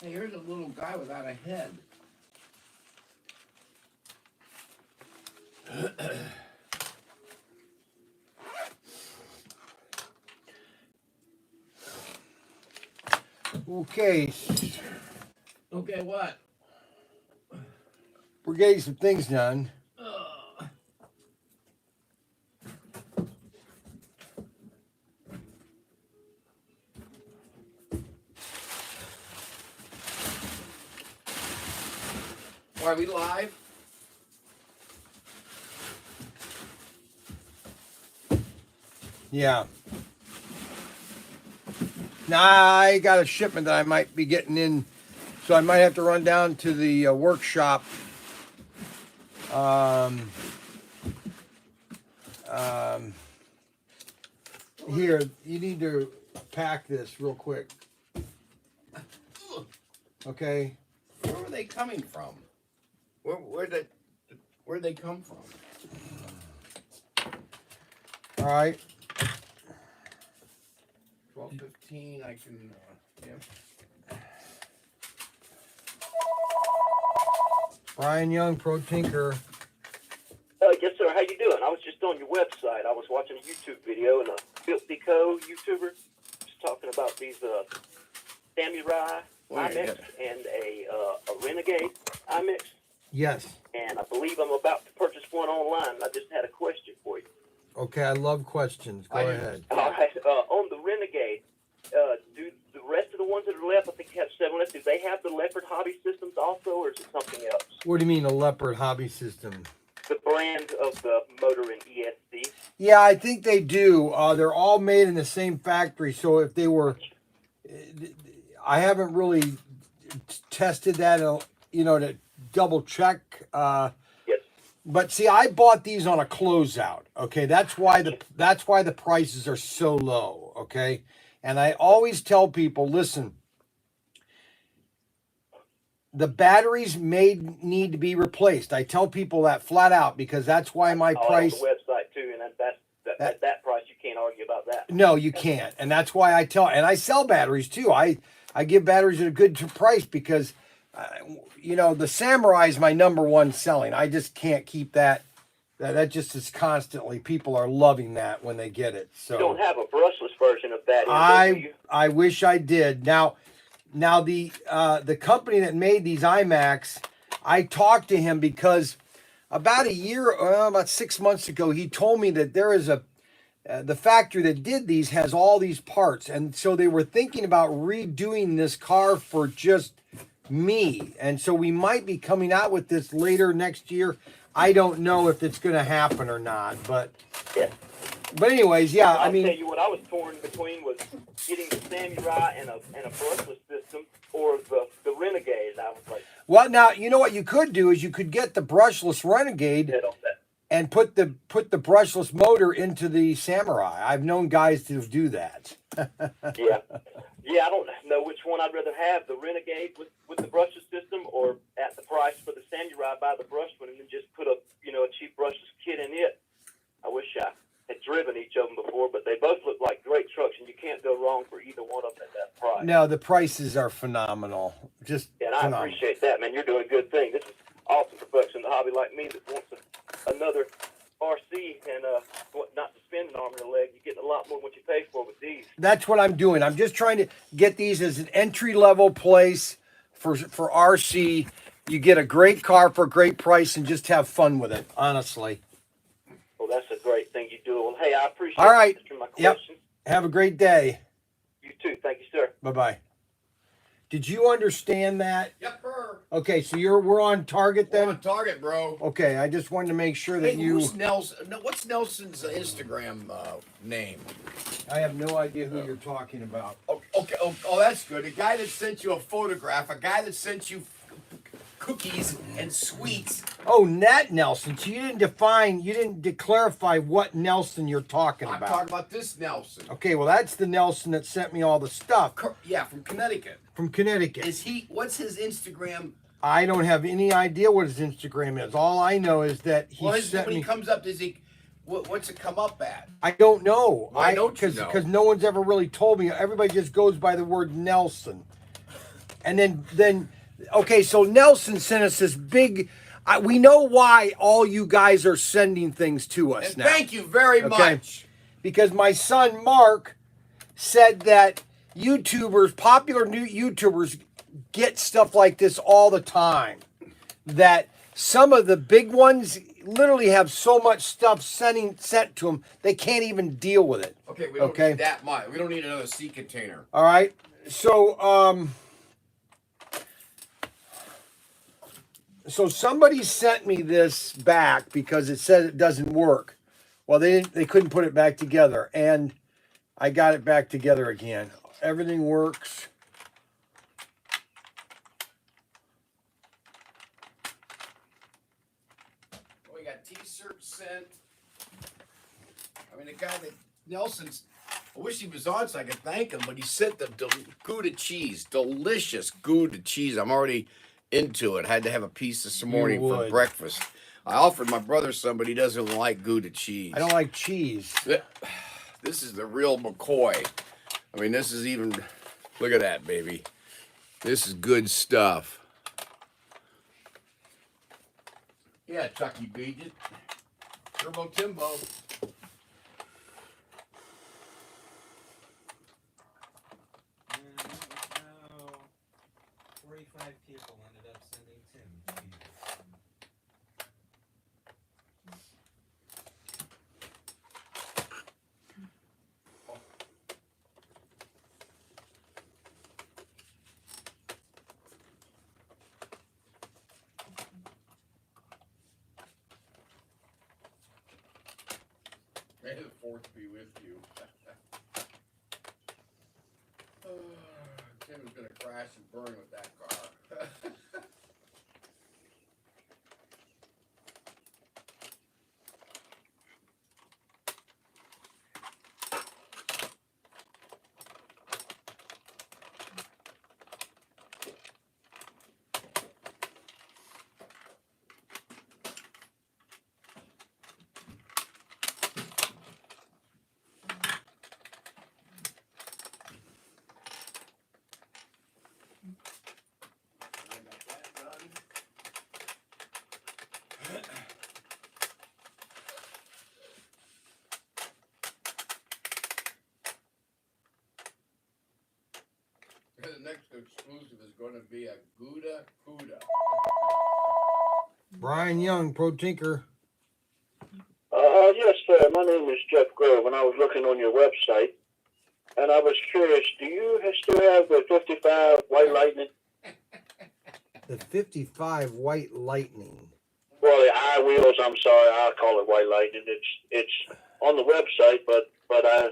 Hey, here's a little guy without a head. Okay. Okay, what? We're getting some things done. Are we live? Yeah. Now I got a shipment that I might be getting in, so I might have to run down to the workshop. Here, you need to pack this real quick. Okay. Where were they coming from? Where'd they come from? All right. 12:15. I can. Yeah. Brian Young, Pro Tinker. Yes, sir. How you doing? I was just on your website. I was watching a YouTube video, and a Filthy Co. YouTuber was talking about these Samurai iMix and a Renegade iMix. Yes. And I believe I'm about to purchase one online. I just had a question for you. Okay, I love questions. Go ahead. All right. On the Renegade, do the rest of the ones that are left, I think you have 7 left, do they have the Leopard hobby systems also, or is it something else? What do you mean a Leopard hobby system? The brand of the motor in ESC. Yeah, I think they do. They're all made in the same factory. So if they were, I haven't really tested that, to double check. Yes. But see, I bought these on a closeout. Okay, that's why the prices are so low. Okay, and I always tell people, listen. The batteries may need to be replaced. I tell people that flat out because that's why my price. On the website too, and at that price you can't argue about that. No, you can't, and that's why I tell. And I sell batteries too. I give batteries at a good price because, the Samurai is my number one selling. I just can't keep that. That just is constantly. People are loving that when they get it. So you don't have a brushless version of that. I wish I did. Now the company that made these iMacs, I talked to him because about 6 months ago, he told me that there is the factory that did these has all these parts, and so they were thinking about redoing this car for just me, and so we might be coming out with this later next year. I don't know if it's going to happen or not, but. Yeah. But anyways, yeah, I'll tell you what I was torn between was getting the Samurai and a brushless system or the Renegade. I was like, well, now you know what you could do is you could get the brushless Renegade and put the brushless motor into the Samurai. I've known guys to do that. Yeah, I don't know which one I'd rather have: the Renegade with the brushless system, or at the price for the Samurai, buy the brush one and then just put a cheap brushless kit in it. I wish I had driven each of them before, but they both look like great trucks, and you can't go wrong for either one of them at that price. No, the prices are phenomenal. Just and I appreciate that, man. You're doing a good thing. This is awesome for folks in the hobby like me that wants another RC and not to spend an arm and a leg. You're getting a lot more than what you pay for with these. That's what I'm doing. I'm just trying to get these as an entry-level place for RC. You get a great car for a great price and just have fun with it, honestly. Well, that's a great thing you do. Well, hey, I appreciate All right. my Yep. questions. Have a great day. You too. Thank you, sir. Bye-bye. Did you understand that? Yep, sir. Okay, so we're on target then? We're on target, bro. Okay, I just wanted to make sure that Who's Nelson? No, what's Nelson's Instagram name? I have no idea who you're talking about. Okay. Oh, that's good. A guy that sent you a photograph. A guy that sent you cookies and sweets. Oh, Nat Nelson. So you didn't clarify what Nelson you're talking about. I'm talking about this Nelson. Okay, well, that's the Nelson that sent me all the stuff. Yeah, from Connecticut. From Connecticut. What's his Instagram? I don't have any idea what his Instagram is. All I know is that when he comes up, what's it come up at? I don't know. Why don't you know? Because no one's ever really told me. Everybody just goes by the word Nelson. And then okay, so Nelson sent us this big. We know why all you guys are sending things to us And now. thank you very much. Because my son Mark said that YouTubers, popular new YouTubers, get stuff like this all the time. That some of the big ones literally have so much stuff sent to them they can't even deal with it. Okay, we don't need that much. We don't need another sea container. All right. So so somebody sent me this back because it said it doesn't work. Well, they couldn't put it back together, and I got it back together again. Everything works. We got T-shirts sent. I mean, the guy that Nelson's. I wish he was on so I could thank him, but he sent the Gouda cheese, delicious Gouda cheese. I'm already into it. Had to have a piece this morning for breakfast. I offered my brother some, but he doesn't like Gouda cheese. I don't like cheese. This is the real McCoy. I mean, this is even. Look at that, baby. This is good stuff. Yeah, Chucky beat it. Turbo Timbo. Now, 45 people ended up sending Tim cheese. May the fourth be with you. Tim is gonna crash and burn with that car. The next exclusive is going to be a Gouda Cuda. Brian Young, Pro Tinker. Yes, sir. My name is Jeff Grove, and I was looking on your website, and I was curious, do you still have the 55 White Lightning? The 55 White Lightning. Well, the I wheels, I'm sorry, I call it White Lightning. It's on the website, but I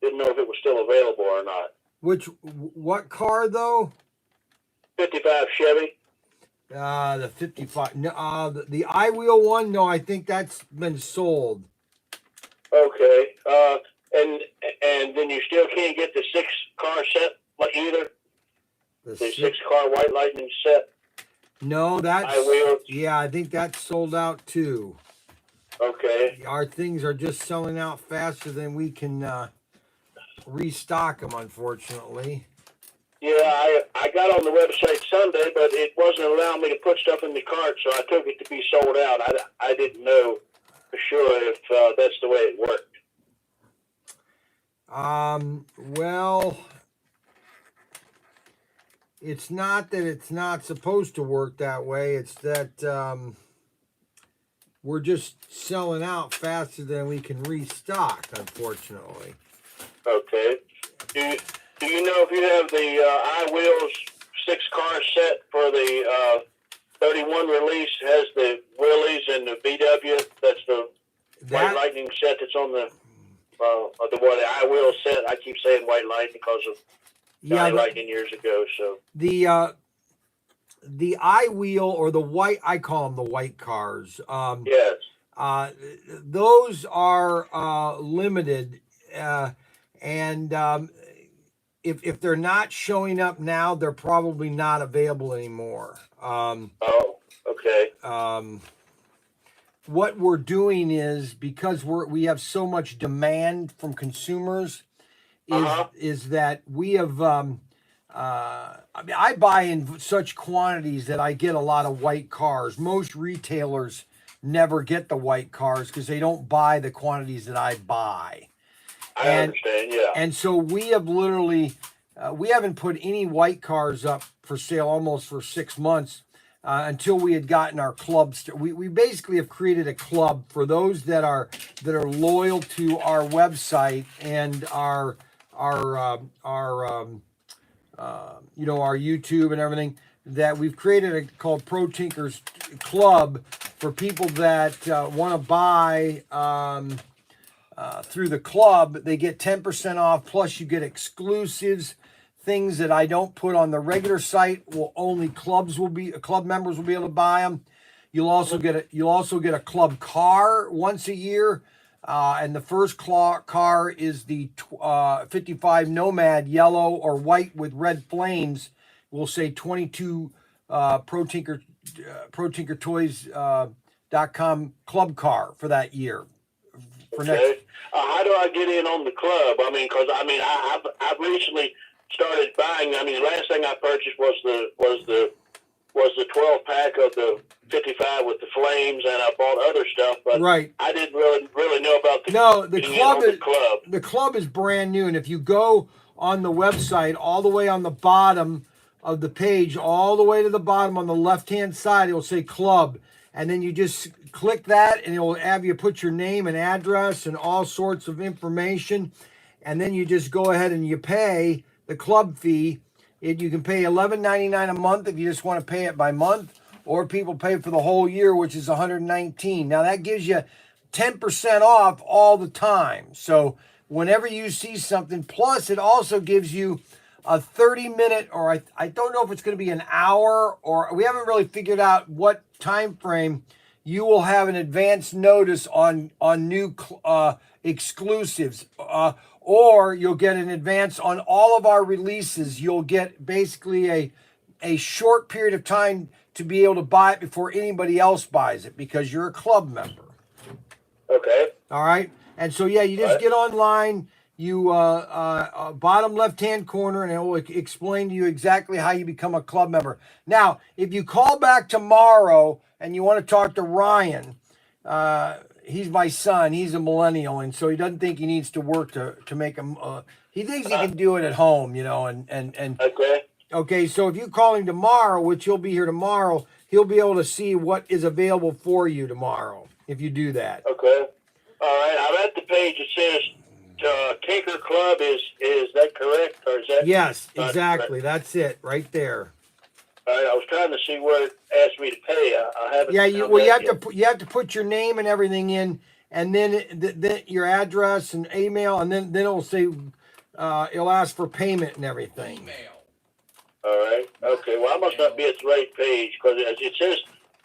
didn't know if it was still available or not. What car though? 55 Chevy. The 55. No, the I wheel one. No, I think that's been sold. Okay. And then you still can't get the 6-car set either. The 6-car White Lightning set. No, that's. I wheel. Yeah, I think that's sold out too. Okay. Our things are just selling out faster than we can restock them, unfortunately. Yeah, I got on the website Sunday, but it wasn't allowing me to put stuff in the cart, so I took it to be sold out. I didn't know for sure if that's the way it worked. Well, it's not that it's not supposed to work that way. It's that we're just selling out faster than we can restock, unfortunately. Okay. Do you know if you have the I Wheels 6-car set for the 31 release? Has the Willys and the VW? That's the White Lightning set that's on the I Wheels set. I keep saying White Lightning because of Johnny Lightning years ago. So the I wheel or the white, I call them the white cars. Yes. Those are limited, and if they're not showing up now, they're probably not available anymore. Oh, okay. What we're doing is, because we have so much demand from consumers, is that we have I mean, I buy in such quantities that I get a lot of white cars. Most retailers never get the white cars because they don't buy the quantities that I buy. I understand, yeah. And so we have literally, we haven't put any white cars up for sale almost for 6 months until we had gotten our clubs. We basically have created a club for those that are loyal to our website and our you know, our YouTube and everything, that we've created called Pro Tinkers Club for people that want to buy through the club. They get 10% off, plus you get exclusives, things that I don't put on the regular site. Will only club members will be able to buy them. You'll also get a club car once a year. And the first car is the 55 Nomad, yellow or white with red flames. We'll say 22 ProTinkerToys.com club car for that year. Okay. How do I get in on the club? I mean, because I've recently started buying. I mean, the last thing I purchased was the 12 pack of the 55 with the flames, and I bought other stuff, but right. I didn't really know about the club. The club is brand new, and if you go on the website all the way on the bottom of the page, all the way to the bottom on the left-hand side, it will say club, and then you just click that, and it will have you put your name and address and all sorts of information, and then you just go ahead and you pay the club fee. You can pay $11.99 a month if you just want to pay it by month, or people pay for the whole year, which is $119. Now that gives you 10% off all the time. So whenever you see something, plus it also gives you a 30-minute, or I don't know if it's going to be an hour, or we haven't really figured out what time frame. You will have an advance notice on new exclusives, or you'll get an advance on all of our releases. You'll get basically a short period of time to be able to buy it before anybody else buys it because you're a club member. Okay. All right. And so, yeah, you just get online, you bottom left-hand corner, and it will explain to you exactly how you become a club member. Now, if you call back tomorrow and you want to talk to Ryan, he's my son. He's a millennial, and so he doesn't think he needs to work to make him. He thinks he can do it at home, you know. And okay. Okay, so if you call him tomorrow, which he'll be here tomorrow, he'll be able to see what is available for you tomorrow if you do that. Okay. All right. I'm at the page. It says Tinker Club. Is that correct, or is that? Yes, exactly. That's it, right there. All right. I was trying to see where it asked me to pay. I haven't. Yeah, you have to put your name and everything in, and then your address and email, and then it'll say it'll ask for payment and everything. Email. All right. Okay. Well, I must not be at the right page because it says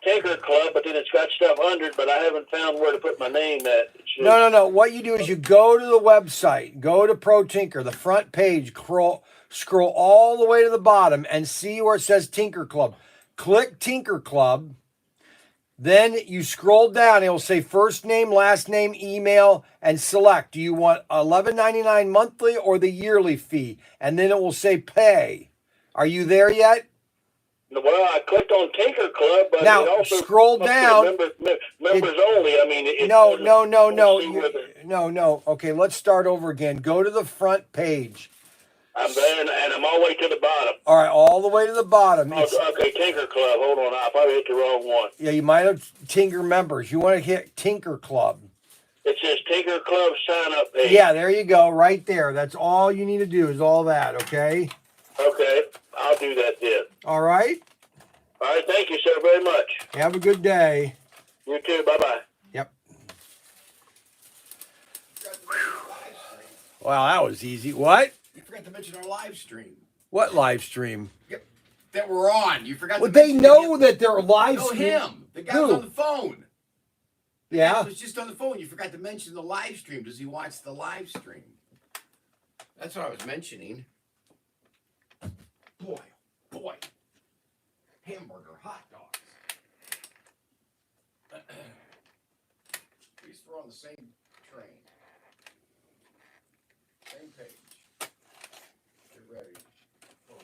Tinker Club, but then it's got stuff under it, but I haven't found where to put my name at. No. What you do is you go to the website, go to Pro Tinker, the front page, scroll all the way to the bottom and see where it says Tinker Club. Click Tinker Club. Then you scroll down. It will say first name, last name, email, and select. Do you want $11.99 monthly or the yearly fee? And then it will say pay. Are you there yet? Well, I clicked on Tinker Club, but now it also scroll down. Members only. I mean, No. Okay, let's start over again. Go to the front page. I'm there, and I'm all the way to the bottom. All right, all the way to the bottom. Okay, Tinker Club. Hold on, I probably hit the wrong one. Yeah, you might have Tinker members. You want to hit Tinker Club. It says Tinker Club sign up page. Yeah, there you go, right there. That's all you need to do is all that, okay? Okay, I'll do that then. All right? All right, thank you, sir, very much. Have a good day. You too, bye-bye. Yep. Well, that was easy. What? You forgot to mention our live stream. What live stream? Yep. That we're on. You forgot Well, to they mention know him. that they're live No, stream. him. The guy was on the phone. Yeah. He was just on the phone. You forgot to mention the live stream. Does he watch the live stream? That's what I was mentioning. Boy. Hamburger, hot dogs. These were on the same train. Same page. Get ready. Close.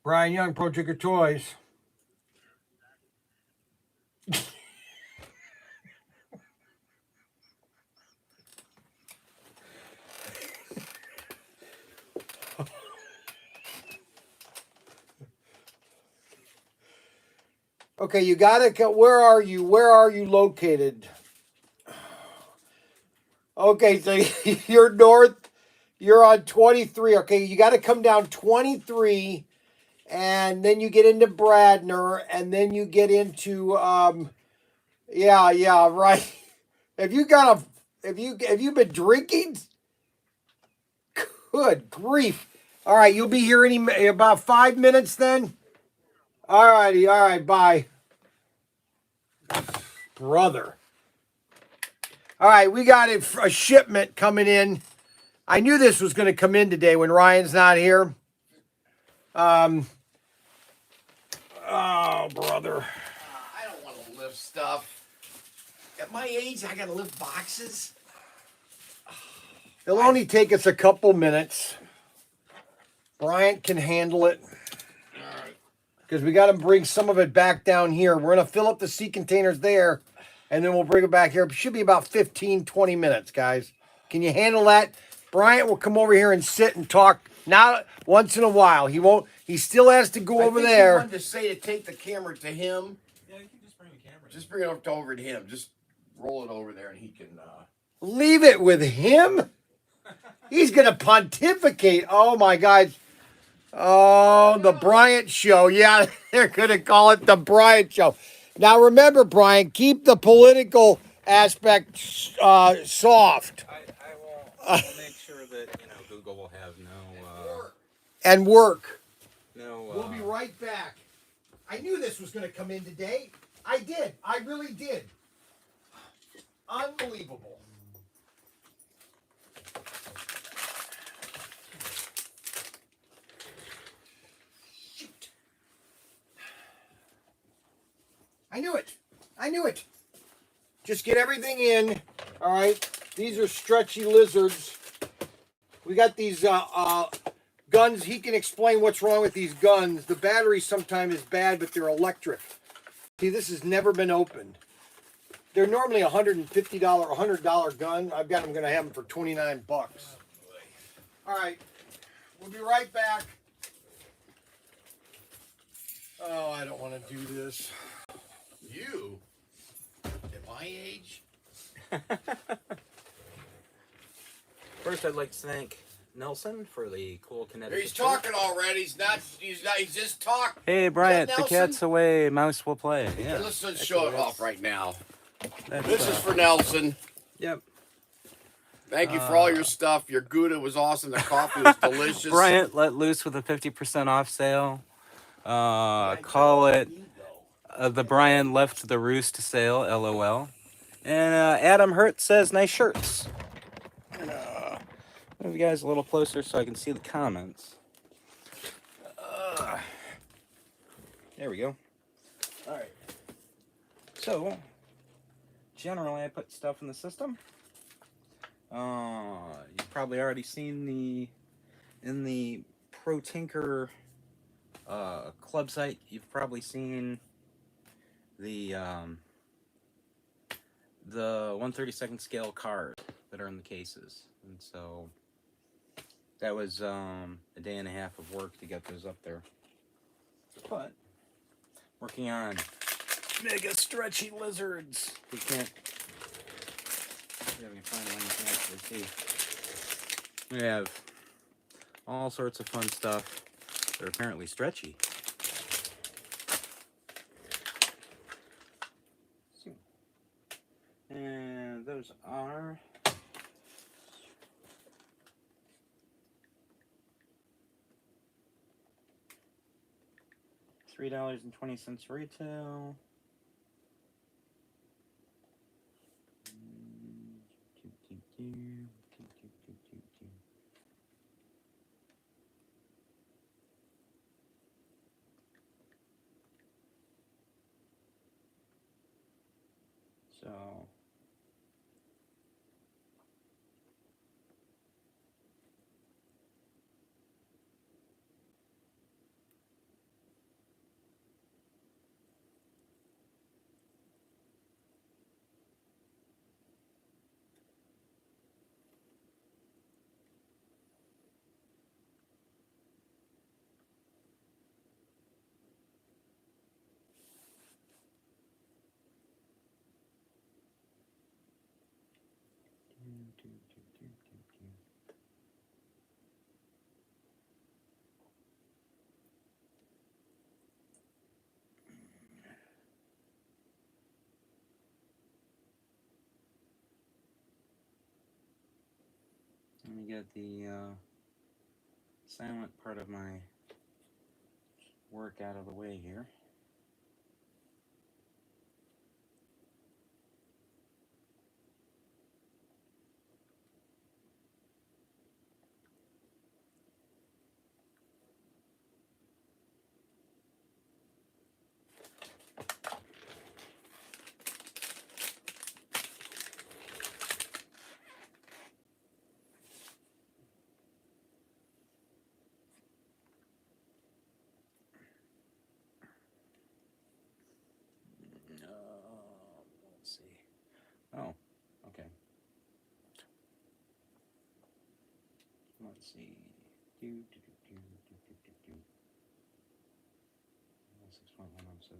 Brian Young, ProTinkerToys. Okay, you gotta go. Where are you? Where are you located? Okay, so you're north. You're on 23. Okay, you got to come down 23, and then you get into Bradner, and then you get into yeah, right. Have you got a have you been drinking? Good grief! All right, you'll be here any about 5 minutes then. All righty, all right, bye, brother. All right, we got a shipment coming in. I knew this was going to come in today when Ryan's not here. Oh, brother. I don't want to lift stuff. At my age, I got to lift boxes. It'll only take us a couple minutes. Bryant can handle it. All right. Because we got to bring some of it back down here. We're going to fill up the sea containers there, and then we'll bring it back here. It should be about 15, 20 minutes, guys. Can you handle that? Bryant will come over here and sit and talk. Now, once in a while. He won't. He still has to go over I think there. He wanted to say to take the camera to him. Yeah, you can just bring the camera. Just bring it over to him. Just roll it over there, and he can. Leave it with him? He's going to pontificate. Oh, my God. Oh, the Bryant Show. Yeah, they're going to call it the Bryant Show. Now, remember, Brian, keep the political aspect soft. I will make sure that Google will have And work. no. We'll be right back. I knew this was going to come in today. I did. I really did. Unbelievable. Shoot. I knew it. I knew it. Just get everything in. All right. These are stretchy lizards. We got these guns. He can explain what's wrong with these guns. The battery sometimes is bad, but they're electric. See, this has never been opened. They're normally $150, $100 gun. I've got them going to have them for 29 bucks. All right. We'll be right back. Oh, I don't want to do this. You, at my age. First, I'd like to thank Nelson for the cool kinetic. He's talking already. He's not. He's just talking. Hey, Bryant, the Nelson? cat's away. Mouse will play. Yeah. Let's just show it off right now. That's, This is for Nelson. Yep. Thank you for all your stuff. Your Gouda was awesome. The coffee was delicious. Bryant let loose with a 50% off sale. Call it the Brian left the roost sale. LOL. And Adam Hurt says nice shirts. And, move you guys a little closer so I can see the comments. There we go. All right. So, generally, I put stuff in the system. You've probably already seen in the ProTinker club site. You've probably seen the 1/32 scale cars that are in the cases, and so that was a day and a half of work to get those up there. But working on mega stretchy lizards. We can't. Yeah, we can find one you can actually see. We have all sorts of fun stuff. They're apparently stretchy. And those are $3.20 retail. So get the silent part of my work out of the way here. Let's see. Oh, okay. Let's see. 6.1 says.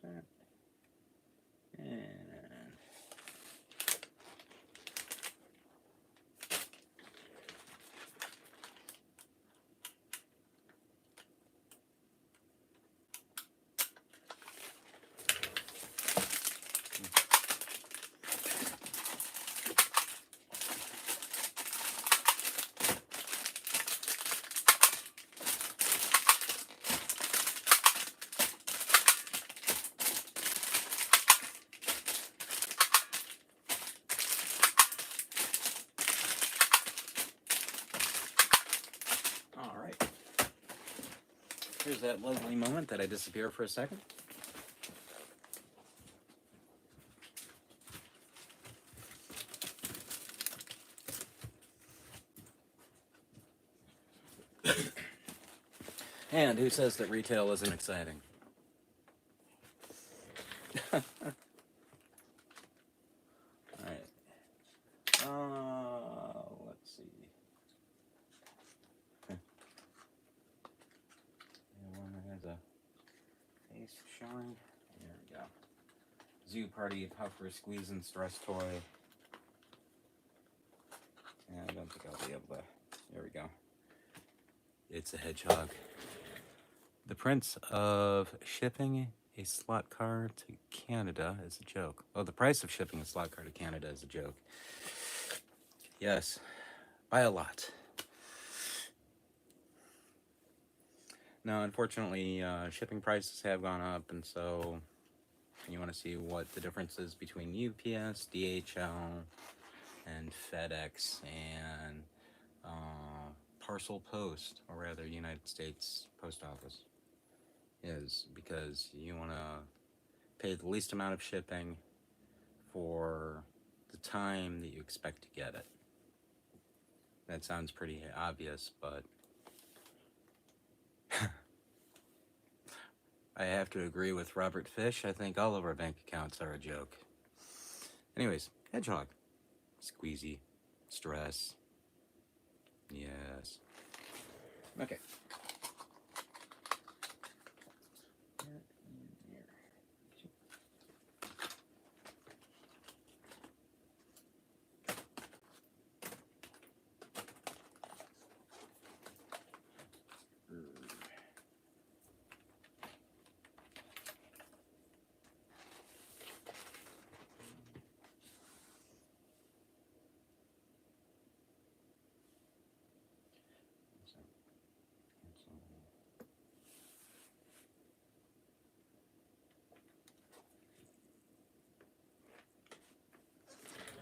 That. And all right. Here's that lovely moment that I disappear for a second. And who says that retail isn't exciting? Alright. Let's see. One that has a face showing. There we go. Zoo Party Puffer Squeeze and Stress Toy. And I don't think I'll be able to. There we go. It's a hedgehog. The prince of shipping a slot car to Canada is a joke. Oh, the price of shipping a slot car to Canada is a joke. Yes, by a lot. Now, unfortunately, shipping prices have gone up, and so you want to see what the difference is between UPS, DHL, and FedEx, and Parcel Post, or rather United States Post Office, is because you want to pay the least amount of shipping for the time that you expect to get it. That sounds pretty obvious, but I have to agree with Robert Fish. I think all of our bank accounts are a joke. Anyways, hedgehog. Squeezy. Stress. Yes. Okay.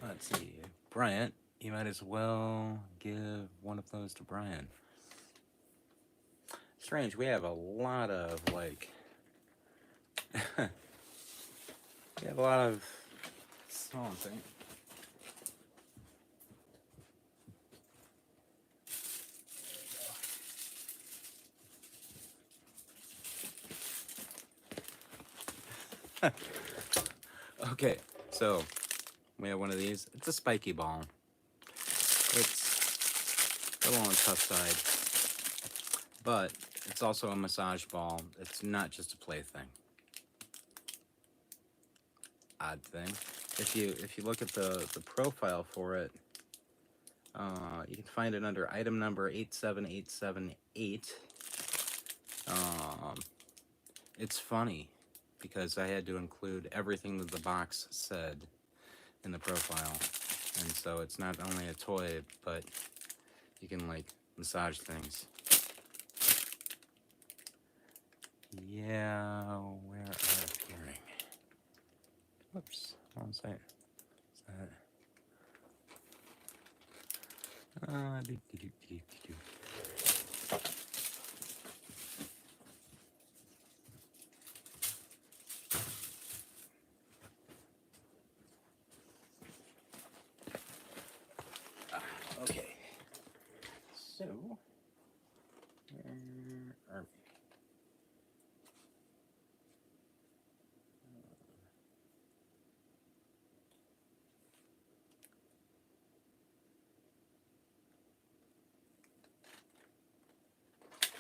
Let's see. Bryant, you might as well give one of those to Brian. Strange, we have a lot of, like... we have a lot of... something. Okay, so we have one of these. It's a spiky ball. It's a little on the tough side, but it's also a massage ball. It's not just a plaything. Odd thing. If you look at the profile for it, you can find it under item number 87878. it's funny because I had to include everything that the box said in the profile. And so it's not only a toy, but you can like massage things. Yeah, where are appearing? Whoops, wrong side. Is that? Do. Okay. So, where are we?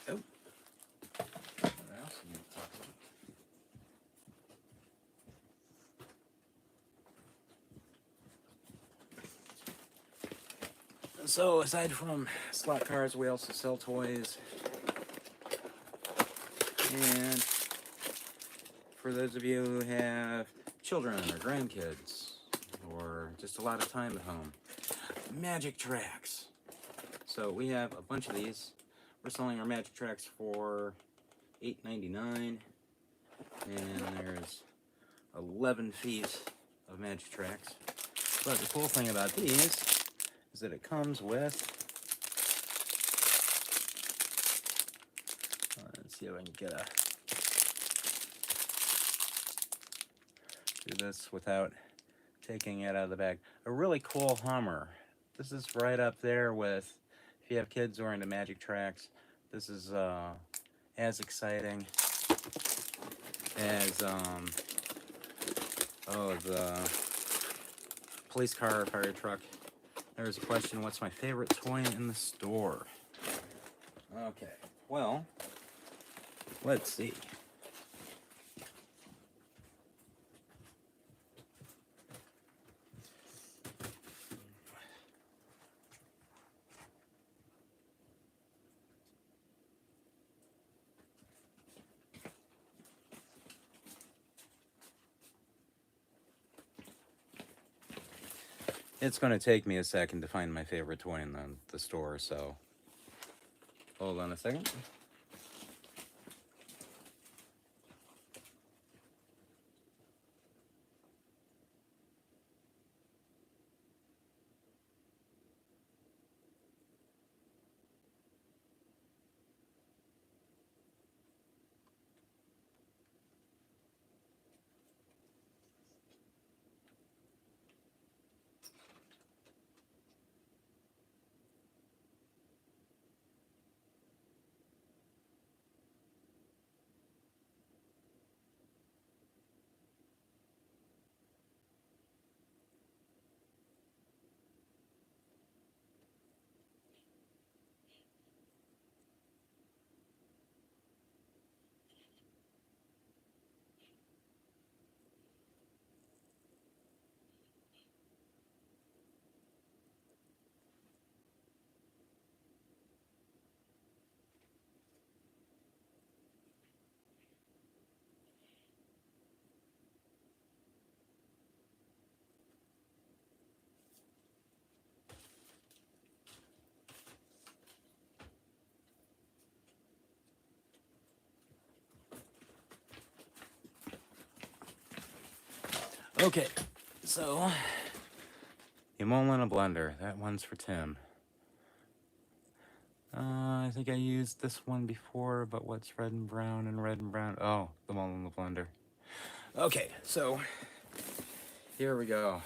Oh. What else do we need to talk about? So, aside from slot cars, we also sell toys. And for those of you who have children or grandkids, or just a lot of time at home, magic tracks. So we have a bunch of these. We're selling our magic tracks for $8.99, and there's 11 feet of magic tracks. But the cool thing about these is that it comes with, let's see if I can get a, do this without taking it out of the bag. A really cool Hummer. This is right up there with, if you have kids who are into magic tracks, this is as exciting as the police car or fire truck. There's a question, what's my favorite toy in the store? Okay, well, let's see. It's going to take me a second to find my favorite toy in the store, so hold on a second. Okay, so you mull in a blender. That one's for Tim. I think I used this one before, but what's red and brown and red and brown? Oh, the mull in the blender. Okay, so here we go.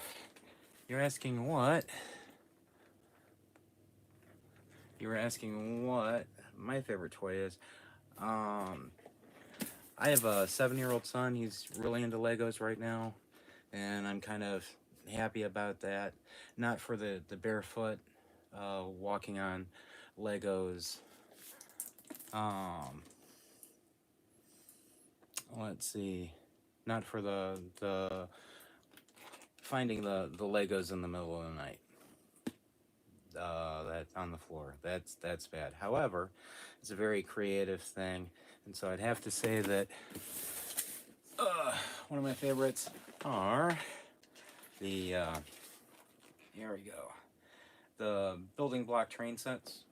You're asking what? You were asking what my favorite toy is. I have a 7-year-old son. He's really into Legos right now, and I'm kind of happy about that. Not for the barefoot walking on Legos. Let's see. Not for the finding the Legos in the middle of the night. That on the floor. That's bad. However, it's a very creative thing. And so I'd have to say that one of my favorites are the, here we go, the building block train sets.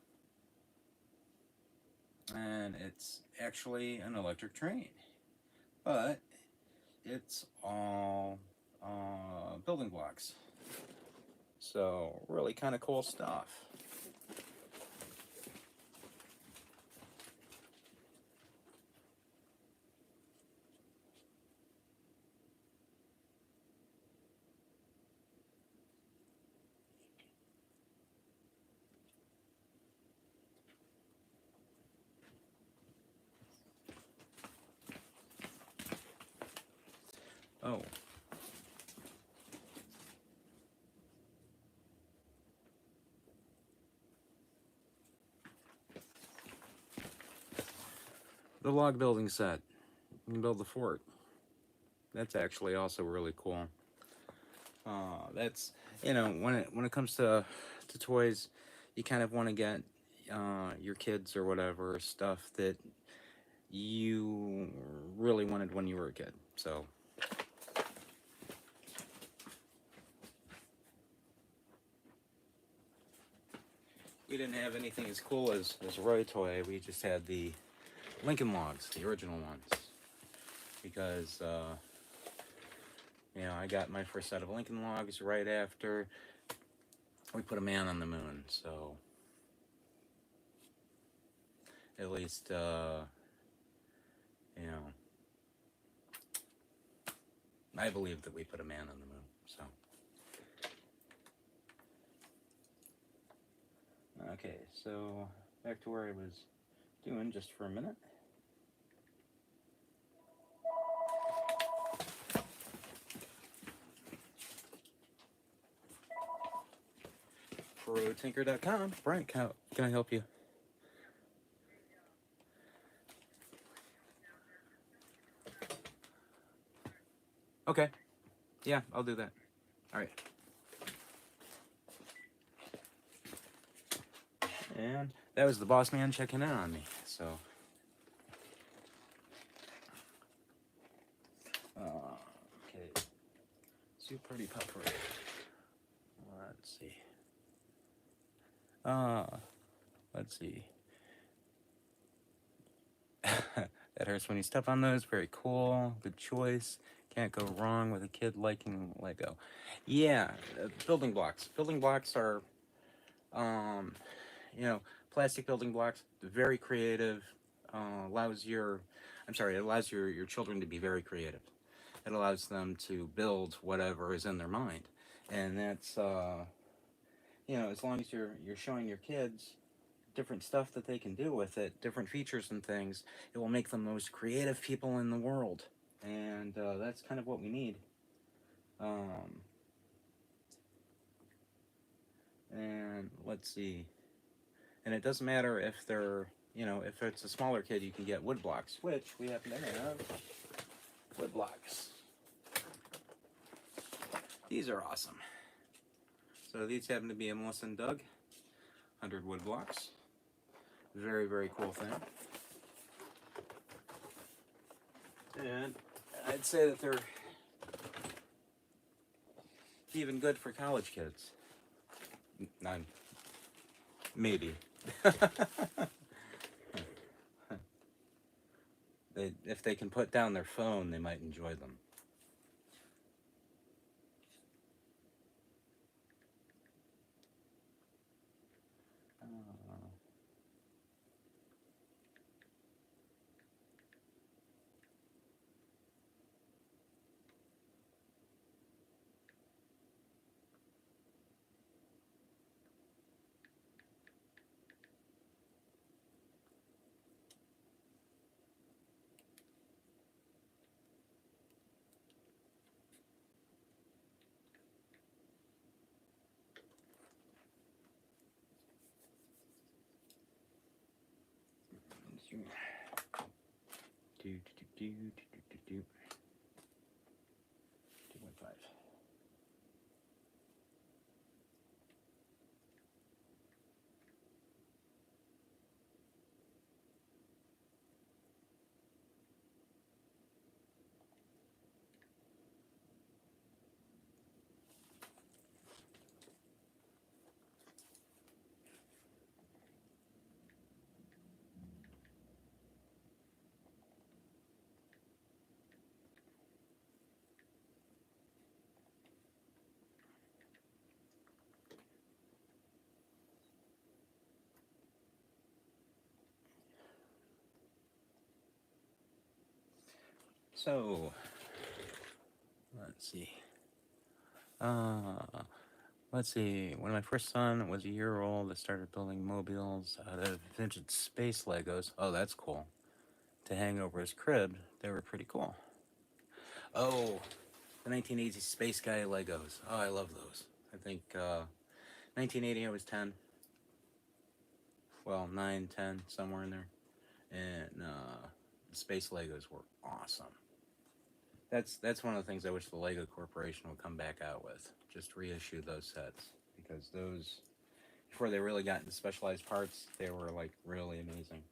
And it's actually an electric train, but it's all building blocks. So really kind of cool stuff. Oh. The log building set. You can build the fort. That's actually also really cool. That's, you know, when it comes to toys, you kind of want to get your kids or whatever stuff that you really wanted when you were a kid. So we didn't have anything as cool as Roy Toy. We just had the Lincoln Logs, the original ones, because you know, I got my first set of Lincoln Logs right after we put a man on the moon. So at least you know, I believe that we put a man on the moon. So okay, so back to where I was doing just for a minute. ProTinker.com. Brian, can I help you? Okay. Yeah, I'll do that. All right. And that was the boss man checking in on me. So, okay. Super Pretty Puffer. Let's see. Let's see. That hurts when you step on those. Very cool. Good choice. Can't go wrong with a kid liking Lego. Yeah, building blocks. Building blocks are, you know, plastic building blocks. Very creative. Allows your children to be very creative. It allows them to build whatever is in their mind, and that's you know, as long as you're showing your kids different stuff that they can do with it, different features and things, it will make them the most creative people in the world. And that's kind of what we need. And let's see. And it doesn't matter if they're, you know, if it's a smaller kid, you can get wood blocks, which we happen to have wood blocks. These are awesome. So these happen to be a Melissa and Doug 100 wood blocks. Very, very cool thing. And I'd say that they're even good for college kids. None. Maybe. If they can put down their phone, they might enjoy them. Do, do, do, do, do, do. 2.5. So, let's see. Let's see. When my first son was a year old, I started building mobiles out of vintage space Legos. Oh, that's cool. To hang over his crib. They were pretty cool. Oh, the 1980s Space Guy Legos. Oh, I love those. I think 1980 I was 10. Well, 9, 10, somewhere in there. And the Space Legos were awesome. That's one of the things I wish the Lego Corporation would come back out with. Just reissue those sets. Because those, before they really got into specialized parts, they were like really amazing.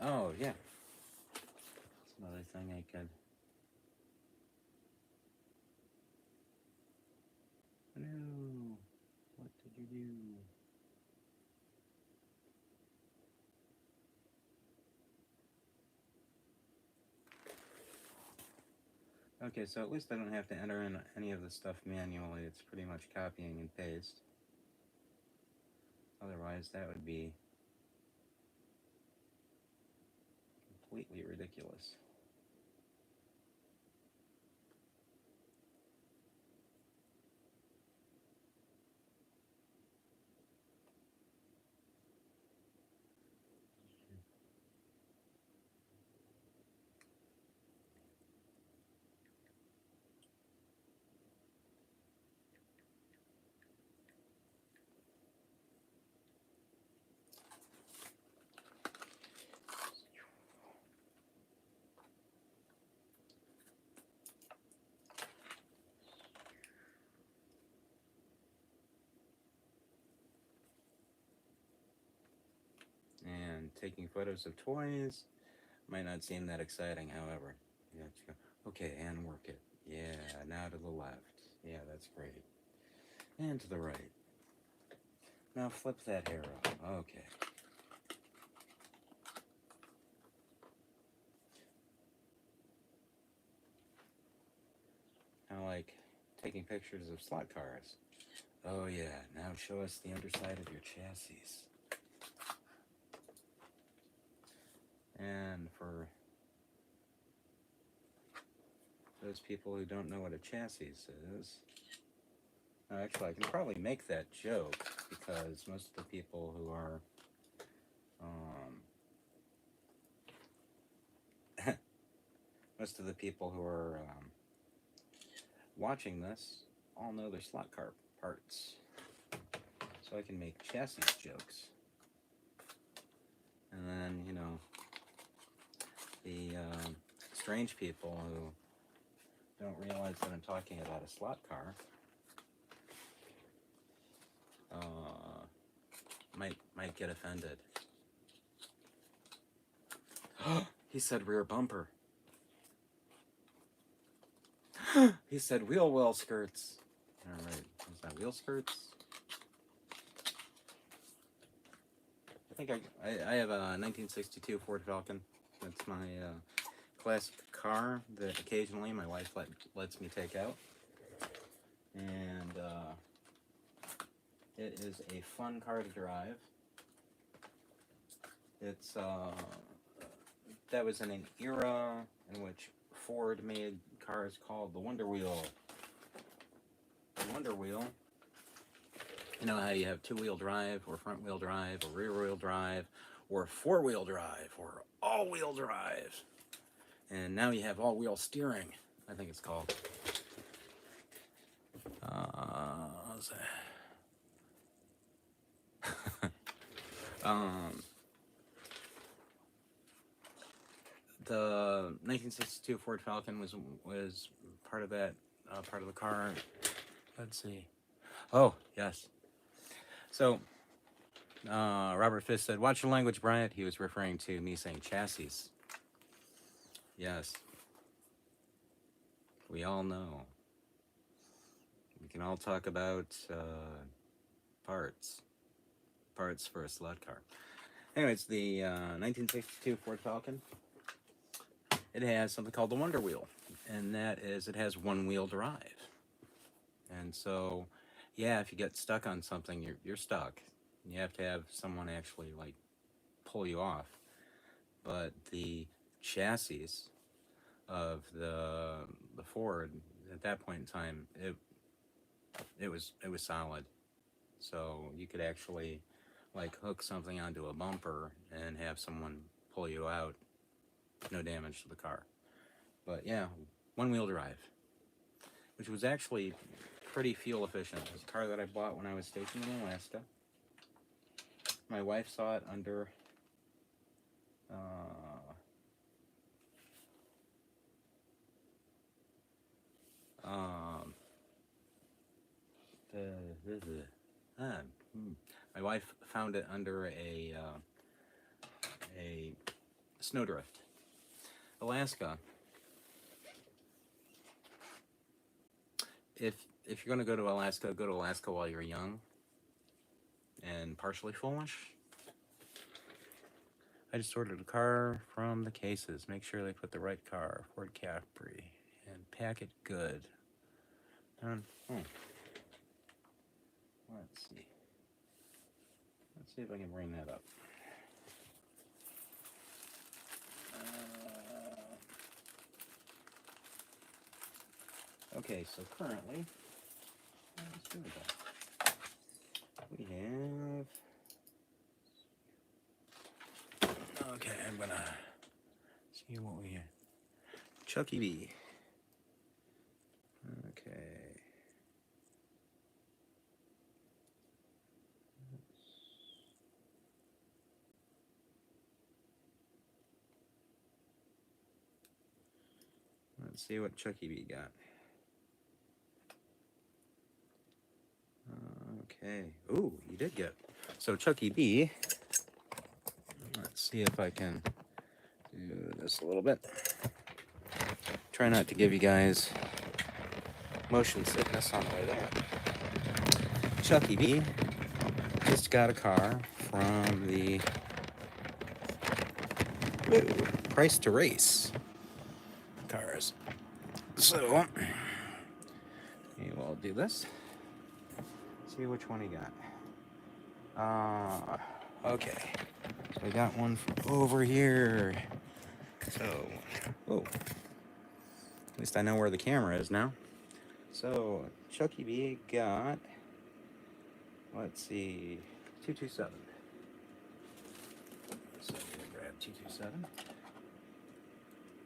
Oh, yeah. That's another thing I could... No. What did you do? Okay, so at least I don't have to enter in any of the stuff manually. It's pretty much copying and paste. Otherwise, that would be completely ridiculous. And taking photos of toys might not seem that exciting, however. You have to go, okay, and work it. Yeah, now to the left. Yeah, that's great. And to the right. Now flip that arrow. Okay. Kind of like taking pictures of slot cars. Oh yeah, now show us the underside of your chassis. And for those people who don't know what a chassis is, actually I can probably make that joke because most of the people who are watching this all know their slot car parts. So I can make chassis jokes. And then, you know, the strange people who don't realize that I'm talking about a slot car might get offended. He said rear bumper. He said wheel well skirts. All right, is that wheel skirts? I think I have a 1962 Ford Falcon. That's my classic car that occasionally my wife lets me take out. And it is a fun car to drive. It's that was in an era in which Ford made cars called the Wonder Wheel. The Wonder Wheel, you know how you have two-wheel drive, or front-wheel drive, or rear-wheel drive, or four-wheel drive, or all-wheel drive. And now you have all-wheel steering. I think it's called. What's that? The 1962 Ford Falcon was part of that part of the car. Let's see. Oh yes. So Robert Fisk said, "Watch your language, Bryant." He was referring to me saying chassis. Yes. We all know. We can all talk about parts for a sled car. Anyways, the 1962 Ford Falcon. It has something called the Wonder Wheel, and that is it has one-wheel drive. And so, yeah, if you get stuck on something, you're stuck. You have to have someone actually like pull you off. But the chassis of the Ford at that point in time, it was solid. So you could actually like hook something onto a bumper and have someone pull you out. No damage to the car. But yeah, one-wheel drive, which was actually pretty fuel efficient. It was a car that I bought when I was stationed in Alaska. My wife saw it under my wife found it under a snowdrift. Alaska. If you're going to go to Alaska while you're young and partially foolish. I just ordered a car from the cases. Make sure they put the right car, Ford Capri, and pack it good. Let's see. Let's see if I can bring that up. Okay, so currently, let's do that. We have. Okay, I'm gonna see what we have. Chucky B. Okay. Let's see what Chucky B got. Okay. Ooh, you did get. So Chucky B. Let's see if I can do this a little bit. Try not to give you guys motion sickness on the way there. Chucky B just got a car from the Price to Race cars. So we will do this. See which one he got. Okay. So I got one from over here. So, oh. At least I know where the camera is now. So, Chucky B got, let's see, 227. So I'm going to grab 227.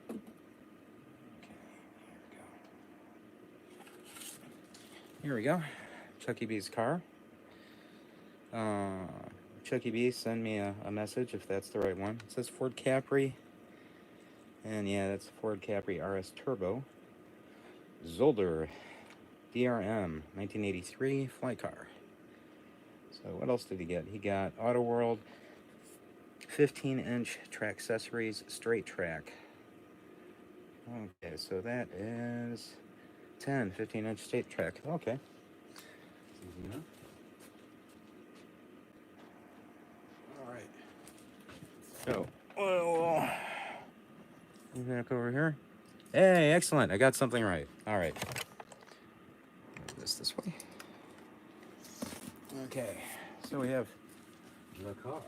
Okay, here we go. Chucky B's car. Chucky B, send me a message if that's the right one. It says Ford Capri. And yeah, that's Ford Capri RS Turbo. Zolder DRM 1983 flight car. So what else did he get? He got Auto World 15-inch track accessories straight track. Okay, so that is 15-inch straight track. Okay. Easy enough. All right. So, back over here. Hey, excellent. I got something right. All right. This way. Okay. So we have the car.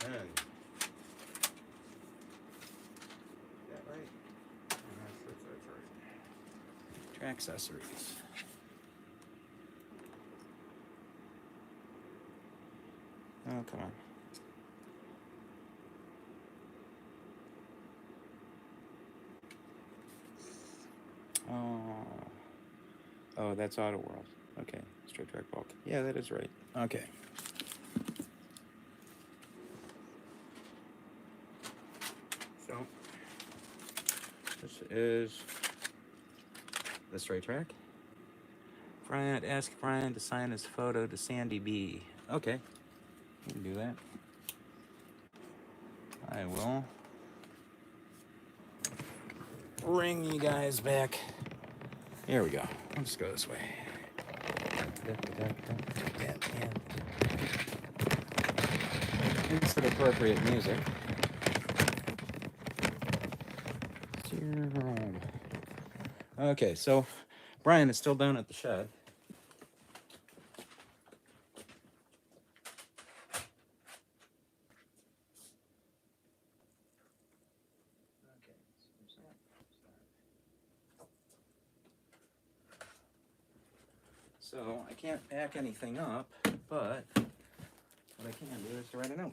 Okay. Is that right? That's right. Track accessories. Oh, come on. Oh, that's Auto World. Okay, Straight Track Bulk. Yeah, that is right. Okay. So, this is the Straight Track. Brian, ask Brian to sign his photo to Sandy B. Okay, we can do that. I will bring you guys back. Here we go. Let's go this way. Insert appropriate music. It's your home. Okay, so Brian is still down at the shed. So I can't pack anything up, but what I can do is to write a note.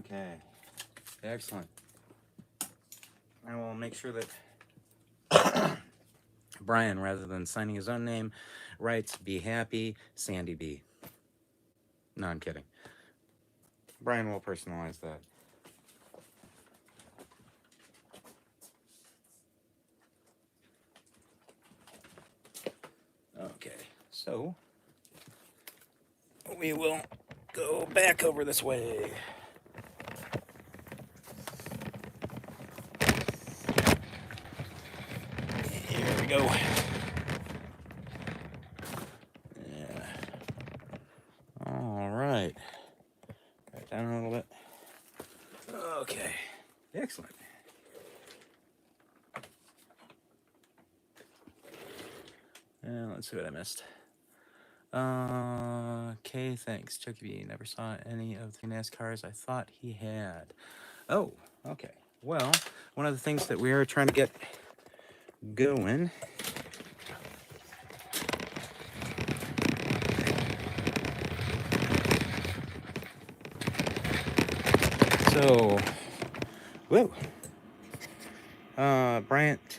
Okay, excellent. I will make sure that Brian, rather than signing his own name, writes "Be happy, Sandy B." No, I'm kidding. Brian will personalize that. Okay, so we will go back over this way. Here we go. Yeah. All right. Back down a little bit. Okay. Excellent. Let's see what I missed. Okay, thanks. Chucky B never saw any of the NASCARs I thought he had. Oh, okay. Well, one of the things that we are trying to get going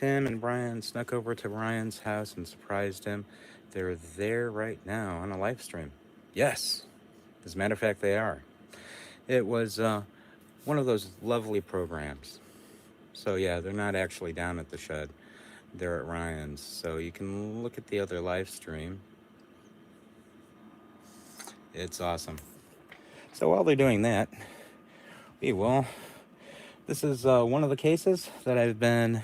Tim and Brian snuck over to Ryan's house and surprised him. They're there right now on a live stream. Yes, as a matter of fact, they are. It was one of those lovely programs. So yeah, they're not actually down at the shed. They're at Ryan's. So you can look at the other live stream. It's awesome. So while they're doing that, we will. This is one of the cases that I've been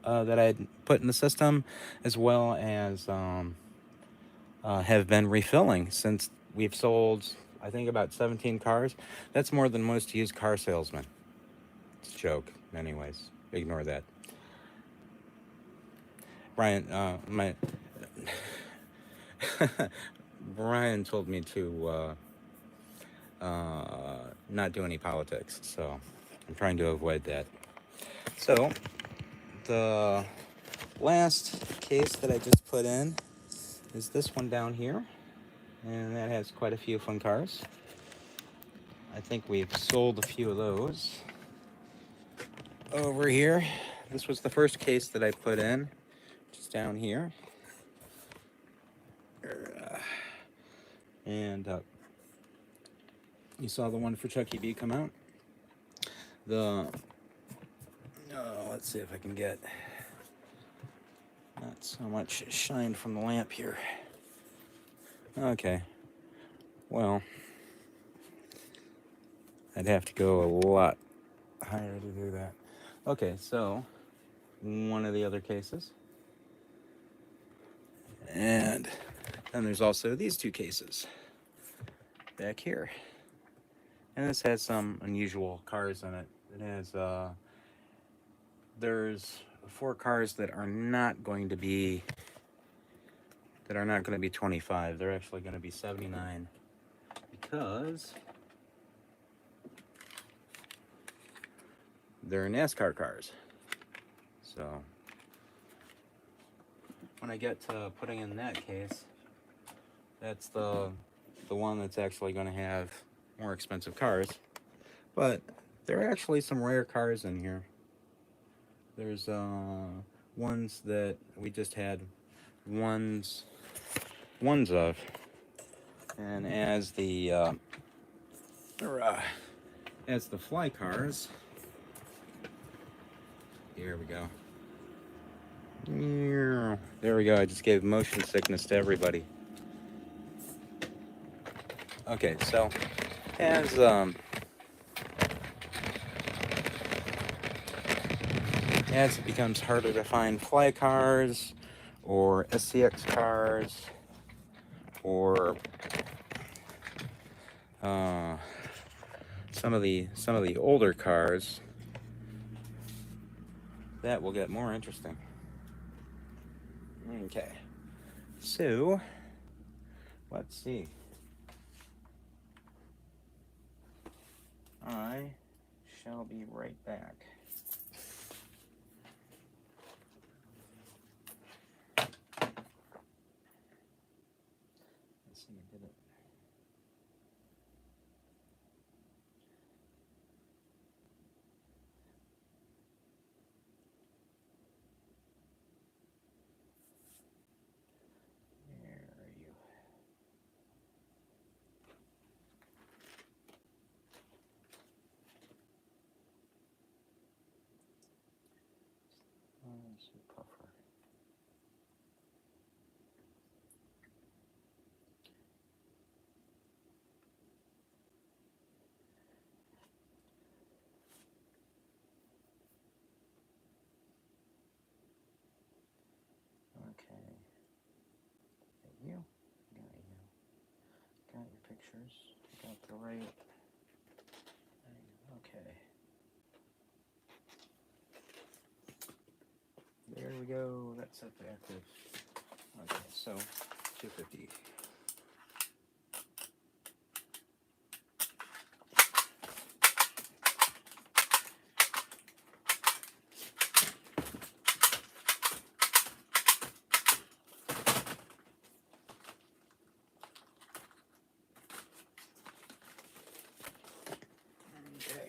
that I put in the system, as well as have been refilling since we've sold, I think, about 17 cars. That's more than most used car salesmen. It's a joke, anyways. Ignore that. Brian, Brian told me to not do any politics, so I'm trying to avoid that. So the last case that I just put in is this one down here, and that has quite a few fun cars. I think we've sold a few of those. Over here, this was the first case that I put in, just down here. And you saw the one for Chucky B come out. Let's see if I can get not so much shine from the lamp here. Okay, well, I'd have to go a lot higher to do that. Okay, so one of the other cases. And then there's also these two cases back here. And this has some unusual cars in it. It has, there's 4 cars that are not going to be 25. They're actually going to be 79 because they're NASCAR cars. So when I get to putting in that case, that's the one that's actually going to have more expensive cars. But there are actually some rare cars in here. There's ones that we just had ones of, and as the fly cars, here we go. There we go. I just gave motion sickness to everybody. Okay, so as it becomes harder to find fly cars or SCX cars or some of the older cars, that will get more interesting. Okay, so let's see. I shall be right back. Let's see, I did it. Where are you? Let's see, puffer. Okay. Got you. Got you. Got your pictures. Got the right. Okay. There we go. That's set to active. Okay, so 250. Okay.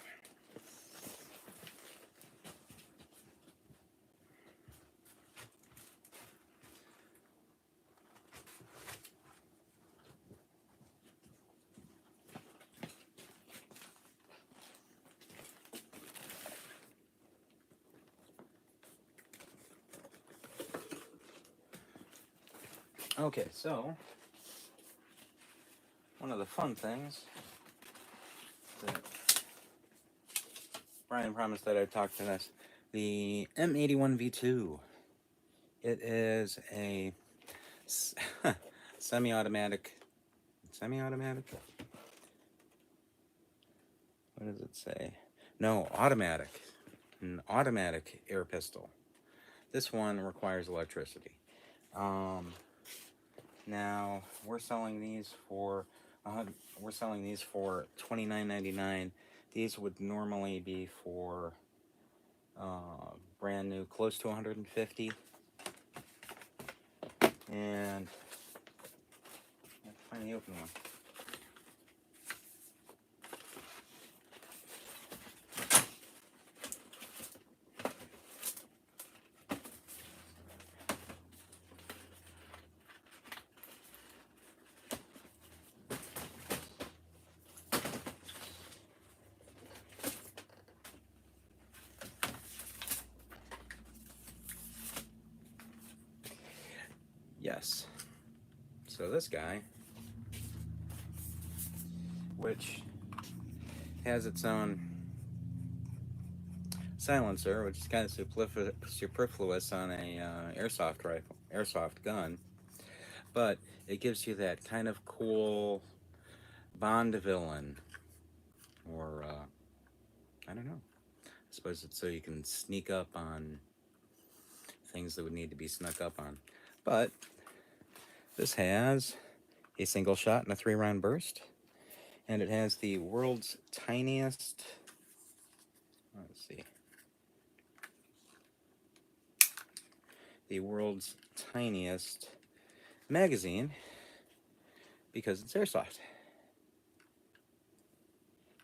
Okay, so one of the fun things that Brian promised that I'd talk to this, the M81 V2. It is a semi-automatic. What does it say? No, automatic. An automatic air pistol. This one requires electricity. Now we're selling these for $29.99. These would normally be for brand new, close to $150. And I have to find the open one. Yes. So this guy, which has its own silencer, which is kind of superfluous on a airsoft rifle, airsoft gun, but it gives you that kind of cool Bond villain, or I don't know. I suppose it's so you can sneak up on things that would need to be snuck up on. But this has a single shot and a 3-round burst, and it has the world's tiniest. Let's see. The world's tiniest magazine because it's airsoft.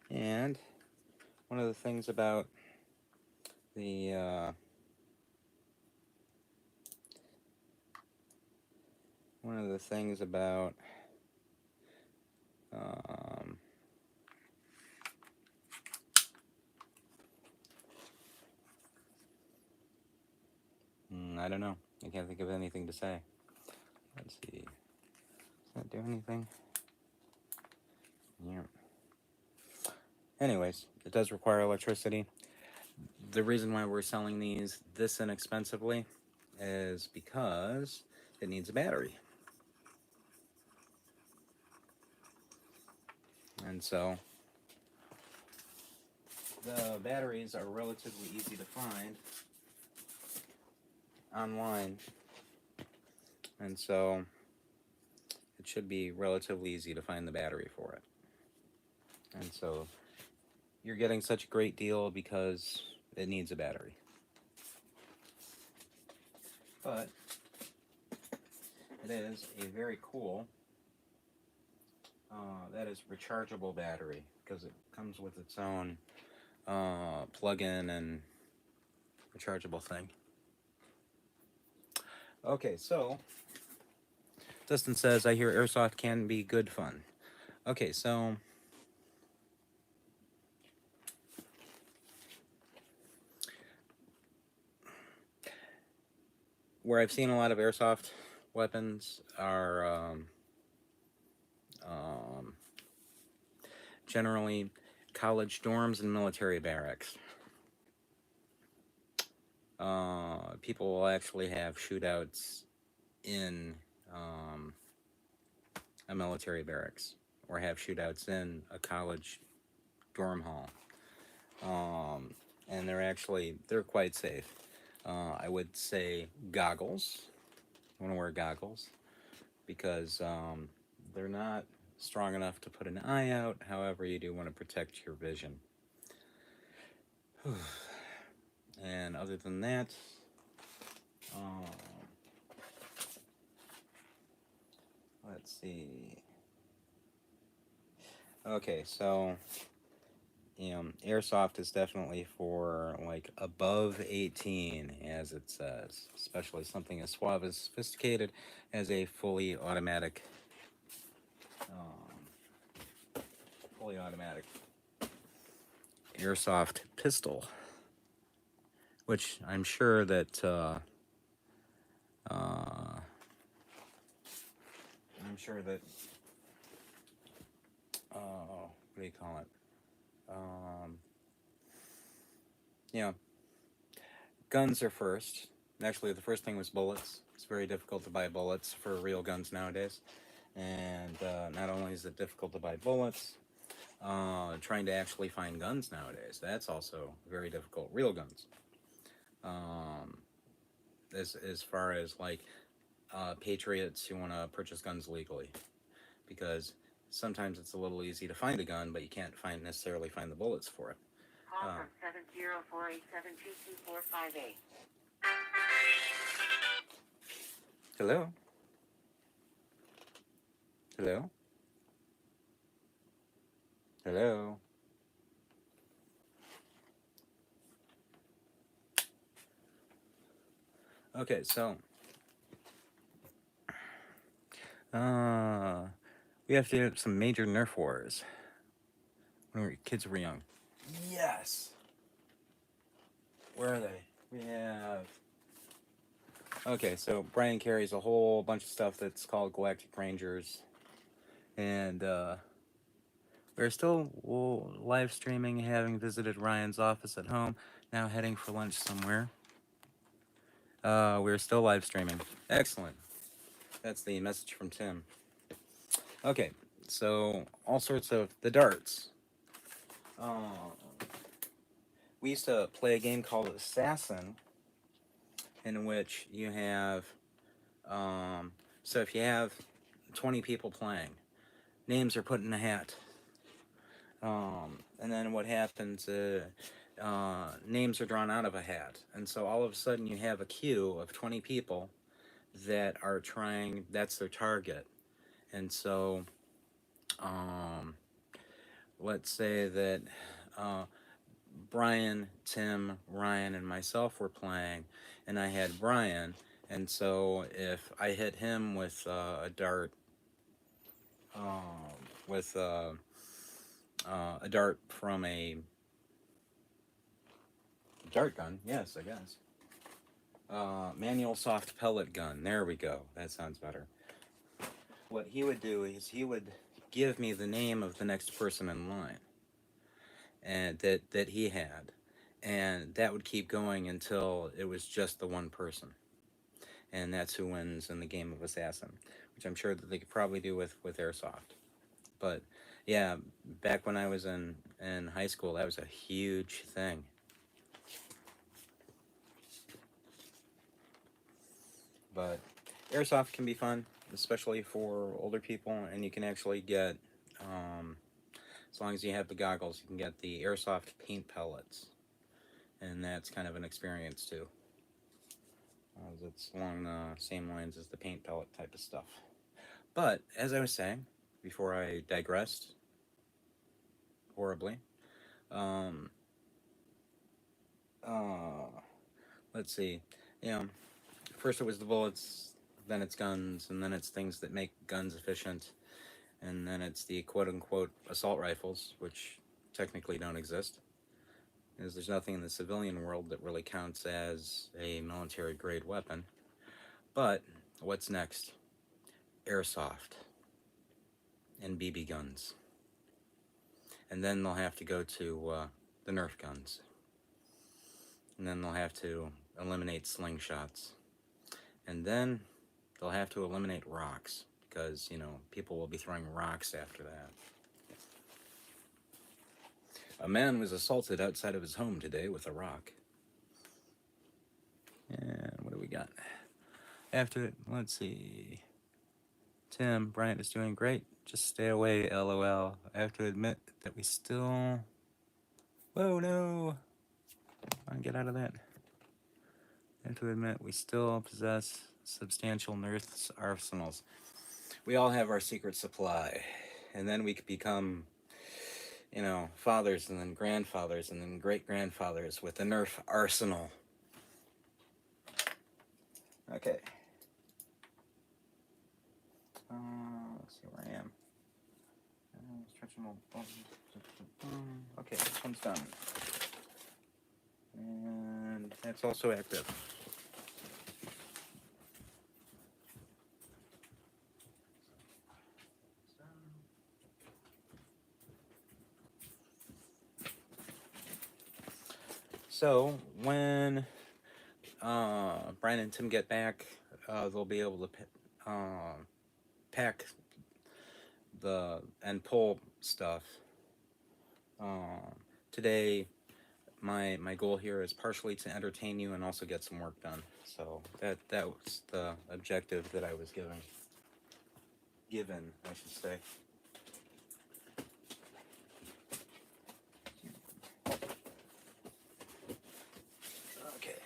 And one of the things about the I don't know. I can't think of anything to say. Let's see. Does that do anything? Yeah. Anyways, it does require electricity. The reason why we're selling these this inexpensively is because it needs a battery. And so the batteries are relatively easy to find online. And so it should be relatively easy to find the battery for it. And so you're getting such a great deal because it needs a battery. But it is a very cool, that is rechargeable battery, because it comes with its own plug-in and rechargeable thing. Okay, so Dustin says, I hear airsoft can be good fun. Okay, so where I've seen a lot of airsoft weapons are generally college dorms and military barracks. People will actually have shootouts in a military barracks, or have shootouts in a college dorm hall. And they're quite safe. I would say goggles. You want to wear goggles because they're not strong enough to put an eye out. However, you do want to protect your vision. And other than that, let's see. Okay, so airsoft is definitely for like above 18, as it says, especially something as suave as sophisticated as a fully automatic airsoft pistol, which I'm sure that what do you call it? Guns are first. Actually, the first thing was bullets. It's very difficult to buy bullets for real guns nowadays. And not only is it difficult to buy bullets, trying to actually find guns nowadays, that's also very difficult. Real guns. As far as like patriots who want to purchase guns legally, because sometimes it's a little easy to find a gun, but you can't necessarily find the bullets for it. Call from 70487222458. Hello? Hello? Hello? Okay, so we have to have some major Nerf wars when kids were young. Yes. Where are they? We have. Okay, so Brian carries a whole bunch of stuff that's called Galactic Rangers, and we're still live streaming, having visited Ryan's office at home. now heading for lunch somewhere. We're still live streaming. Excellent. That's the message from Tim. Okay, so all sorts of the darts. We used to play a game called Assassin, in which you have, so if you have 20 people playing, names are put in a hat. And then what happens, names are drawn out of a hat. And so all of a sudden you have a queue of 20 people that are trying, that's their target. And so, let's say that Brian, Tim, Ryan, and myself were playing, and I had Brian, and so if I hit him with a dart, with a dart from a dart gun, yes, I guess. Manual soft pellet gun, there we go, that sounds better. What he would do is he would give me the name of the next person in line, and that he had, and that would keep going until it was just the one person, and that's who wins in the game of Assassin, which I'm sure that they could probably do with airsoft. But yeah, back when I was in high school, that was a huge thing. But airsoft can be fun, especially for older people, and you can actually get, as long as you have the goggles, you can get the airsoft paint pellets, and that's kind of an experience too. It's along the same lines as the paint pellet type of stuff. But as I was saying before I digressed horribly, let's see, first it was the bullets, then it's guns, and then it's things that make guns efficient, and then it's the quote-unquote assault rifles, which technically don't exist, because there's nothing in the civilian world that really counts as a military-grade weapon. But what's next? Airsoft and BB guns. And then they'll have to go to the Nerf guns. And then they'll have to eliminate slingshots. And then they'll have to eliminate rocks, because, people will be throwing rocks after that. A man was assaulted outside of his home today with a rock. And what do we got? After it, let's see. Tim, Bryant is doing great. Just stay away, LOL. I have to admit that we still... Whoa, no! I get out of that. I have to admit we still possess substantial Nerf arsenals. We all have our secret supply. And then we could become, fathers and then grandfathers and then great-grandfathers with the Nerf arsenal. Okay. Let's see where I am. Stretching my button. Okay, this one's done. And that's also active. So when Brian and Tim get back, they'll be able to pack and pull stuff. Today, my goal here is partially to entertain you and also get some work done. So that was the objective that I was given, I should say. Okay.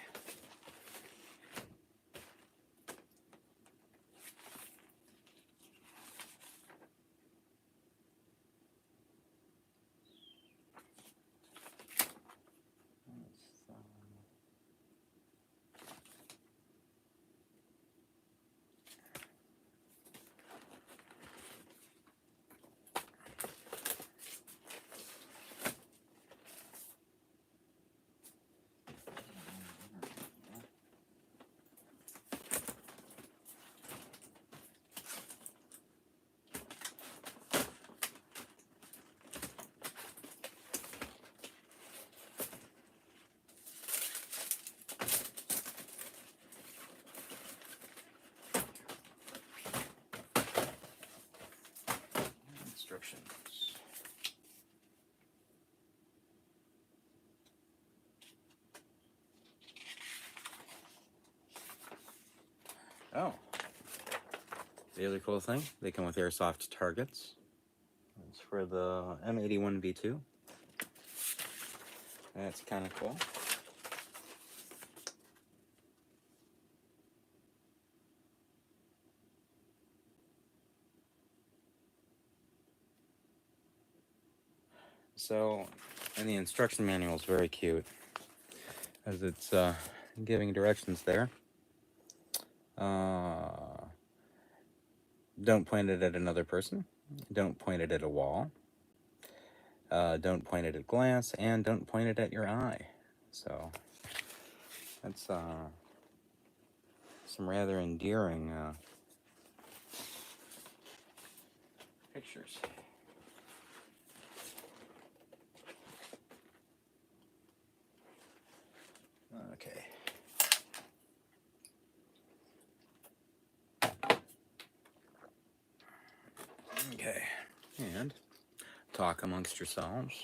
instructions. Oh, the other cool thing, they come with airsoft targets. It's for the M81V2. That's kind of cool. So, and the instruction manual is very cute, as it's giving directions there. Don't point it at another person. Don't point it at a wall. Don't point it at glass, and don't point it at your eye. So, that's some rather endearing pictures. Okay. Okay. And talk amongst yourselves.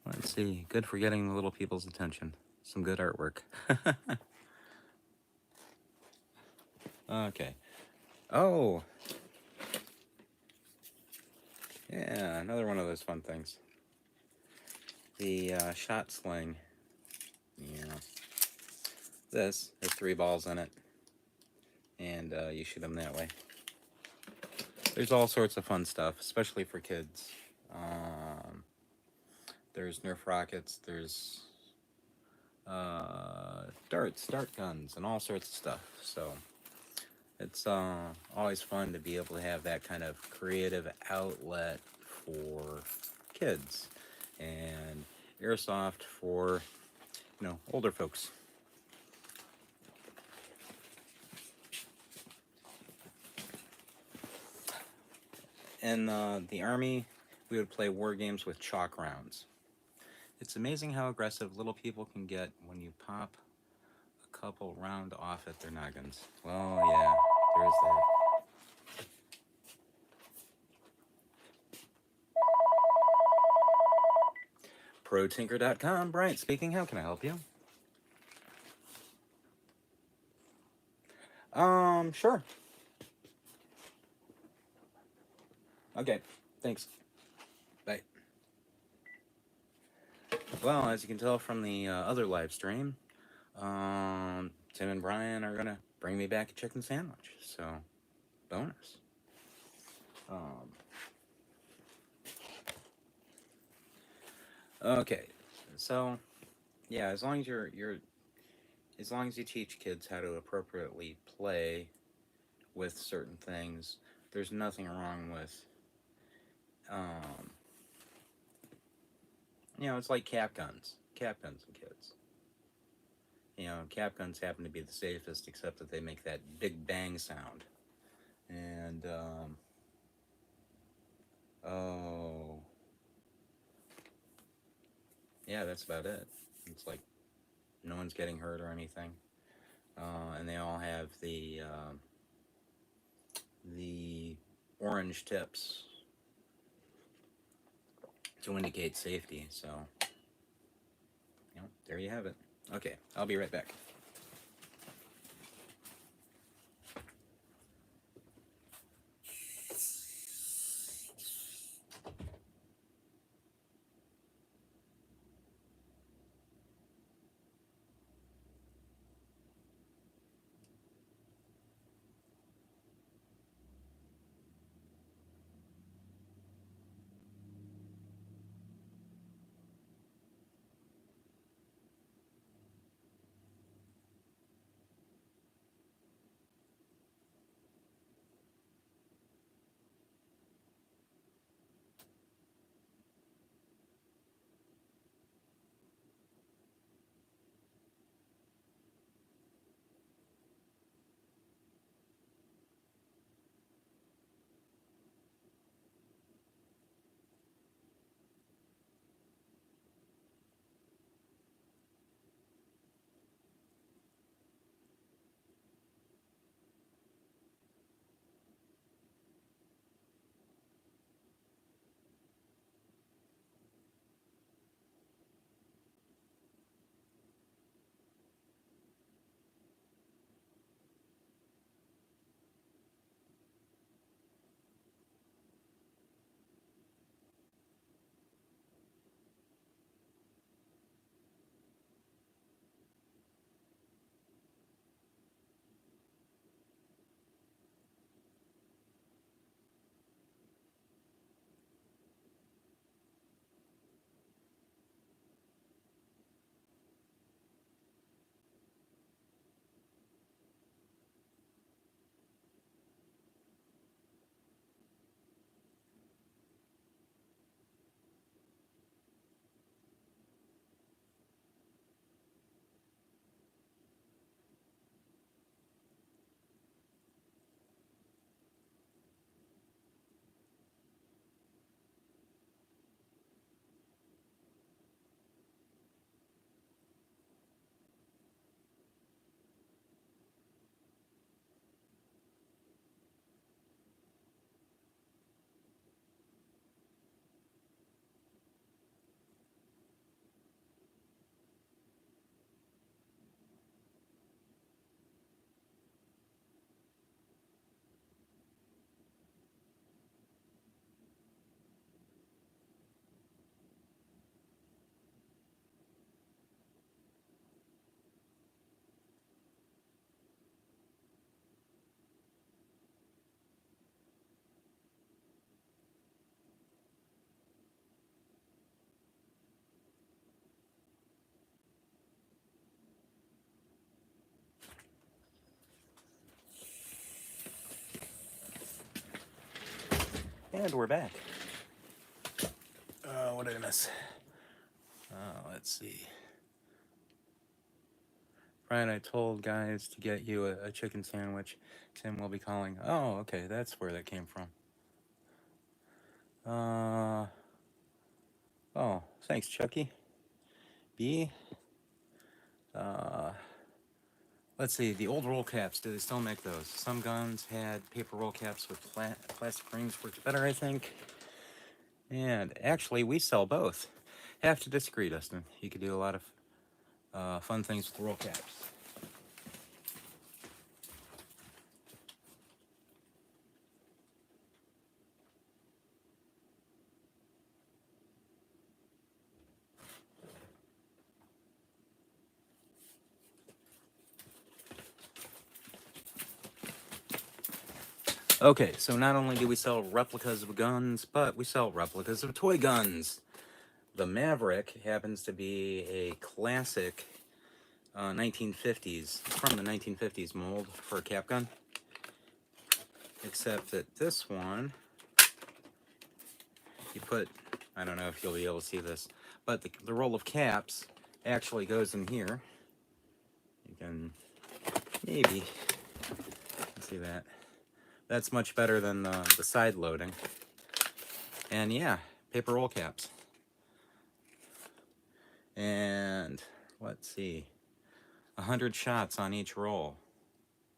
Let's see. Good for getting the little people's attention. Some good artwork. Okay. Oh. Yeah, another one of those fun things. The shot sling. Yeah. This has 3 balls in it. And you shoot them that way. There's all sorts of fun stuff, especially for kids. There's Nerf rockets, there's darts, dart guns, and all sorts of stuff. So it's always fun to be able to have that kind of creative outlet for kids, and airsoft for, you know, older folks. In the Army, we would play war games with chalk rounds. It's amazing how aggressive little people can get when you pop a couple round off at their noggins. Well, yeah, there is that. ProTinker.com, Bryant speaking. How can I help you? Sure. Okay, thanks. Bye. Well, as you can tell from the other live stream, Tim and Brian are gonna bring me back a chicken sandwich, so bonus. Okay, so yeah, as long as as long as you teach kids how to appropriately play with certain things, there's nothing wrong with, you know, it's like cap guns and kids. You know, cap guns happen to be the safest, except that they make that big bang sound. And, oh, yeah, that's about it. It's like no one's getting hurt or anything. And they all have the orange tips to indicate safety. So, you know, there you have it. Okay, I'll be right back. And we're back. What did I miss? Let's see. Brian, I told guys to get you a chicken sandwich. Tim will be calling. Oh, okay, that's where that came from. Oh, thanks, Chucky. B. Let's see, the old roll caps, do they still make those? Some guns had paper roll caps with plastic rings, worked better, I think. And actually, we sell both. Have to disagree, Dustin. You could do a lot of fun things with roll caps. Okay, so not only do we sell replicas of guns, but we sell replicas of toy guns. The Maverick happens to be a classic 1950s, from the 1950s mold for a cap gun. Except that this one, you put, I don't know if you'll be able to see this, but the roll of caps actually goes in here. You can maybe see that. That's much better than the side loading. And yeah, paper roll caps. And let's see, 100 shots on each roll.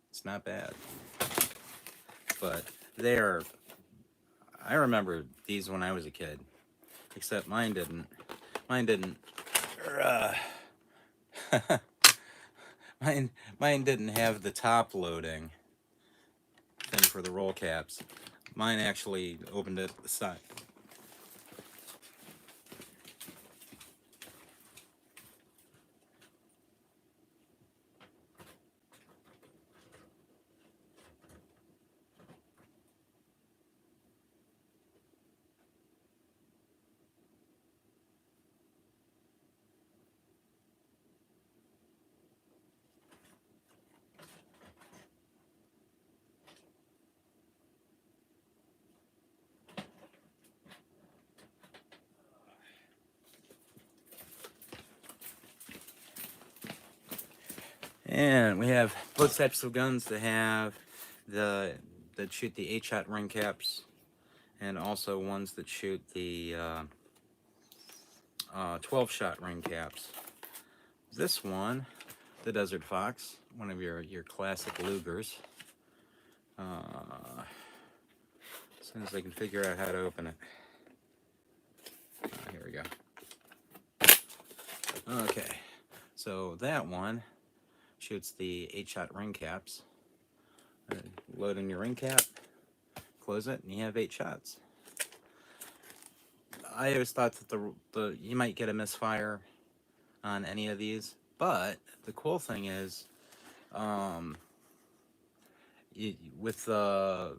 It's not bad. But they're, I remember these when I was a kid. Except mine didn't. Mine didn't. Mine didn't have the top loading thing for the roll caps. Mine actually opened it at the side. And we have both types of guns that have that shoot the 8-shot ring caps, and also ones that shoot the 12-shot ring caps. This one, the Desert Fox, one of your classic Lugers. As soon as I can figure out how to open it. Here we go. Okay, so that one shoots the 8-shot ring caps. Load in your ring cap, close it, and you have 8 shots. I always thought that you might get a misfire on any of these, but the cool thing is, with the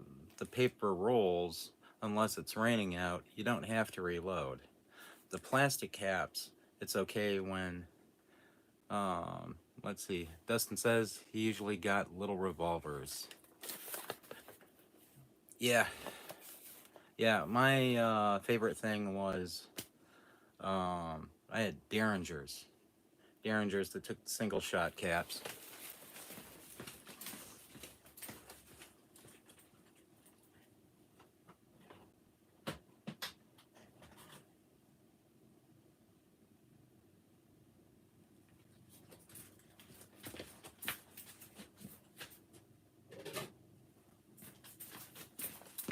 paper rolls, unless it's raining out, you don't have to reload. The plastic caps, it's okay when, let's see, Dustin says he usually got little revolvers. Yeah, my favorite thing was, I had Derringers that took the single shot caps.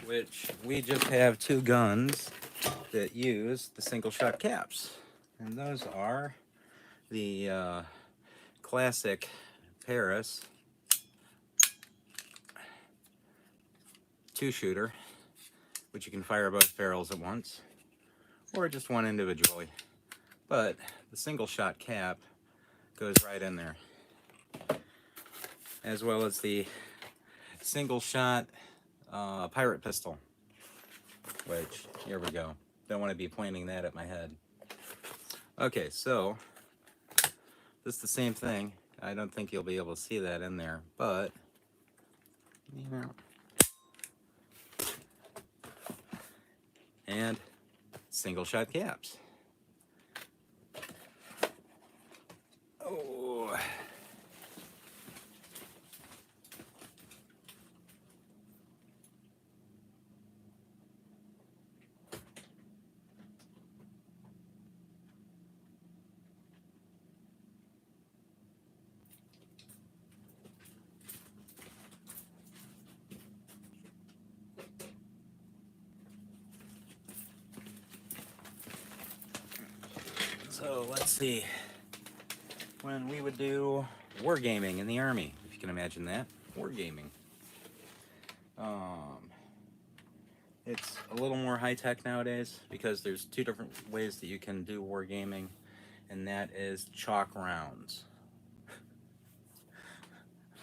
Which we just have 2 guns that use the single shot caps, and those are the classic Paris 2-shooter, which you can fire both barrels at once, or just one individually. But the single shot cap goes right in there, as well as the single shot pirate pistol, which, here we go. Don't want to be pointing that at my head. Okay, so this is the same thing. I don't think you'll be able to see that in there, but, you know, and single shot caps. Oh. So let's see. When we would do wargaming in the Army, if you can imagine that, wargaming. It's a little more high-tech nowadays because there's two different ways that you can do wargaming, and that is chalk rounds.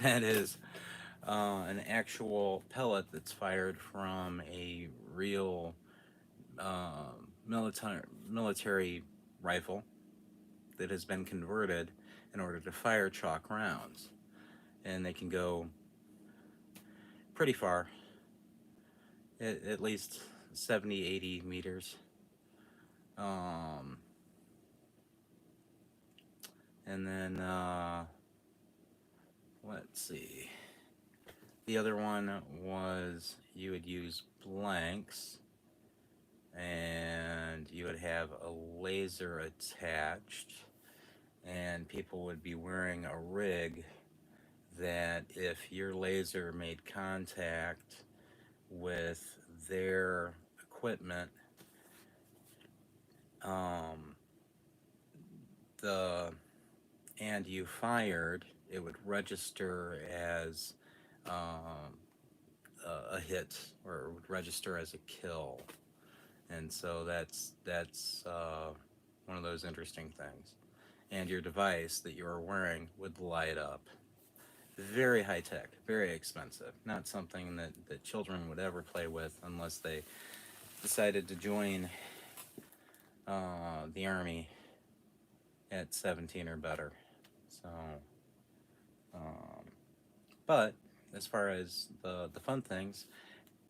That is an actual pellet that's fired from a real military rifle that has been converted in order to fire chalk rounds, and they can go pretty far, at least 70-80 meters. And then let's see, the other one was you would use blanks, and you would have a laser attached, and people would be wearing a rig that if your laser made contact with their equipment, and you fired, it would register as a hit, or it would register as a kill. And so that's one of those interesting things. And your device that you were wearing would light up. Very high tech, very expensive. Not something that children would ever play with unless they decided to join the Army at 17 or better. So, but as far as the fun things,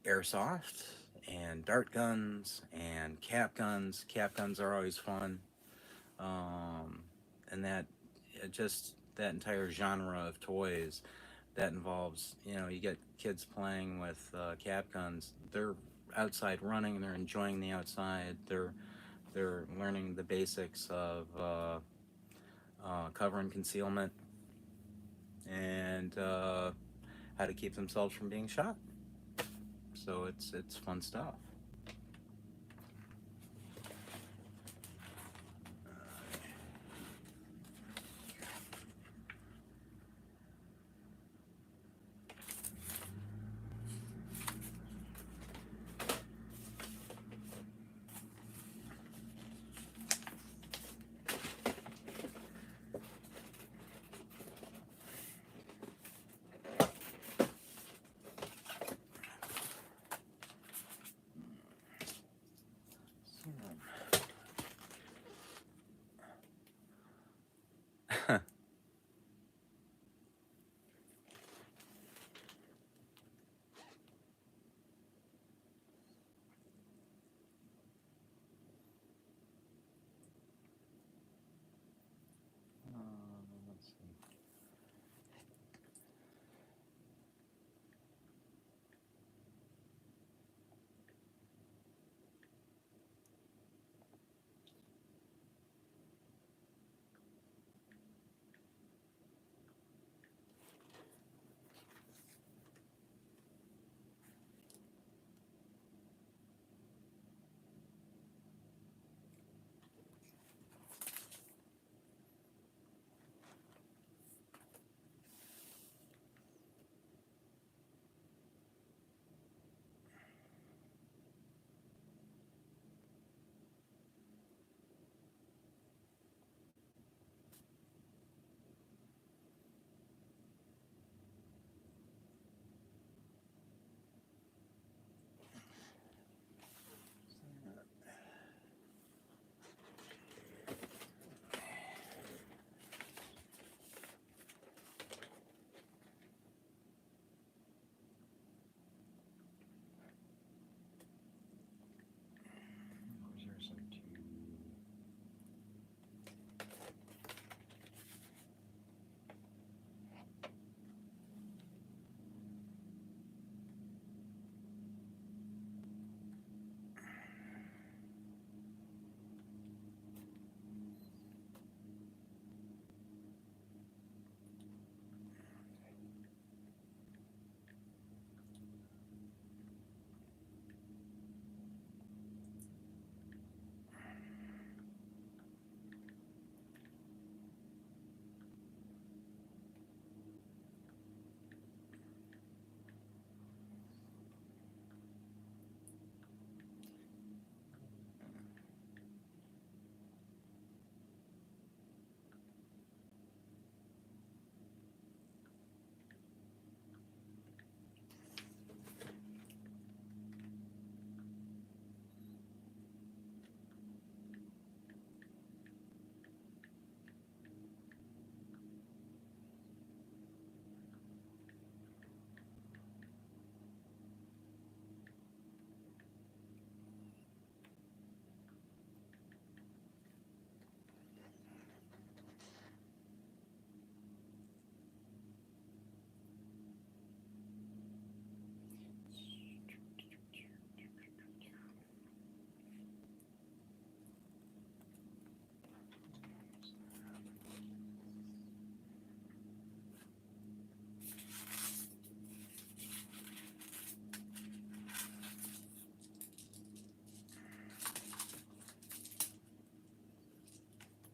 airsoft and dart guns and cap guns. Cap guns are always fun. And that entire genre of toys that involves, you get kids playing with cap guns. They're outside running, they're enjoying the outside, they're learning the basics of cover and concealment, and how to keep themselves from being shot. So it's fun stuff.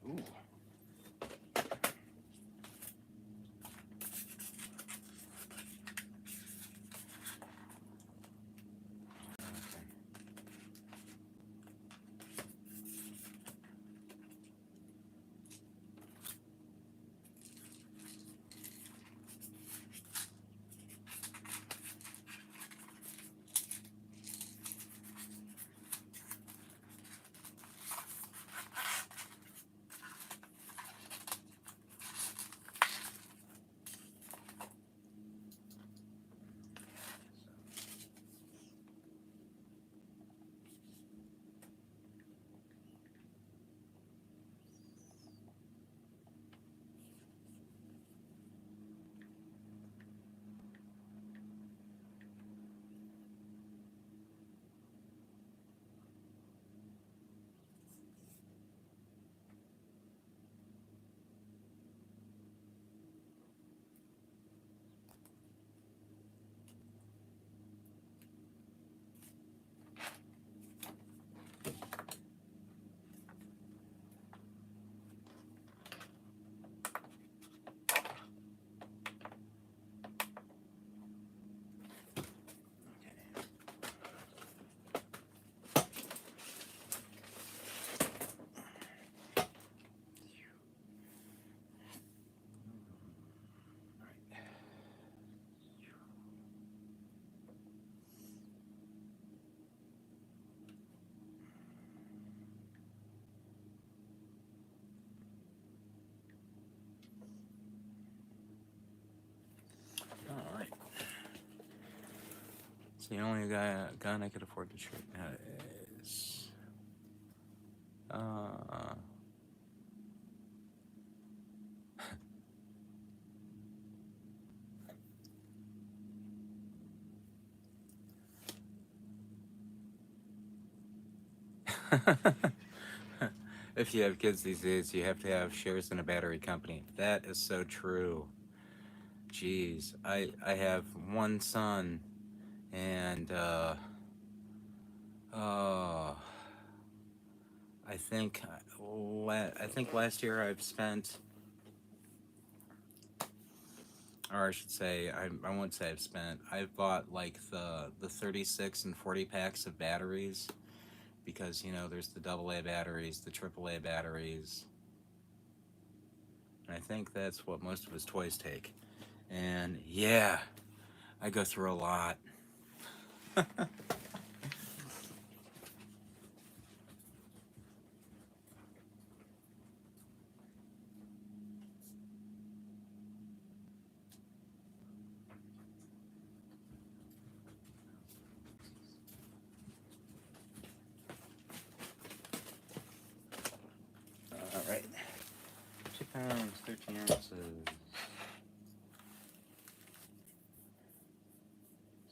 Ooh. All right. So the only gun I could afford to shoot now is if you have kids these days, you have to have shares in a battery company. That is so true. Jeez, I have one son, and oh, I think last year I've spent, or I should say, I won't say I've spent. I've bought like the 36 and 40 packs of batteries, because you know there's the AA batteries, the AAA batteries, and I think that's what most of his toys take. And yeah, I go through a lot. All right, 2 pounds, 13 ounces.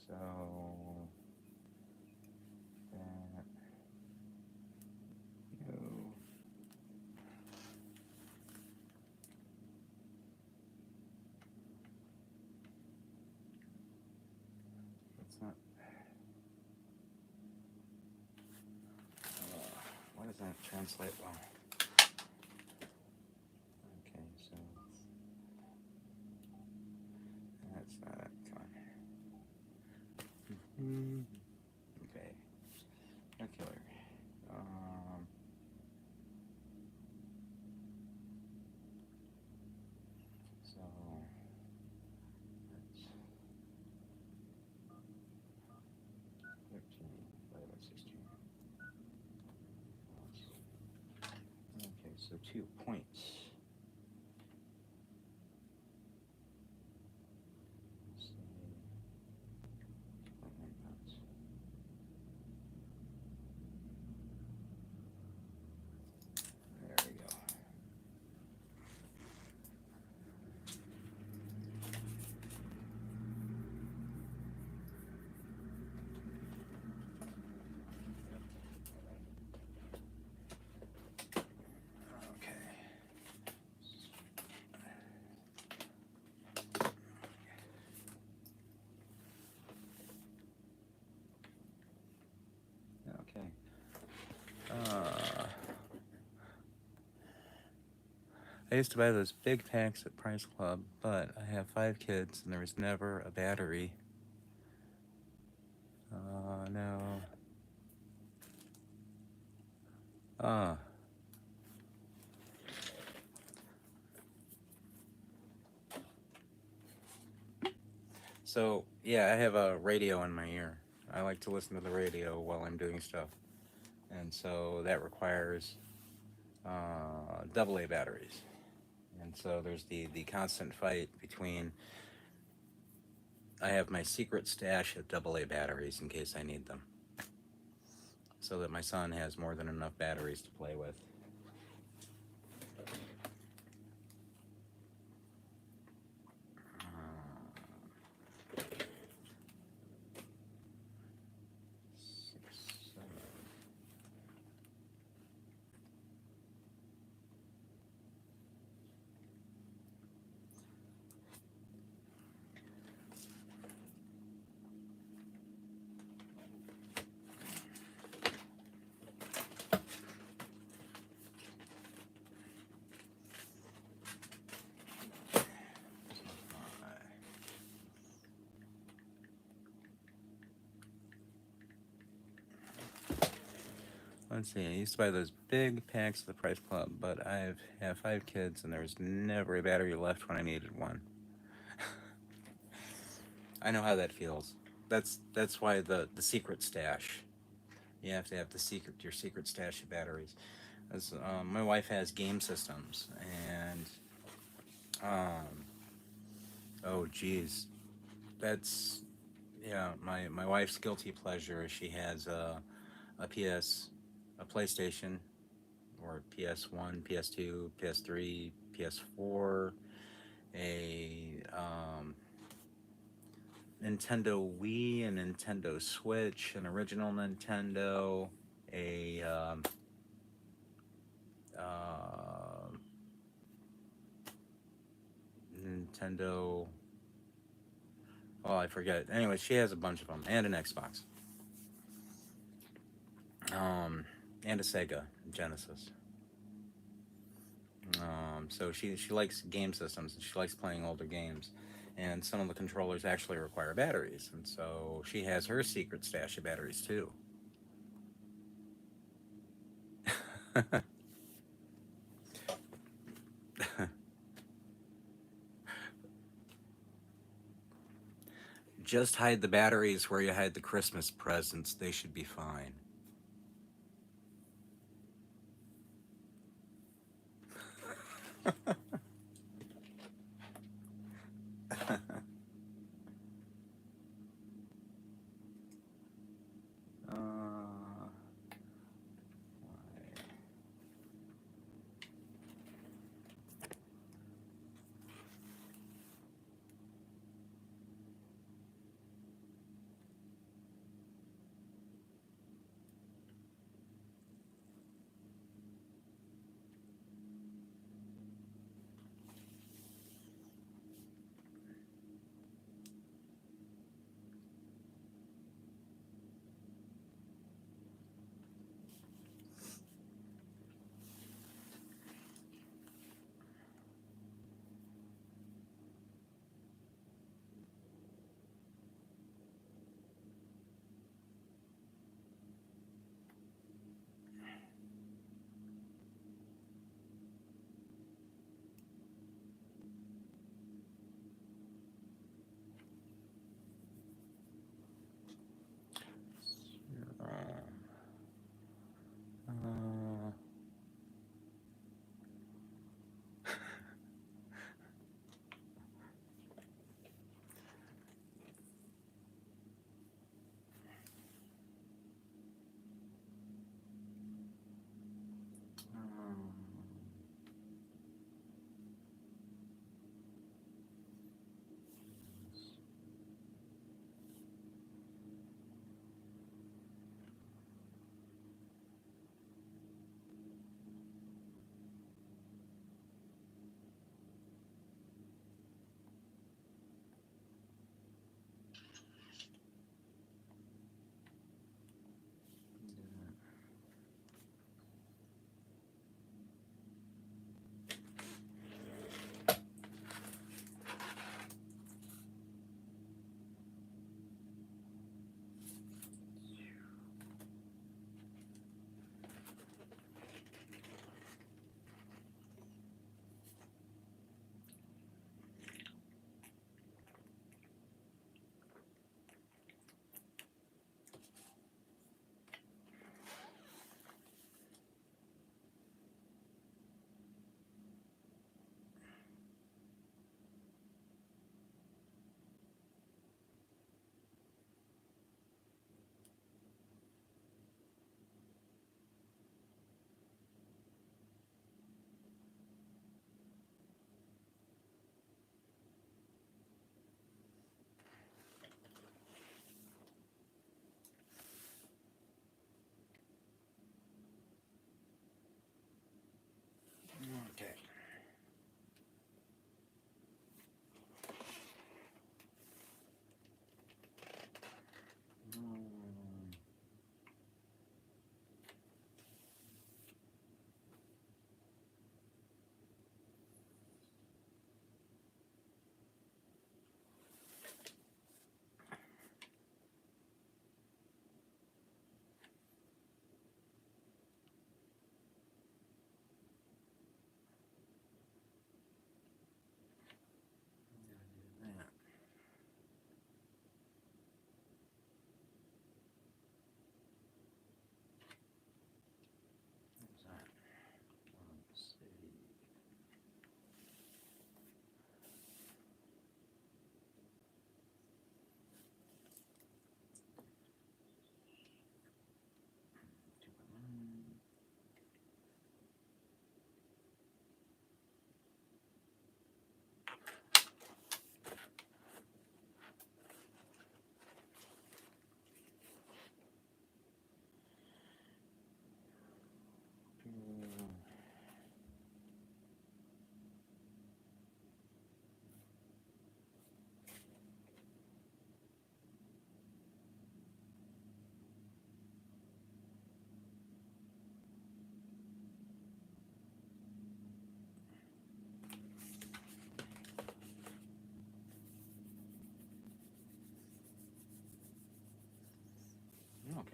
So that you. That's not. Why does that translate well? Okay, so that's not. Come on. Okay. No killer. So that's 13 divided by 16. Okay, so 2 points. Let's see. 1 pounds. There we go. Okay. I used to buy those big packs at Price Club, but I have 5 kids and there was never a battery. No. So, yeah, I have a radio in my ear. I like to listen to the radio while I'm doing stuff. And so that requires AA batteries. And so there's the constant fight between, I have my secret stash of AA batteries in case I need them, so that my son has more than enough batteries to play with. Six, seven. Let's see, I used to buy those big packs at the Price Club, but I have 5 kids and there was never a battery left when I needed one. I know how that feels. That's why the secret stash. You have to have your secret stash of batteries. As, my wife has game systems, and oh geez, that's, yeah, my wife's guilty pleasure is she has a PlayStation, or PS1, PS2, PS3, PS4, a Nintendo Wii, a Nintendo Switch, an original Nintendo, a Nintendo. Oh, I forget. Anyway, she has a bunch of them, and an Xbox, and a Sega Genesis. So she likes game systems, and she likes playing older games, and some of the controllers actually require batteries, and so she has her secret stash of batteries too. Just hide the batteries where you hide the Christmas presents. They should be fine.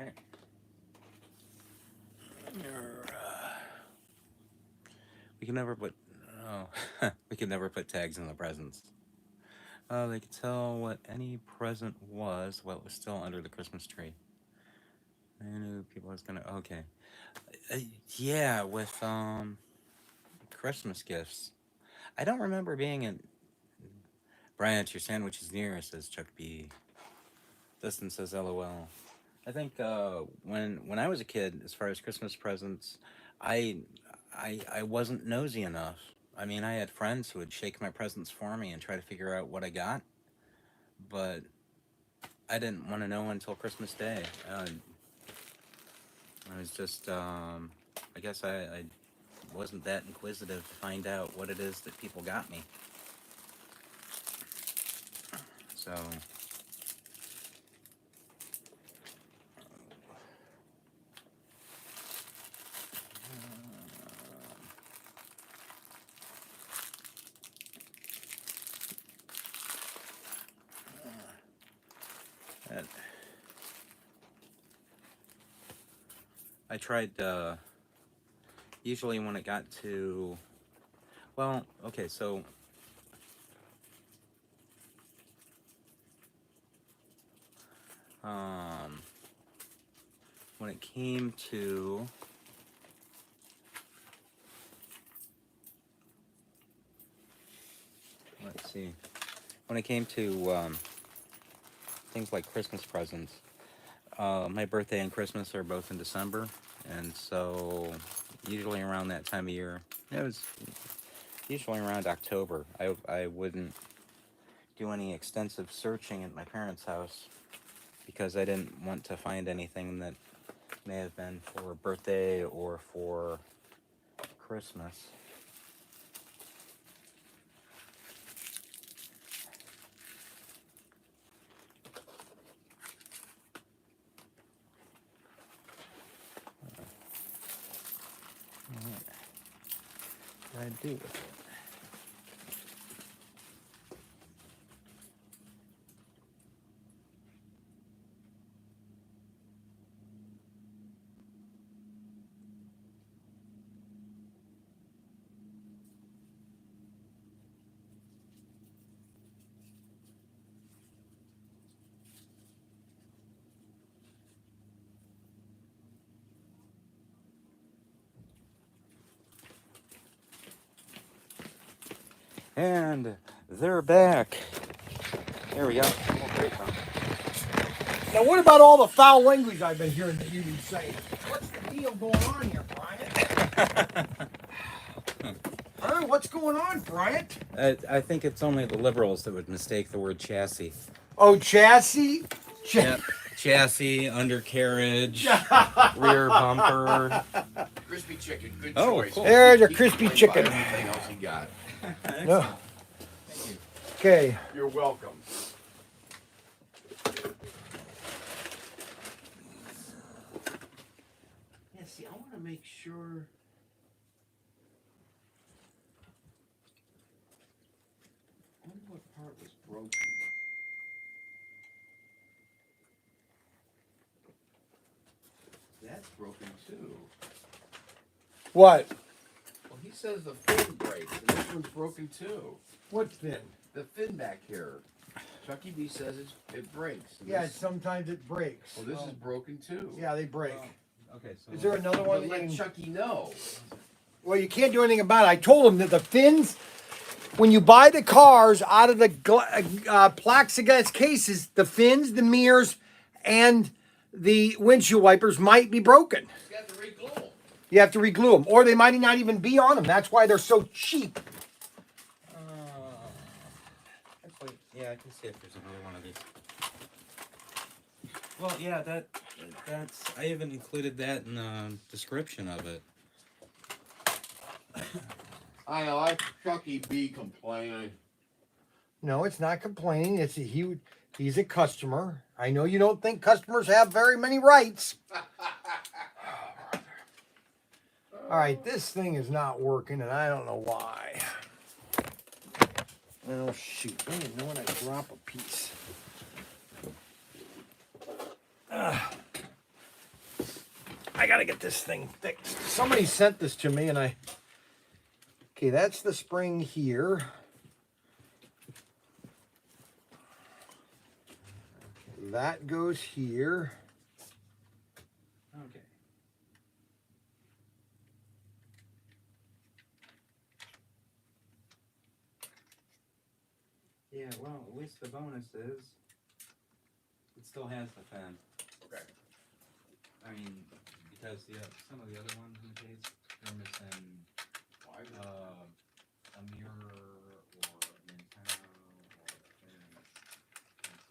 Okay. We can never put. Oh, we can never put tags in the presents. They could tell what any present was while it was still under the Christmas tree. I knew people was gonna. Okay. Yeah, with Christmas gifts. I don't remember being in. Bryant, your sandwich is near, says Chuck B. Dustin says LOL. I think when I was a kid, as far as Christmas presents, I I wasn't nosy enough. I mean, I had friends who would shake my presents for me and try to figure out what I got, but I didn't want to know until Christmas Day. I was just, I guess I wasn't that inquisitive to find out what it is that people got me. So. I tried, usually when it got to, well, okay, so, when it came to, let's see, when it came to, things like Christmas presents, my birthday and Christmas are both in December, and so usually around that time of year, it was usually around October, I wouldn't do any extensive searching at my parents' house because I didn't want to find anything that may have been for birthday or for Christmas. What did I do with it? And they're back. There we go. Now, what about all the foul language I've been hearing that you've been saying? What's the deal going on here, Bryant? What's going on, Bryant? I think it's only the liberals that would mistake the word chassis. Oh, chassis? Yep. Chassis, undercarriage, rear bumper. Crispy chicken, good Oh, choice. cool. There's a He crispy complained chicken. about everything else he got. No. Okay. You're welcome. Yeah, see, I want to make sure. I wonder what part was broken. That's broken too. What? Well, he says the fin breaks, and this one's broken too. What fin? The fin back here. Chucky B says it breaks. And Yeah, this, sometimes it breaks. well, this is broken too. Yeah, they break. Okay, so Is there another one? But that you let can- Chucky know. Well, you can't do anything about it. I told him that the fins, when you buy the cars out of the plexiglass cases, the fins, the mirrors, and the windshield wipers might be broken. You got to re-glue them. You have to re-glue them, or they might not even be on them. That's why they're so cheap. Actually, yeah, I can see if there's another one of these. Well, yeah, that's I even included that in the description of it. I like Chucky B complaining. No, it's not complaining. It's he's a customer. I know you don't think customers have very many rights. All right, this thing is not working, and I don't know why. Oh, shoot. I didn't know when I drop a piece. I gotta get this thing fixed. Somebody sent this to me and okay, that's the spring here. That goes here. Okay. Yeah, well, at least the bonus is it still has the fan. Okay. I mean, because some of the other ones in the case, they're missing a mirror or an antenna or a fin.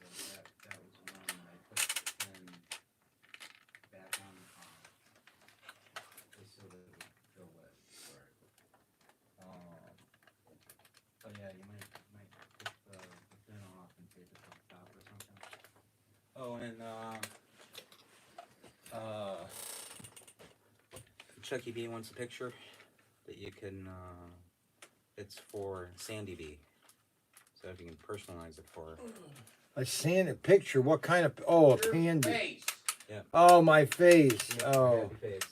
And so that was one that I put the fin back on the car just so that it would go with. Right. But yeah, you might take the fin off and tape it to the top or something. Oh, and Chucky B wants a picture that you can. It's for Sandy B. So if you can personalize it for her. A sanded picture. What kind of? Oh, a Your pandy. face. Yeah. Oh, my face. Yeah, Oh. happy face.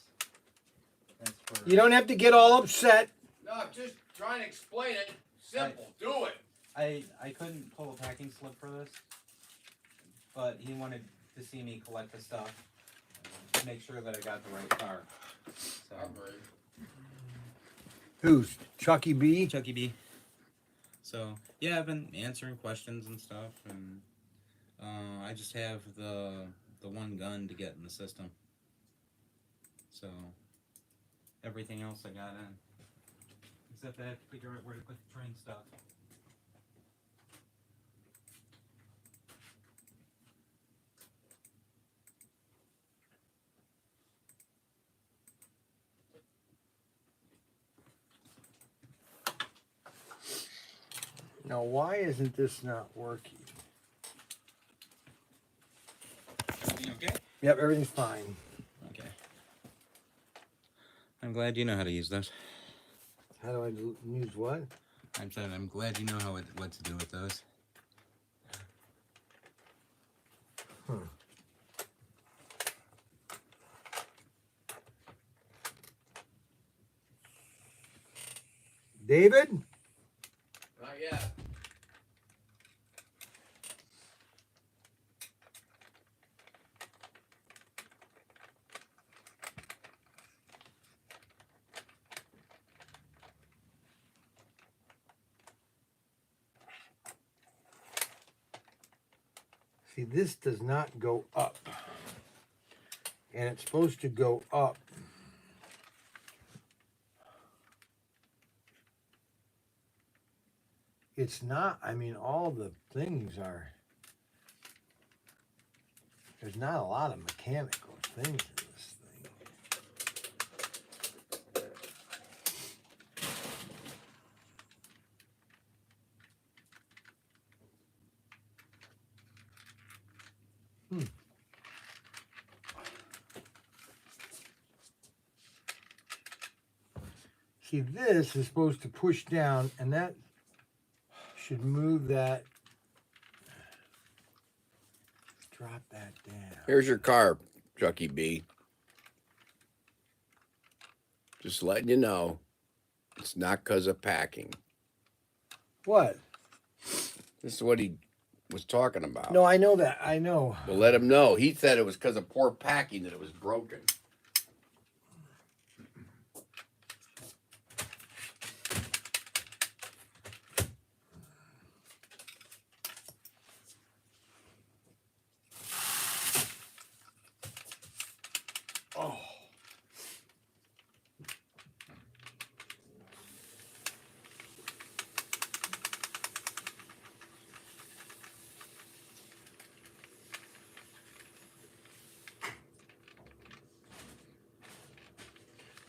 That's for. You don't have to get all upset. No, I'm just trying to explain it. Simple. Do it. I couldn't pull a packing slip for this, but he wanted to see me collect the stuff to make sure that I got the right car. So. Who's Chucky B? Chucky B. So yeah, I've been answering questions and stuff, and I just have the one gun to get in the system. So everything else I got in, except I have to figure out where to put the train stuff. Now, why isn't this not working? Everything okay? Yep, everything's fine. Okay. I'm glad you know how to use those. How do I use what? I'm glad you know what to do with those. David? Not yet. See, this does not go up. And it's supposed to go up. It's not, I mean, all the things are, there's not a lot of mechanical things in this thing. See, this is supposed to push down, and that should move that. Drop that down. Here's your car, Chucky B. Just letting you know, it's not because of packing. What? This is what he was talking about. No, I know that. I know. Well, let him know. He said it was because of poor packing that it was broken. Oh.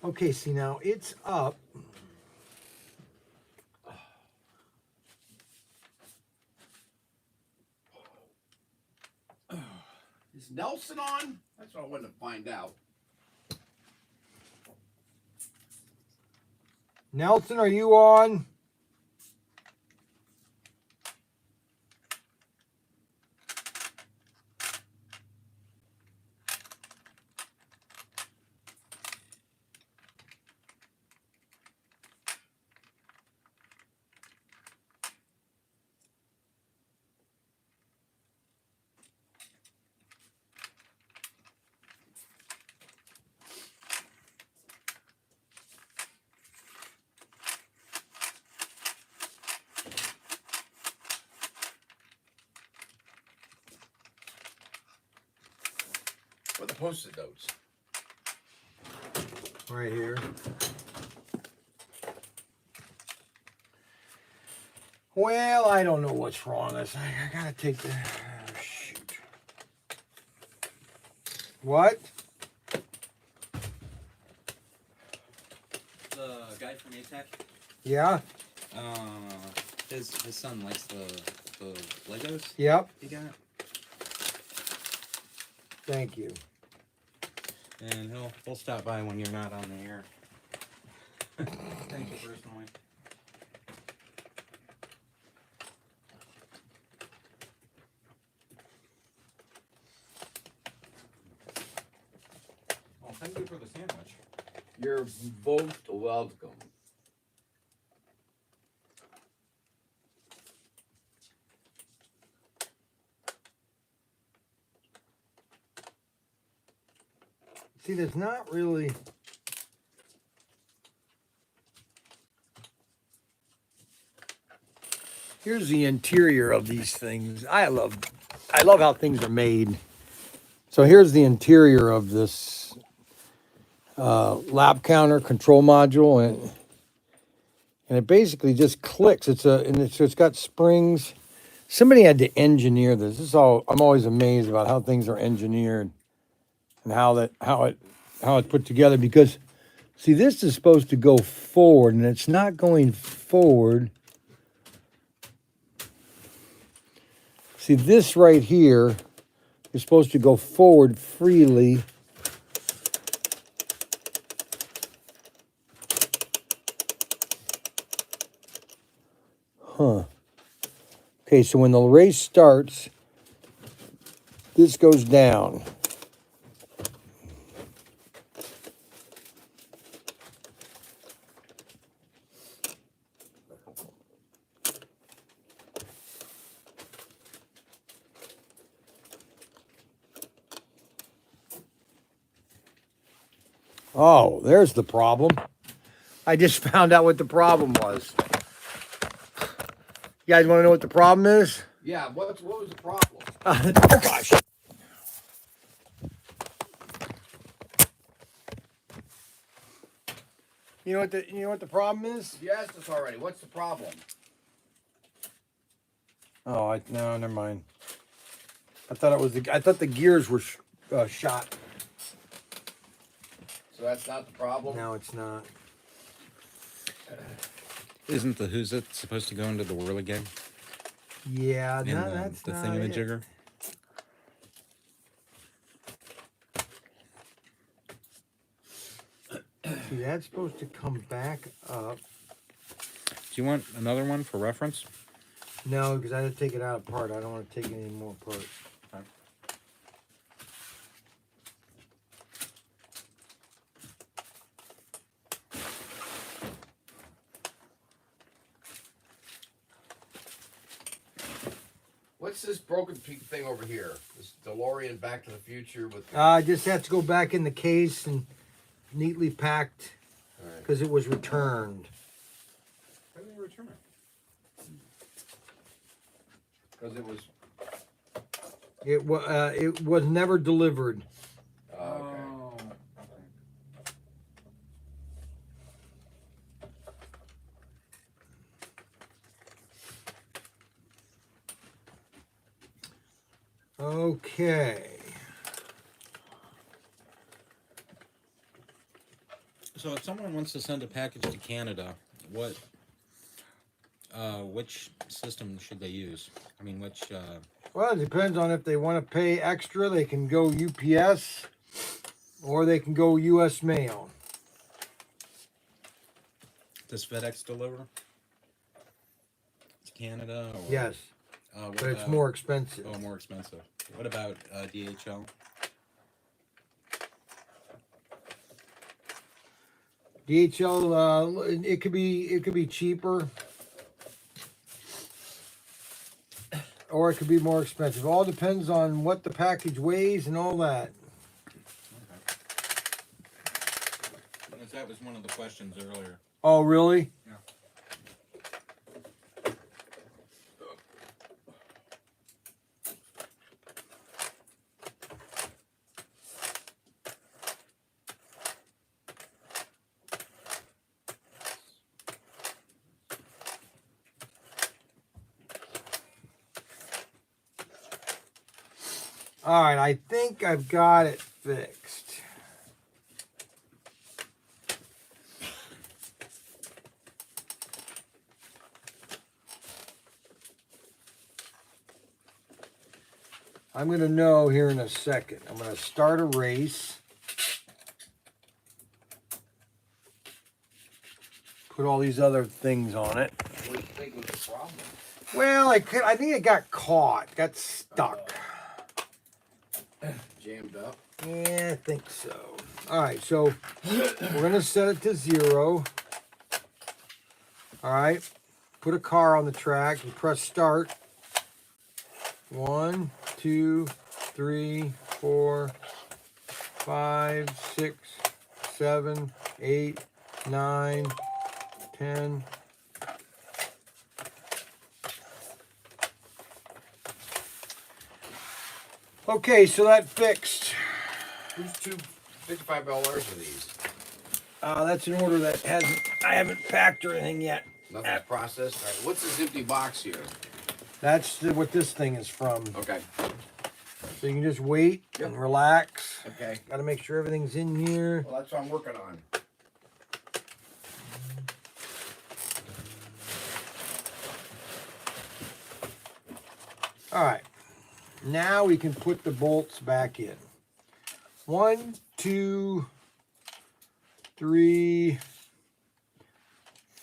Okay, see now it's up. Is Nelson on? That's what I wanted to find out. Nelson, are you on? Post-it notes. Right here. Well, I don't know what's wrong. I gotta take the. Oh, shoot. What? The guy from ATEC, Yeah. his son likes the Legos Yep. he got, Thank you. and he'll stop by when you're not on the air. Thank you personally. Well, thank you for the sandwich. You're both welcome. See, there's not really. Here's the interior of these things. I love how things are made. So here's the interior of this lap counter control module, and it basically just clicks. So it's got springs. Somebody had to engineer this. I'm always amazed about how things are engineered and how it's put together, because see, this is supposed to go forward and it's not going forward. See, this right here is supposed to go forward freely. Huh. Okay, so when the race starts, this goes down. Oh, there's the problem. I just found out what the problem was. You guys want to know what the problem is? Yeah, what was the problem? Oh gosh. You know what the problem is? You asked us already. What's the problem? Oh, no, never mind. I thought the gears were shot. So that's not the problem? No, it's not. Isn't the Who's It supposed to go into the whirligig? Yeah, And no, that's the not thingamajigger? it. See, that's supposed to come back up. Do you want another one for reference? No, because I had to take it out apart. I don't want to take it any more apart. Okay. What's this broken thing over here? This DeLorean Back to the Future with... I just have to go back in the case and neatly packed All right. because it was returned. Why did you return it? Because it was... It was never delivered. Okay. Okay. So if someone wants to send a package to Canada, which system should they use? I mean, which... Well, it depends on if they want to pay extra. They can go UPS or they can go US mail. Does FedEx deliver to Canada? Or, Yes, what but it's about- more expensive. Oh, more expensive. What about DHL? DHL, it could be cheaper, or it could be more expensive. All depends on what the package weighs and all that. Okay. Because that was one of the questions earlier. Oh, really? Yeah. All right, I think I've got it fixed. I'm going to know here in a second. I'm going to start a race. Put all these other things on it. What do you think was the problem? Well, I think it got caught, got stuck. Jammed up. Yeah, I think so. All right, so we're going to set it to 0. All right, put a car on the track and press start. 1, 2, 3, 4, 5, 6, 7, 8, 9, 10. Okay, so that fixed. Who's two $55 for these? That's an order that I haven't packed or anything yet. Nothing's processed. All right, what's this empty box here? That's what this thing is from. Okay. So you can just wait and relax. Okay. Got to make sure everything's in here. Well, that's what I'm working on. All right. Now we can put the bolts back in. 1, 2, 3,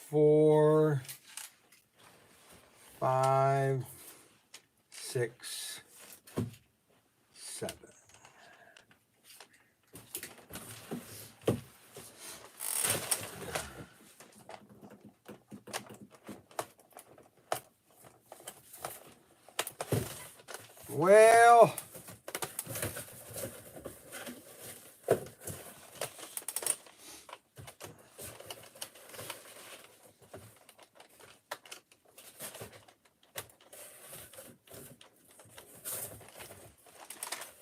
4, 5, 6, 7. Well,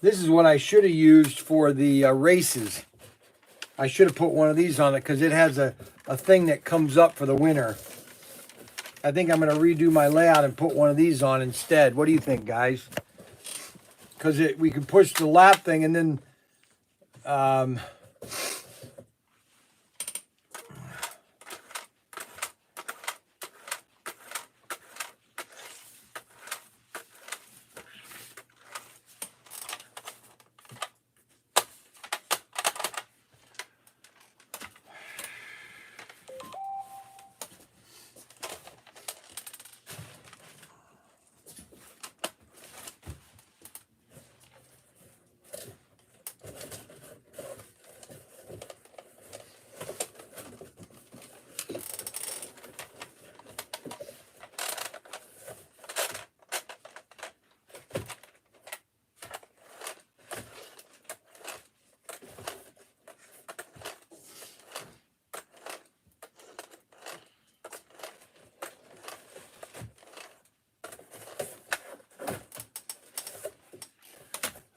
this is what I should have used for the races. I should have put one of these on it because it has a thing that comes up for the winner. I think I'm going to redo my layout and put one of these on instead. What do you think, guys? Because we can push the lap thing and then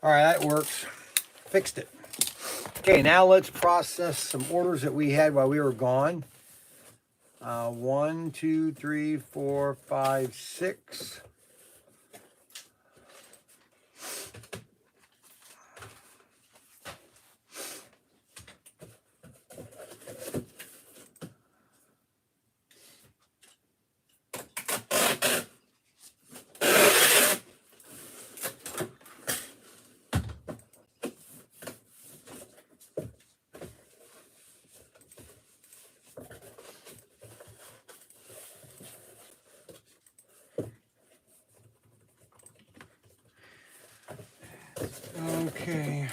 all right, that works. Fixed it. Okay, now let's process some orders that we had while we were gone. 1, 2, 3, 4, 5, 6. Okay.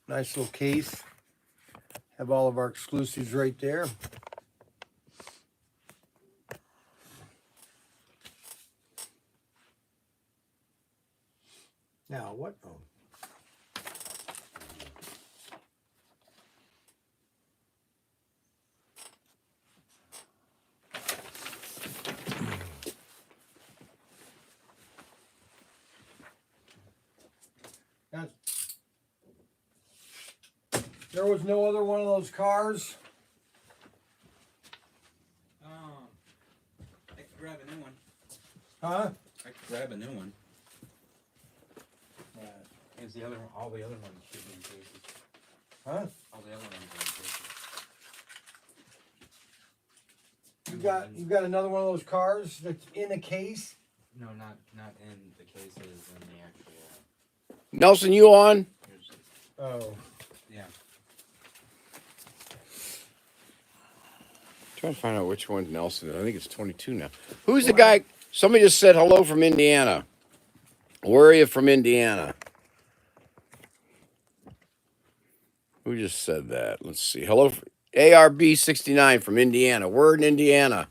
Nice little case. Have all of our exclusives right there. Now, what? Oh. There was no other one of those cars. I could grab a new one. Huh? I could grab a new one. Is the other one? All the other ones should be in cases. Huh? All the other ones are in cases. You got another one of those cars that's in a case? No, not in the cases. In the actual. Nelson, you on? Here's, Oh. yeah. Trying to find out which one's Nelson. I think it's 22 now. Who's the guy? Somebody just said hello from Indiana. Where are you from Indiana? Who just said that? Let's see. Hello, ARB 69 from Indiana. Where in Indiana?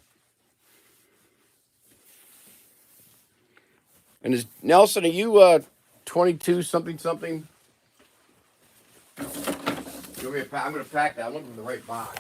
And is Nelson, are you 22 something something? I'm going to pack that. I'm looking for the right box.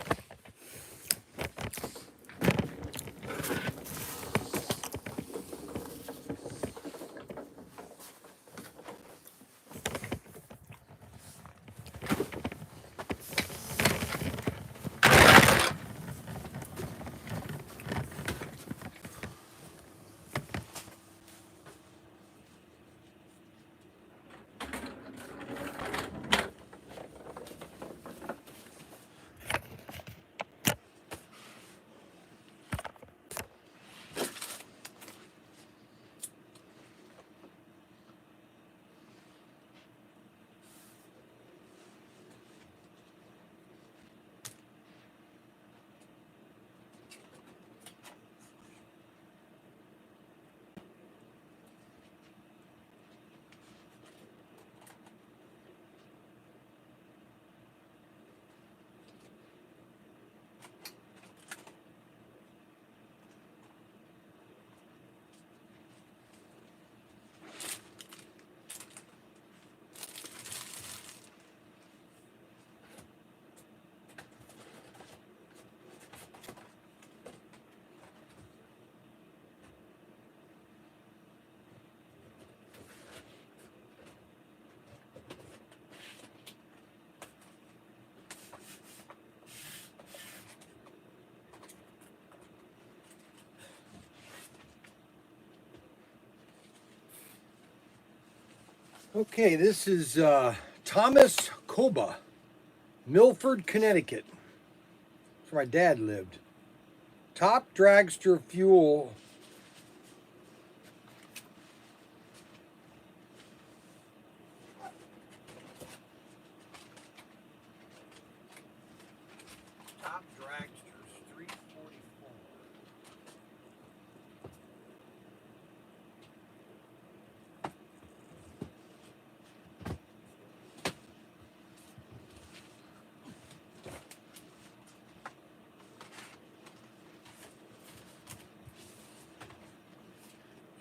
Okay, this is Thomas Koba, Milford, Connecticut. That's where my dad lived. Top dragster fuel. Top dragster, Street 44.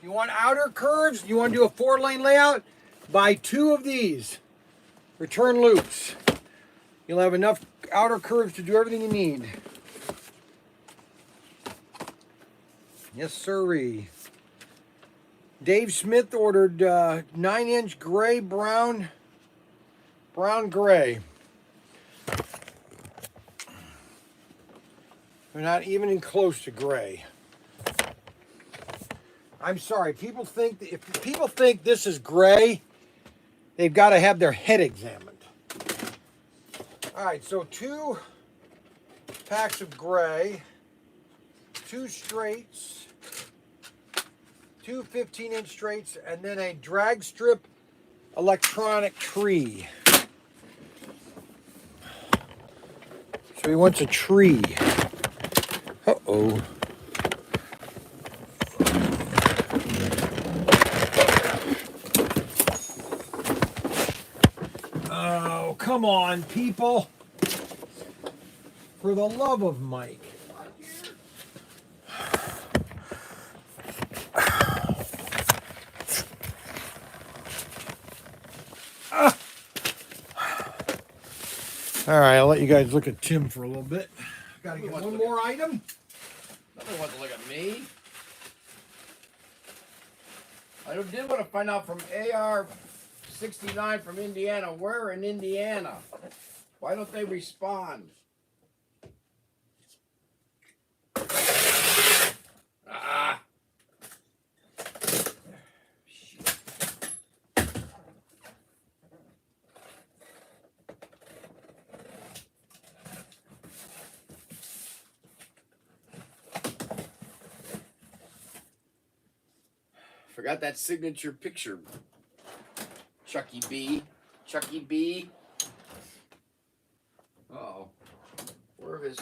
You want outer curves? You want to do a 4-lane layout? Buy 2 of these. Return loops. You'll have enough outer curves to do everything you need. Yes, sirree. Dave Smith ordered 9-inch gray, brown gray. They're not even close to gray. I'm sorry. People think that if people think this is gray, they've got to have their head examined. All right, so 2 packs of gray, 2 straights, 2 15-inch straights, and then a drag strip electronic tree. So he wants a tree. Uh-oh. Oh, come on, people. For the love of Mike. All right, I'll let you guys look at Tim for a little bit. Got to get one more item. Nobody wants to look at me. I did want to find out from AR 69 from Indiana. Where in Indiana? Why don't they respond? Ah. Shit. Forgot that signature picture. Chucky B. Chucky B. Uh-oh. Where are his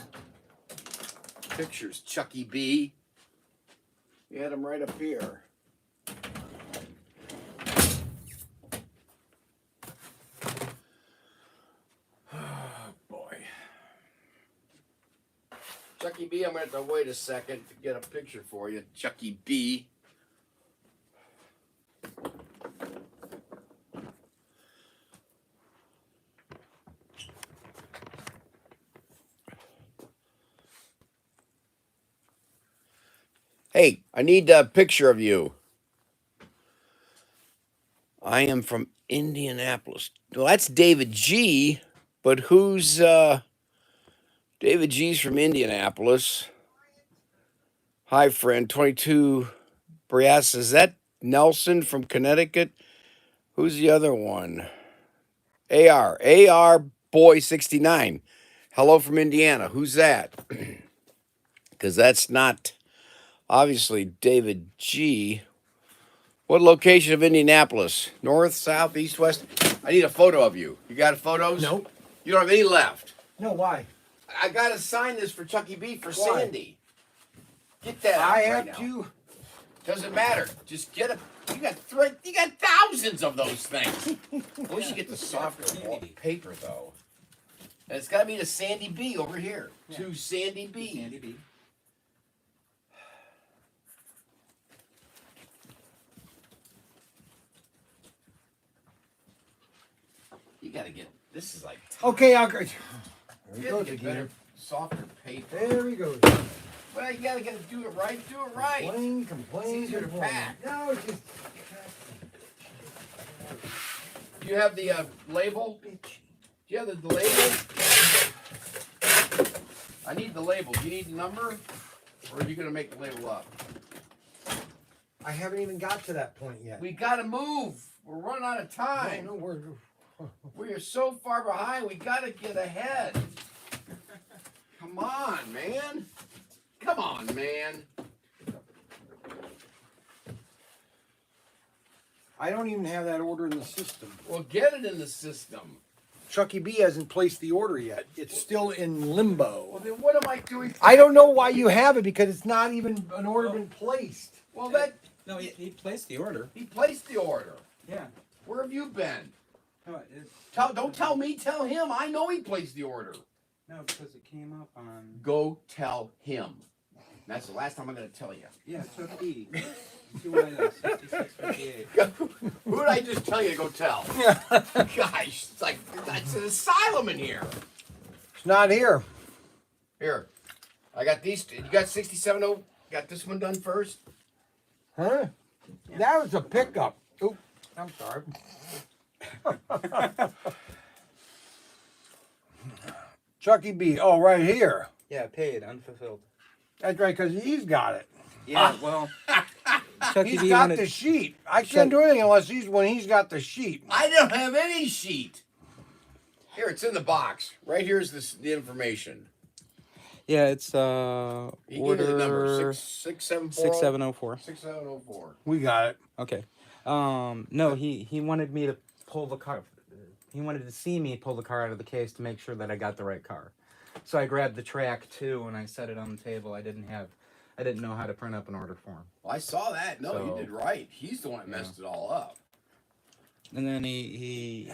pictures? Chucky B. You had him right up here. Oh, boy. Chucky B, I'm going to have to wait a second to get a picture for you. Chucky B. Hey, I need a picture of you. I am from Indianapolis. Well, that's David G, but who's David G's from Indianapolis? Hi, friend. 22 Brias. Is that Nelson from Connecticut? Who's the other one? AR Boy 69. Hello from Indiana. Who's that? Because that's not obviously David G. What location of Indianapolis? North, south, east, west? I need a photo of you. You got photos? Nope. You don't have any left. No, why? I got to sign this for Chucky B for Why? Sandy. Get that out I right have now. to. Doesn't matter. Just get a. You got thousands of those things. I wish you get the softer paper though. And it's got to be the Sandy B over here. Yeah. To Sandy B. Sandy B. You got to get. This is like. Okay, I'll go. There he You goes gotta get better, again. softer paper. There he goes. Well, you gotta do it right. Do it right. Complain, It's easier to complain. pack. No, it's just. Do you have the label? Do you have the label? I need the label. Do you need the number? Or are you gonna make the label up? I haven't even got to that point yet. We gotta move. We're running out of time. No, we're. We are so far behind. We gotta get ahead. Come on, man. Come on, man. I don't even have that order in the system. Well, get it in the system. Chucky B hasn't placed the order yet. It's still in Well, limbo. then what am I doing? I don't know why you have it because it's not even an order been placed. Well, No, he placed the order. he placed the order. Yeah. Where have you been? No, Don't tell me. Tell him. I know he placed the order. no, because it came up on. Go tell him. That's the last time I'm going to tell you. Yeah, Chuck B. 2 items, 6658. Who did I just tell you to go tell? Gosh, it's like it's an asylum in here. It's not here. Here, I got these. You got 67. Got this one done first. Huh? That was a pickup. Oop, I'm sorry. Chucky B. Oh, right here. Yeah, paid, unfulfilled. That's right, because he's got it. Yeah, well. Chucky He's B got wanted- the sheet. I can't do anything unless he's got the sheet. I don't have any sheet. Here, it's in the box. Right here's the information. Yeah, it's He gave me order the number 6740. 6704. 6704. We got it. Okay. No, he wanted me to pull the car. He wanted to see me pull the car out of the case to make sure that I got the right car. So I grabbed the track too, and I set it on the table. I didn't know how to print up an order form. Well, I saw that. No, So- you did right. He's the one that messed it all up. And then he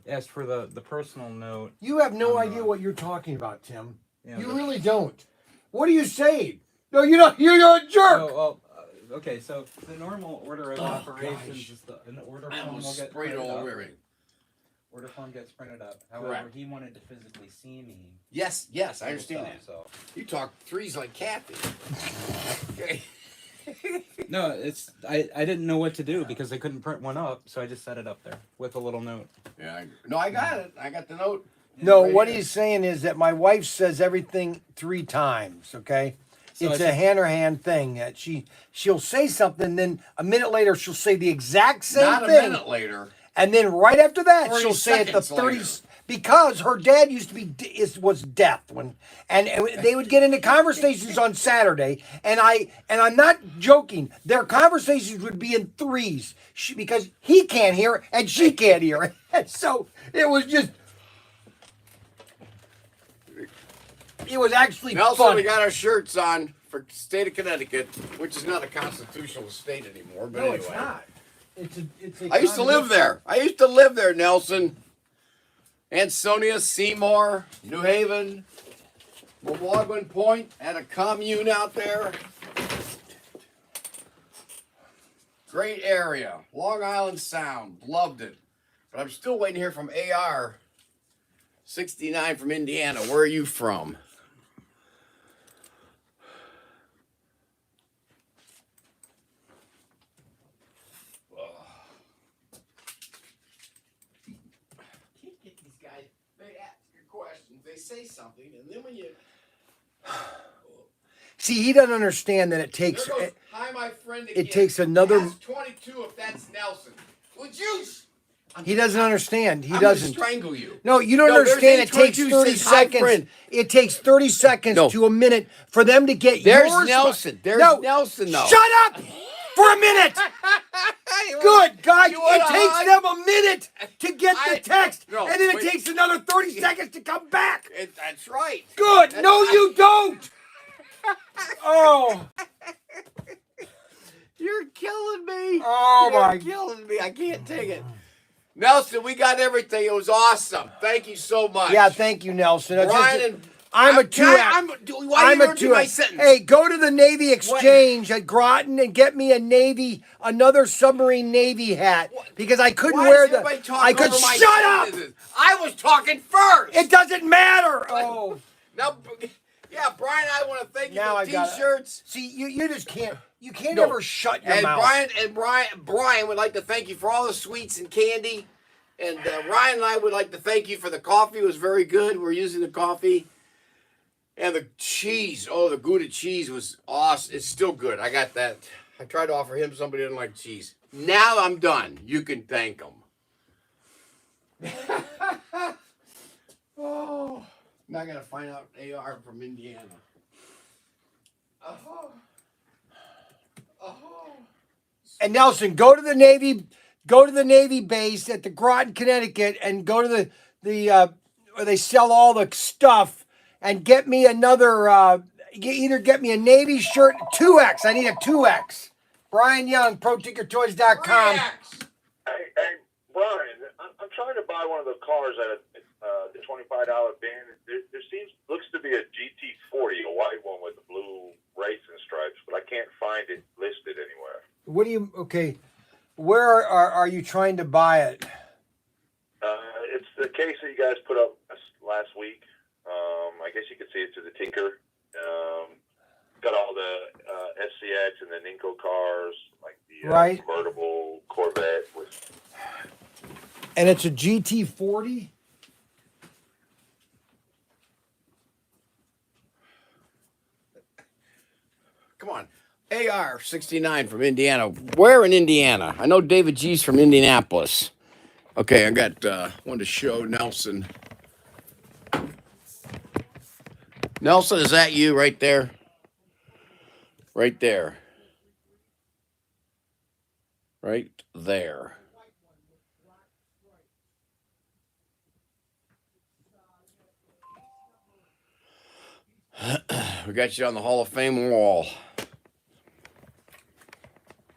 asked for the personal note. You have no idea what you're talking about, Tim. Yeah, You but- really don't. What are you saying? No, you don't. You're a jerk. Oh, well, okay. So the normal order of operations gosh. is an order I form will almost get sprayed it printed all up. over me. Order form gets printed up. However, Correct. he wanted to physically see me. Yes, I understand that. So You talk threes like Kathy. Okay. no, I didn't know what to do because I couldn't print one up, so I just set it up there with a little note. Yeah. No, I got it. I got the note. No, Right what here. he's saying is that my wife says everything 3 times. Okay, So it's if a you- hand thing that she'll say something, then a minute later she'll say the exact same Not a thing, minute later. and then right after that 30 she'll say it the seconds 30 later. because her dad used to be was deaf when and they would get into conversations on Saturday, and I'm not joking. Their conversations would be in threes because he can't hear and she can't hear, and so it was just. It was actually Nelson, fun. we got our shirts on for state of Connecticut, which is not a constitutional state anymore. But No, anyway. it's not. It's a I used to live there. I used to live there, Nelson. Ansonia, Seymour, New Haven, Mawagwin Point, had a commune out there. Great area. Long Island Sound. Loved it. But I'm still waiting to hear from AR 69 from Indiana. Where are you from? Can't get these guys. They ask you questions. They say something, and then when you See, he doesn't understand that it takes. there goes, hi, my friend. Again. It takes another. Ask 22 if that's Nelson. Would you? He doesn't understand. He I'm doesn't. gonna strangle you. No, you don't No, there's understand. It takes 822 30 says, "Hi, seconds. friend." It takes 30 seconds No. to a minute for them to get There's yours. Nelson. There's No, Nelson, though. Shut up for a minute. Good God, You wanna it takes hug? them a minute to get the text, No, and then it wait. takes another 30 seconds to come back. That's right. Good. No, you don't. Oh. You're killing me. Oh, You're my. killing me. I can't take it. Nelson, we got everything. It was awesome. Thank you so much. Yeah, thank you, Nelson. I Brian just- and I'm a Can I- two-act. why I'm did you a interrupt two my act. sentence? Hey, go to the Navy Exchange at Groton and get me another submarine Navy hat because I couldn't Why wear is everybody the. talking I could over my shut up. sentences? I was talking first. It doesn't matter. Oh, Now, yeah, Brian, I want to thank you now for I the got T-shirts. See, you just can't. You can't No. ever shut your And mouth. Brian would like to thank you for all the sweets and candy. And Ryan and I would like to thank you for the coffee. It was very good. We're using the coffee. And the cheese. Oh, the Gouda cheese was awesome. It's still good. I got that. I tried to offer him. Somebody didn't like cheese. Now I'm done. You can thank him. Oh. Now I got to find out AR from Indiana. Oh. Oh. And Nelson, go to the Navy base at the Groton, Connecticut, and go to the where they sell all the stuff, and get me another. Either get me a Navy shirt, 2X. I need a 2X. Brian Young, ProTinkerToys.com. Hey, Brian, I'm trying to buy one of the cars at the $25 bin. There looks to be a GT40, a white one with the blue racing stripes, but I can't find it listed anywhere. What do you? Okay, where are you trying to buy it? It's the case that you guys put up last week. I guess you could see it through the Tinker. Got all the SCX and the Ninko cars, like the Right. convertible Corvette with. And it's a GT40. Come on. AR 69 from Indiana. Where in Indiana? I know David G's from Indianapolis. Okay, I got one to show Nelson. Nelson, is that you right there? Right there. Right there. We got you on the Hall of Fame wall.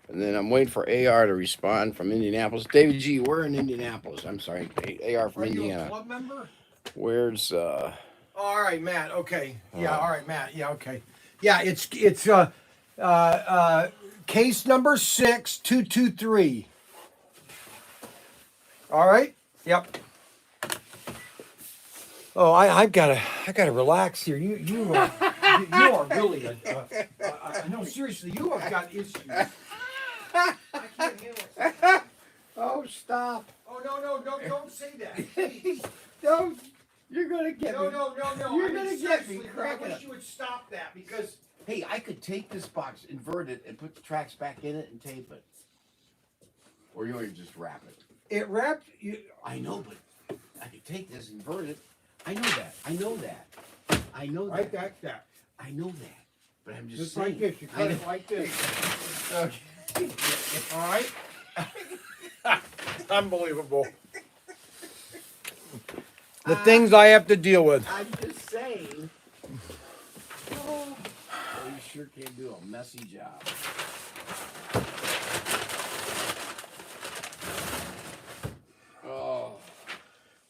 And then I'm waiting for AR to respond from Indianapolis. David G, we're in Indianapolis. I'm sorry, AR from Are you a Indiana. club member? Where's All right, Matt. Okay. Yeah. All right, Matt. Yeah. Okay. Yeah. It's case number 6223. All right. Yep. Oh, I gotta relax here. You are really no, seriously, you have got issues. I can't handle it. Oh, stop. Oh no, don't say that. Don't. You're gonna get me. No. You're I mean, gonna get seriously, me I cracking wish up. you would stop that because Hey, I could take this box, invert it, and put the tracks back in it and tape it. Or you want to just wrap it. it wrapped you. I know, but I could take this, invert it. I know that. I know that. I know that. Right, that's that. I know that. But I'm just Just saying. like this. You I cut know. it like this. Okay. All right. Unbelievable. The things I have to deal with. I'm just saying. Oh, you sure can do a messy job. Oh.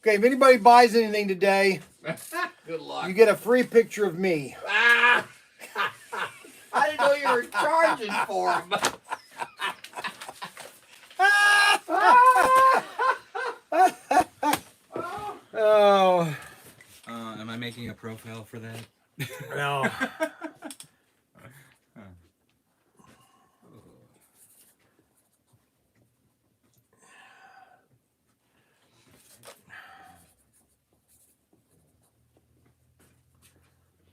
Okay, if anybody buys anything today, Good luck. you get a free picture of me. Ah! I didn't know you were charging for them. Oh, Am I making a profile for that? no.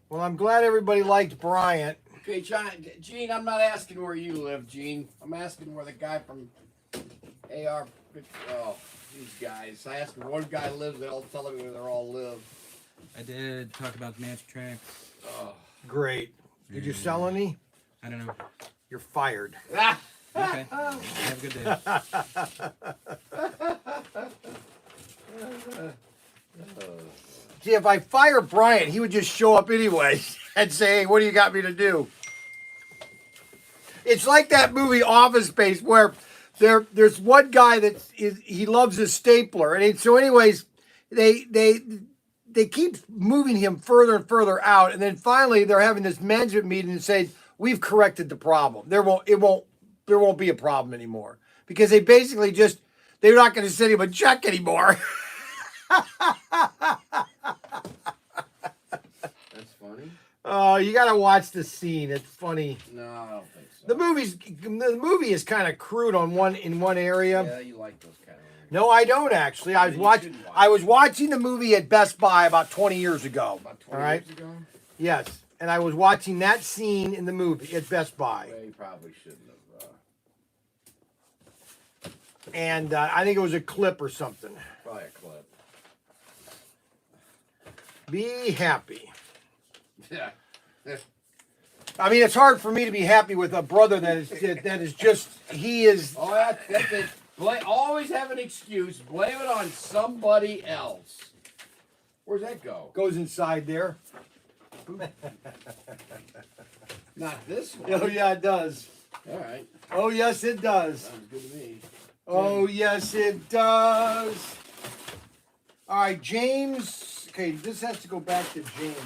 Well, I'm glad everybody liked Bryant. Okay, Gene, I'm not asking where you live, Gene. I'm asking where the guy from AR. Oh, these guys. I asked where one guy lives, they'll tell me where they all live. I did talk about the magic tracks. Oh. Great. Did you sell any? I don't know. You're fired. Ah! Okay. Have a good day. See, if I fire Bryant, he would just show up anyway and say, hey, what do you got me to do? It's like that movie Office Space where there's one guy he loves his stapler. So anyways, they keep moving him further and further out. And then finally they're having this management meeting and saying, we've corrected the problem. There won't be a problem anymore. Because they basically they're not going to send him a check anymore. That's funny. Oh, you got to watch the scene. It's funny. No, I don't think so. The movie is kind of crude in one area. Yeah, you like those kind of movies. No, I don't actually. I was watching the movie at Best Buy about 20 years ago. About 20 all right. years ago? Yes, and I was watching that scene in the movie at Best Buy, Well, you probably shouldn't have. and I think it was a clip or something. Probably a clip. Be happy. Yeah. I mean, it's hard for me to be happy with a brother that is just he is. Oh, that's it. Always have an excuse. Blame it on somebody else. Where's that go? Goes inside there. Not this one. Oh yeah, it does. All right. Oh yes, it does. Sounds good to me. Oh, yes, it does. All right, James. Okay, this has to go back to James.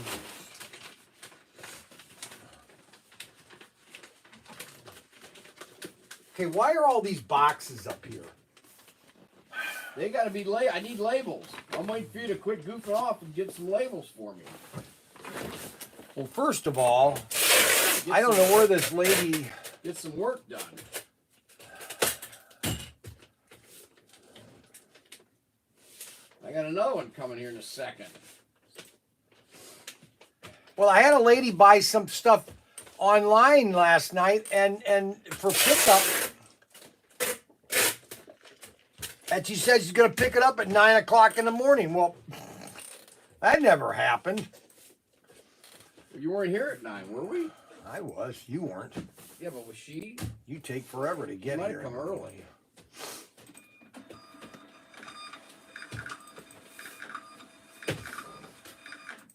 Okay, why are all these boxes up here? They got to be I need labels. I'm waiting for you to quit goofing off and get some labels for me. Well, first of all, I don't know where this lady... Get some work done. I got another one coming here in a second. Well, I had a lady buy some stuff online last night and for pickup. And she said she's going to pick it up at 9 o'clock in the morning. Well, that never happened. You weren't here at 9, were we? I was. You weren't. Yeah, but was she? You take forever to You get might here. have come early.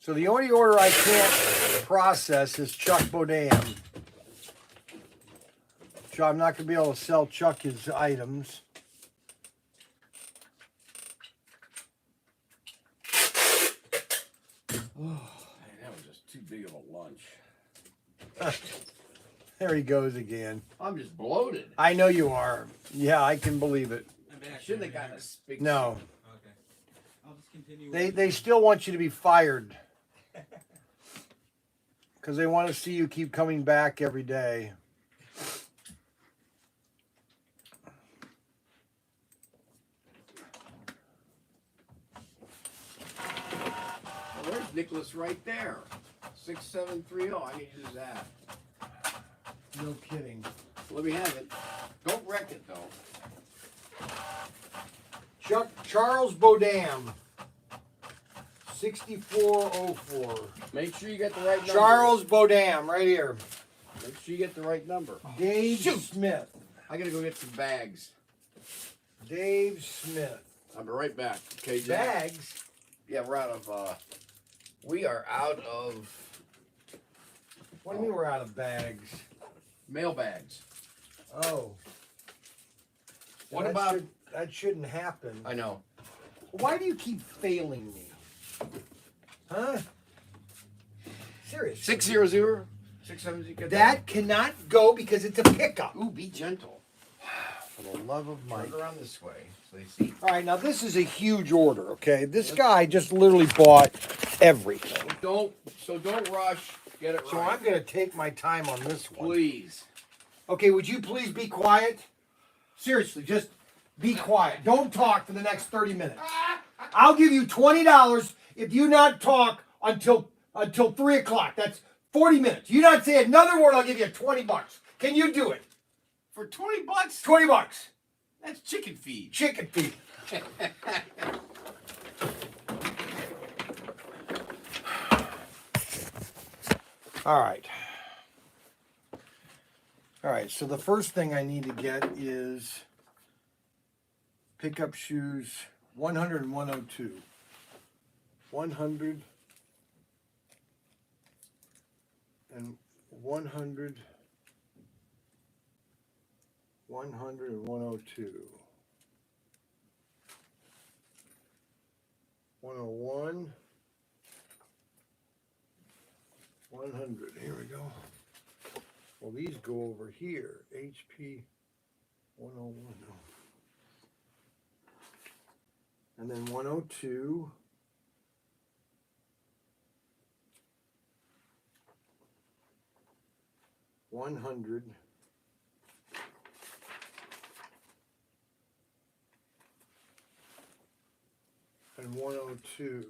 So the only order I can't process is Chuck Bodam. So I'm not going to be able to sell Chuck his items. Oh, man, that was just too big of a lunch. There he goes again. I'm just bloated. I know you are. Yeah, I can believe it. I shouldn't have gotten a big. No. Okay. I'll just continue. They still want you to be fired. Because they want to see you keep coming back every day. Nicholas right there. 6730. I can use that. No kidding. Let me have it. Don't wreck it though. Charles Bodam. 6404. Make sure you get the right number. Charles Bodam, right here. Make sure you get the right number. Dave Shoot. Smith. I gotta go get some bags. Dave Smith. I'll be right back. Okay, Jack? Bags? Yeah, we are out of What do you mean we're out of bags? mail bags. Oh. What That about? that shouldn't happen. I know. Why do you keep failing me? Huh? Seriously. 600 670. That cannot go because it's a pickup. Ooh, be gentle. For the love of Mike. Turn around this way so they see. All right, now this is a huge order, okay? This guy just literally bought everything. Don't rush. Get it So right. I'm going to take my time on this one. Please. Okay, would you please be quiet? Seriously, just be quiet. Don't talk for the next 30 minutes. I'll give you $20 if you not talk until 3 o'clock. That's 40 minutes. You not say another word, I'll give you $20. Can you do it? For $20? $20. That's chicken feed. Chicken feed. All right. All right, so the first thing I need to get is pickup shoes 100 and 102. 100 and 100. 100 and 102. 101. 100. Here we go. Well, these go over here. HP 101. No. And then 102. $100. And 102.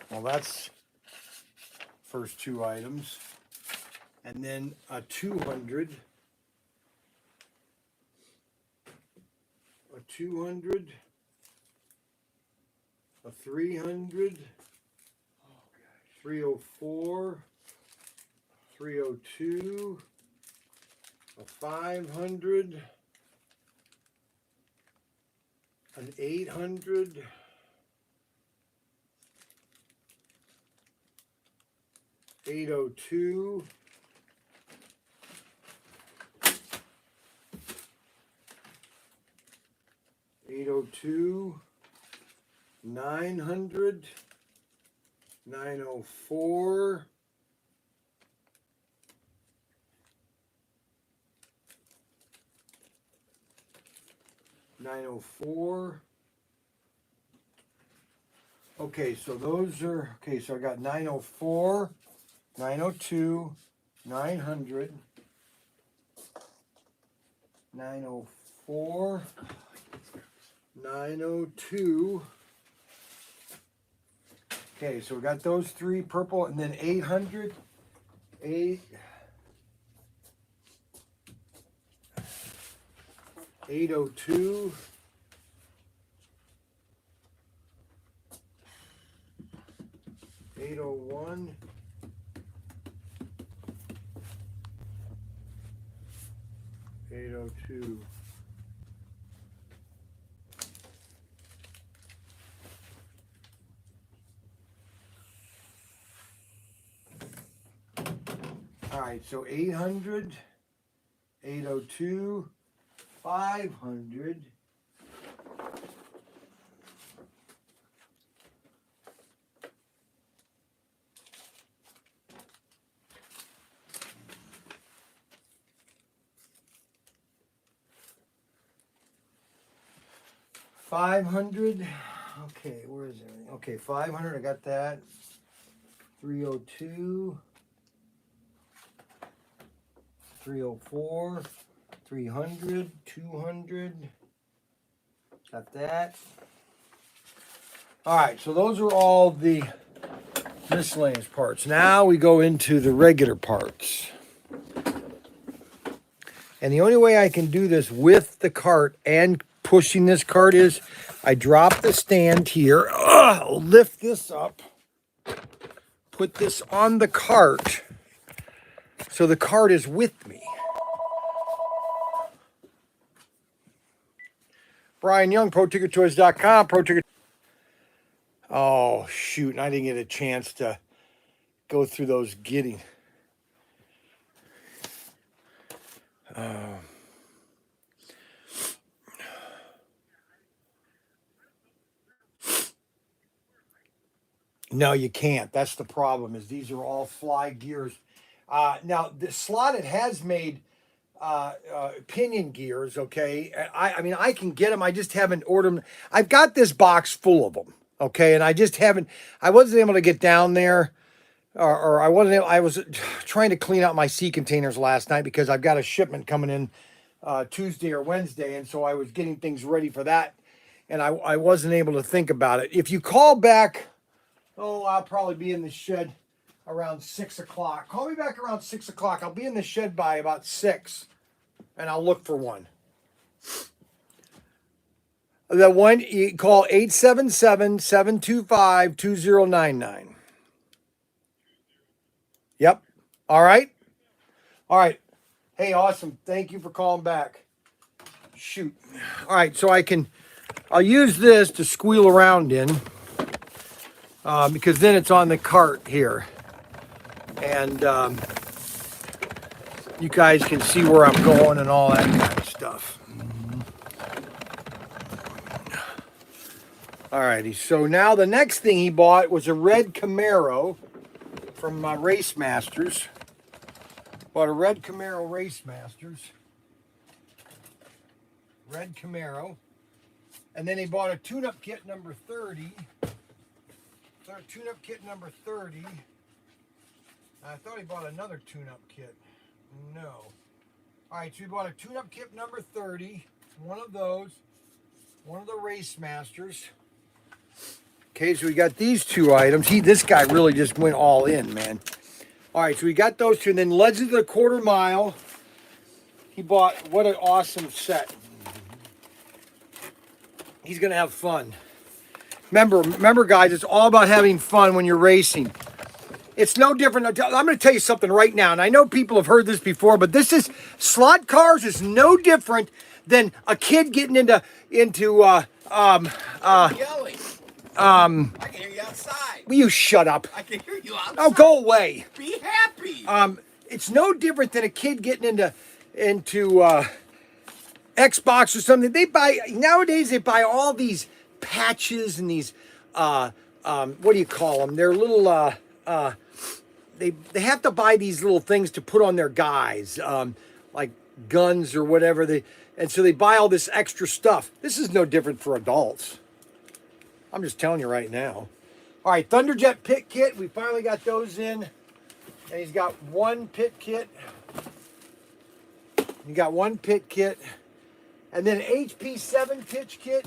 Well, that's first two items. And then a 200. A 200. A 300. 304. 302. A 500. An 800. $802. $802. 900. 904. 904. Okay, so those are, okay, so I got 904, 902, 900, 904, 902. Okay, so we got those three purple, and then 800, 802. 801. 802. All right, so 800, 802, 500. $500. Okay, where is everything? Okay, 500. I got that. 302. 304. 300. 200. Got that. All right, so those are all the miscellaneous parts. Now we go into the regular parts. And the only way I can do this with the cart and pushing this cart is I drop the stand here, lift this up, put this on the cart so the cart is with me. Brian Young, ProTinkerToys.com, ProTinker. Oh, shoot, and I didn't get a chance to go through those getting. No, you can't. That's the problem, is these are all fly gears. Now, the slotted has made pinion gears, okay? I mean, I can get them. I just haven't ordered them. I've got this box full of them, okay? And I wasn't able to get down there. Or I was trying to clean out my sea containers last night because I've got a shipment coming in Tuesday or Wednesday. And so I was getting things ready for that. And I wasn't able to think about it. If you call back, I'll probably be in the shed around 6 o'clock. Call me back around 6 o'clock. I'll be in the shed by about 6 and I'll look for one. The one, you call 877-725-2099. Yep. All right. All right. Hey, awesome. Thank you for calling back. Shoot. All right. So I'll use this to squeal around in because then it's on the cart here. And you guys can see where I'm going and all that kind of stuff. All righty. So now the next thing he bought was a red Camaro from Race Masters. Bought a red Camaro Race Masters. Red Camaro. And then he bought a tune-up kit number 30. Tune-up kit number 30. I thought he bought another tune-up kit. No. All right, so he bought a tune-up kit number 30. One of those. One of the Race Masters. Okay, so we got these two items. This guy really just went all in, man. All right, so we got those two. And then Legends of the Quarter Mile. He bought, what an awesome set. He's going to have fun. Remember, guys, it's all about having fun when you're racing. It's no different. I'm going to tell you something right now, and I know people have heard this before, but slot cars is no different than a kid getting into yelling. I can hear you outside. Will you shut up? I can hear you outside. Oh, go away. Be happy. It's no different than a kid getting into Xbox or something. Nowadays they buy all these patches and these what do you call them? They're little they have to buy these little things to put on their guys, like guns or whatever. And so they buy all this extra stuff. This is no different for adults. I'm just telling you right now. All right, Thunderjet pit kit. We finally got those in. And he's got one pit kit. You got one pit kit. And then HP 7 pitch kit.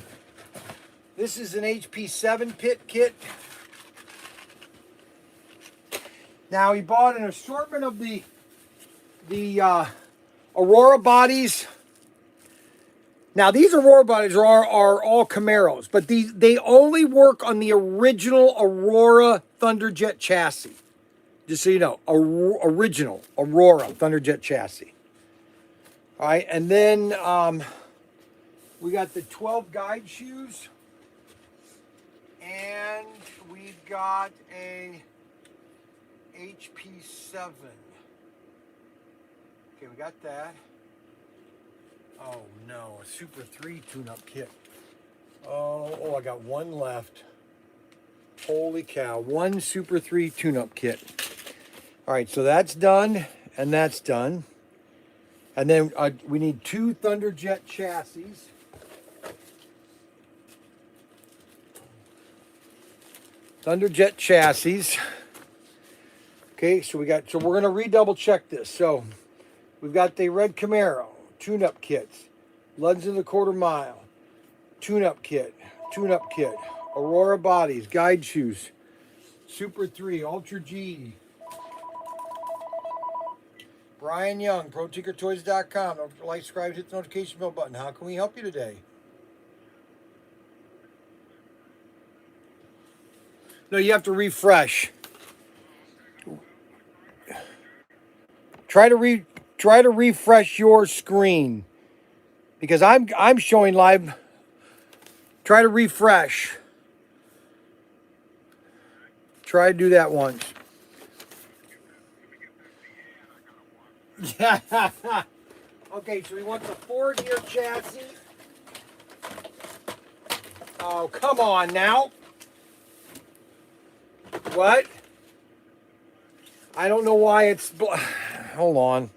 This is an HP 7 pit kit. Now he bought an assortment of the Aurora bodies. Now these Aurora bodies are all Camaros, but they only work on the original Aurora Thunderjet chassis. Just so you know, original Aurora Thunderjet chassis. All right, and then we got the 12 guide shoes, and we've got a HP 7. Okay, we got that. Oh no, a Super 3 tune-up kit. Oh, I got one left. Holy cow, one Super 3 tune-up kit. All right, so that's done, and that's done. And then we need 2 Thunderjet chassis. Thunderjet chassis. Okay, so we're going to redouble check this. So we've got the red Camaro, tune-up kits, Legends of the Quarter Mile, tune-up kit, Aurora Bodies, Guide Shoes, Super 3, Ultra G. Brian Young, ProTinkerToys.com. Don't forget to like, subscribe, hit the notification bell button. How can we help you today? No, you have to refresh. Try to refresh your screen because I'm showing live. Try to refresh. Try to do that once. Yeah. Okay, so we want the Ford here chassis. Oh, come on now. What? I don't know why it's... Hold on.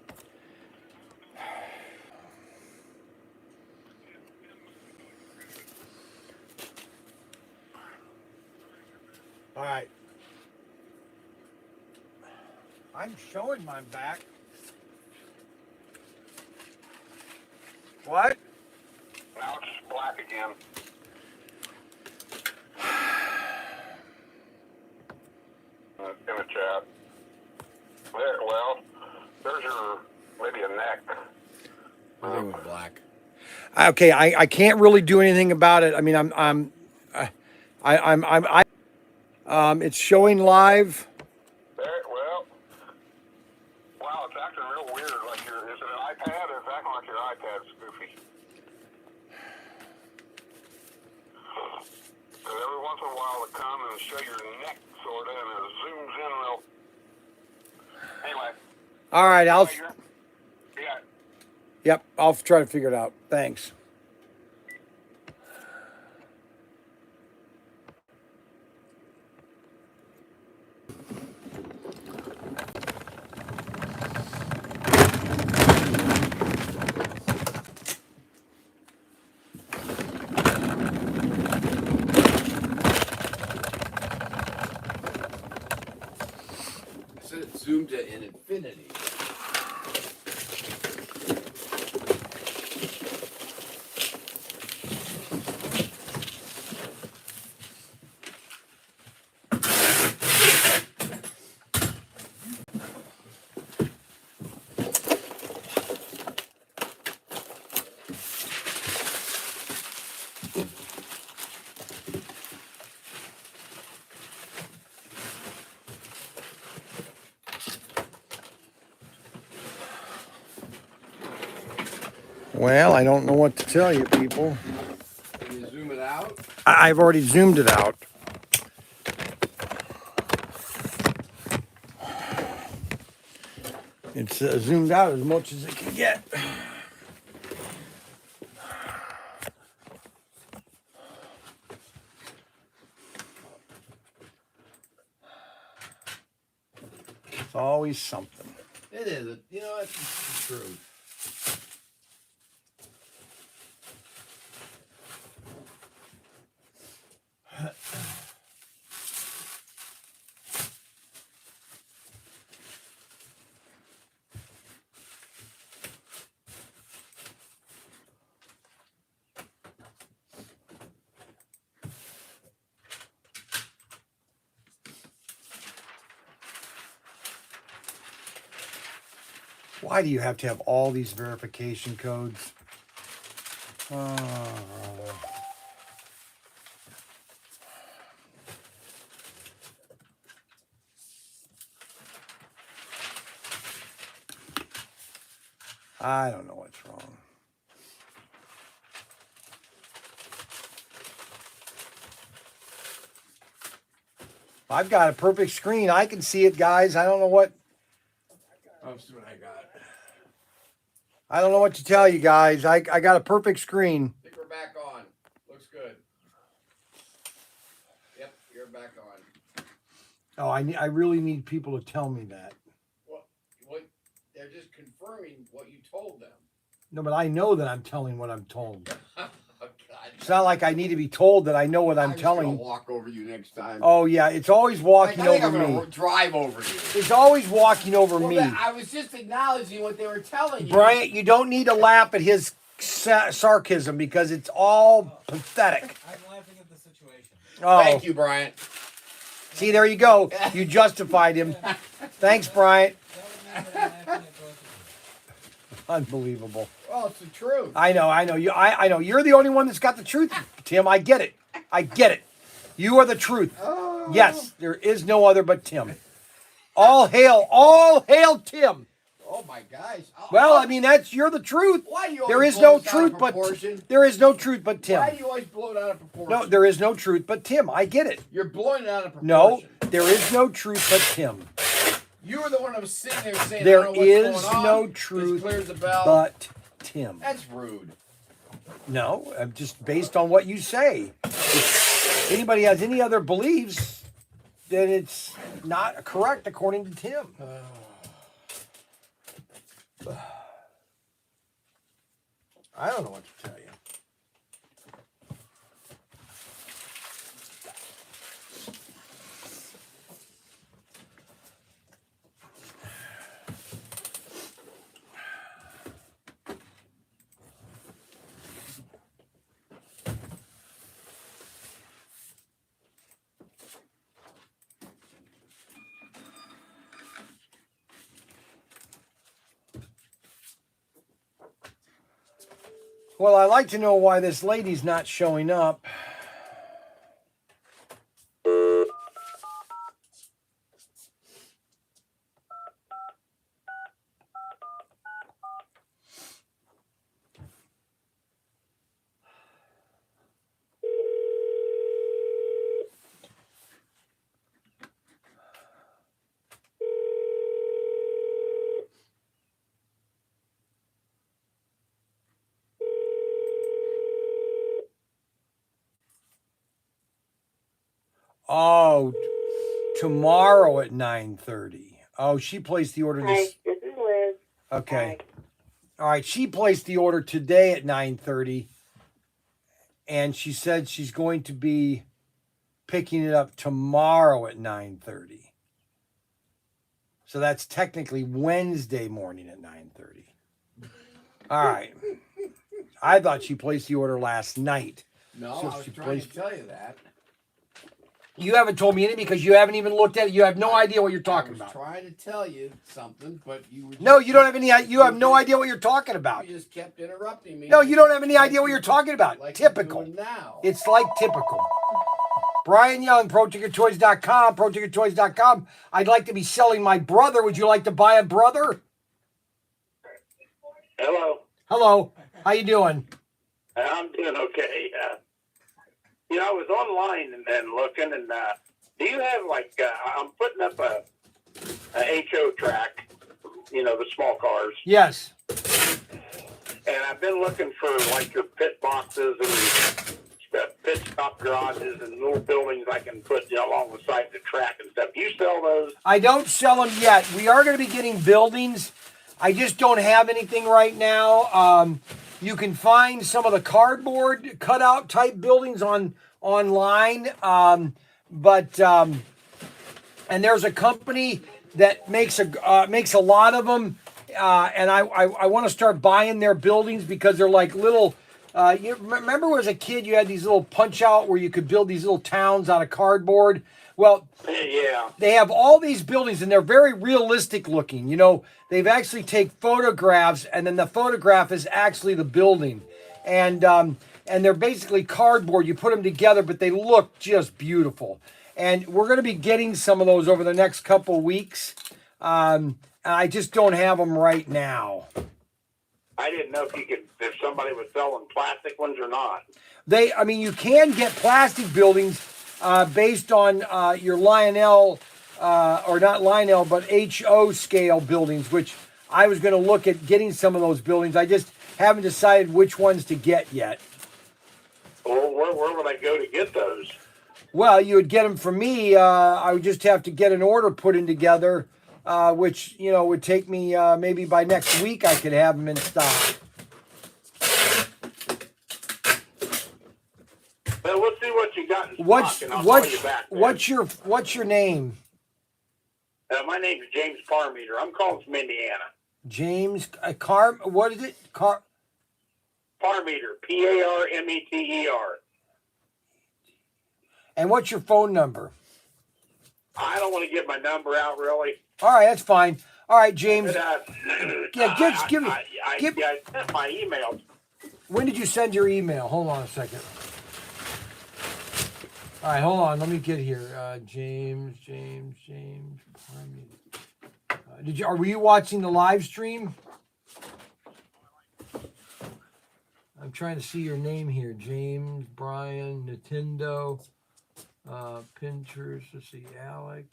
All right. I'm showing my back. What? Now it's black again. In the chat. There, well, there's your maybe a neck. I think with black. Okay, I can't really do anything about it. I mean, it's showing live. There, well, wow, it's acting real weird. Like is it an iPad? It's acting like your iPad's goofy. Because every once in a while it'll come and show your neck sort of, and it zooms in real. Anyway. All right, Yeah. Yep, I'll try to figure it out. Thanks. So it zoomed to an infinity. Well, I don't know what to tell you, people. Can you zoom it out? I've already zoomed it out. It's zoomed out as much as it can get. It's always something. It is. You know, that's the truth. Why do you have to have all these verification codes? I don't know what's wrong. I've got a perfect screen. I can see it, guys. I don't know what. Let's see what I got. I don't know what to tell you guys. I got a perfect screen. I think we're back on. Looks good. Yep, you're back on. Oh, I really need people to tell me that. What? They're just confirming what you told them. No, but I know that I'm telling what I'm told. Oh, God. It's not like I need to be told that I know what I'm just telling. gonna walk over you next time. Oh yeah, it's always walking I think over I'm gonna me. drive over you. It's always walking over me. I was just acknowledging what they were telling you. Bryant, you don't need to laugh at his sarcasm because it's all pathetic. I'm laughing at the situation. Oh. Thank you, Bryant. See, there you go. You justified him. Thanks, Bryant. Unbelievable. Well, it's the truth. I know. I know. You're the only one that's got the truth, Tim. I get it. You are the truth. Oh. Yes, there is no other but Tim. All hail Tim. Oh my gosh. Well, I mean you're the truth. Why do you There always is blow no this out truth of but proportion? there is no truth but Tim. Why do you always blow it out of proportion? No, there is no truth but Tim. I get it. You're blowing it out of proportion. No, there is no truth but Tim. You were the one that was sitting there saying, There I don't know is what's going on. no This truth clears the bell. but Tim. That's rude. No, I'm just based on what you say. If anybody has any other beliefs, then it's not correct according to Tim. I don't know what to tell you. Well, I'd like to know why this lady's not showing up. Oh, tomorrow at 9:30. Oh, she placed the order Hi, this. this is Liz. Okay. Hi. All right, she placed the order today at 9:30, and she said she's going to be picking it up tomorrow at 9:30. So that's technically Wednesday morning at 9:30. All right. I thought she placed the order last night. No, So I was she trying placed- to tell you that. You haven't told me anything because you haven't even looked at it. You have no idea what you're talking I was about. trying to tell you something, but you were No, you don't have any. You have no idea what you're talking about. You just kept interrupting me. No, you don't have any idea what you're talking about. Like you're Typical. doing now. It's like typical. Brian Young, ProTinkerToys.com, ProTinkerToys.com. I'd like to be selling my brother. Would you like to buy a brother? Hello. Hello. How you doing? I'm doing okay. I was online and looking, and do you have I'm putting up a HO track, the small cars, Yes. and I've been looking for your pit boxes and pit stop garages and little buildings I can put along the side of the track and stuff. Do you sell those? I don't sell them yet. We are going to be getting buildings. I just don't have anything right now. You can find some of the cardboard cutout type buildings online, and there's a company that makes a lot of them, and I want to start buying their buildings because they're like little. You remember as a kid you had these little punch out where you could build these little towns out of cardboard. Well, Yeah. they have all these buildings and they're very realistic looking. They've actually take photographs and then the photograph is actually the building. And they're basically cardboard. You put them together, but they look just beautiful. And we're going to be getting some of those over the next couple weeks. I just don't have them right now. I didn't know if somebody was selling plastic ones or not. You can get plastic buildings based on your Lionel, or not Lionel, but HO scale buildings, which I was going to look at getting some of those buildings. I just haven't decided which ones to get yet. Well, where would I go to get those? Well, you would get them from me. I would just have to get an order put in together, which, would take me maybe by next week I could have them in stock. Well, let's see what you got in stock, and I'll call you back. What's your name? My name is James Parmeter. I'm calling from Indiana. James what is it? Parmeter, Parmeter. And what's your phone number? I don't want to give my number out, really. All right, that's fine. All right, James. But, Yeah, just give me. I sent my email. When did you send your email? Hold on a second. All right, hold on. Let me get here. James. Pardon me. Were you watching the live stream? I'm trying to see your name here. James, Brian, Nintendo, Pinterest. Let's see, Alex,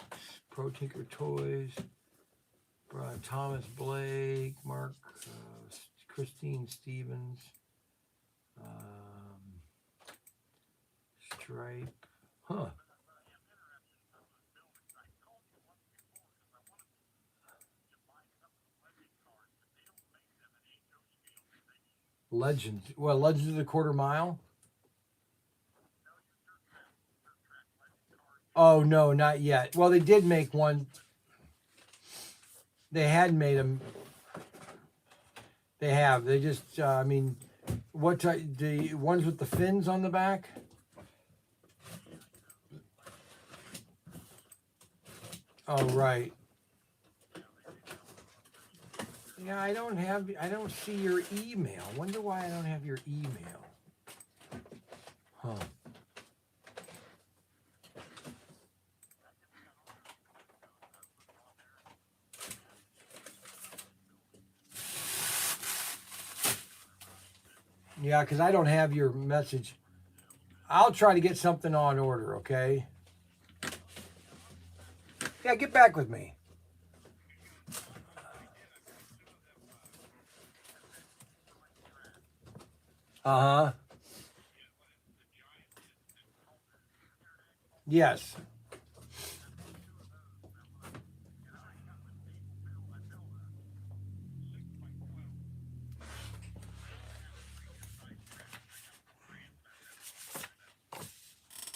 ProTinkerToys, Brian, Thomas Blake, Mark, Christine Stevens, Stripe. Huh. Legends. Well, Legends of the Quarter Mile? Oh, no, not yet. Well, they did make one. They had made them. They have. They just, I mean, what type? The ones with the fins on the back? Oh, right. Yeah, I don't see your email. Wonder why I don't have your email. Huh. Yeah, because I don't have your message. I'll try to get something on order, okay? Yeah, get back with me. Uh-huh. Yes.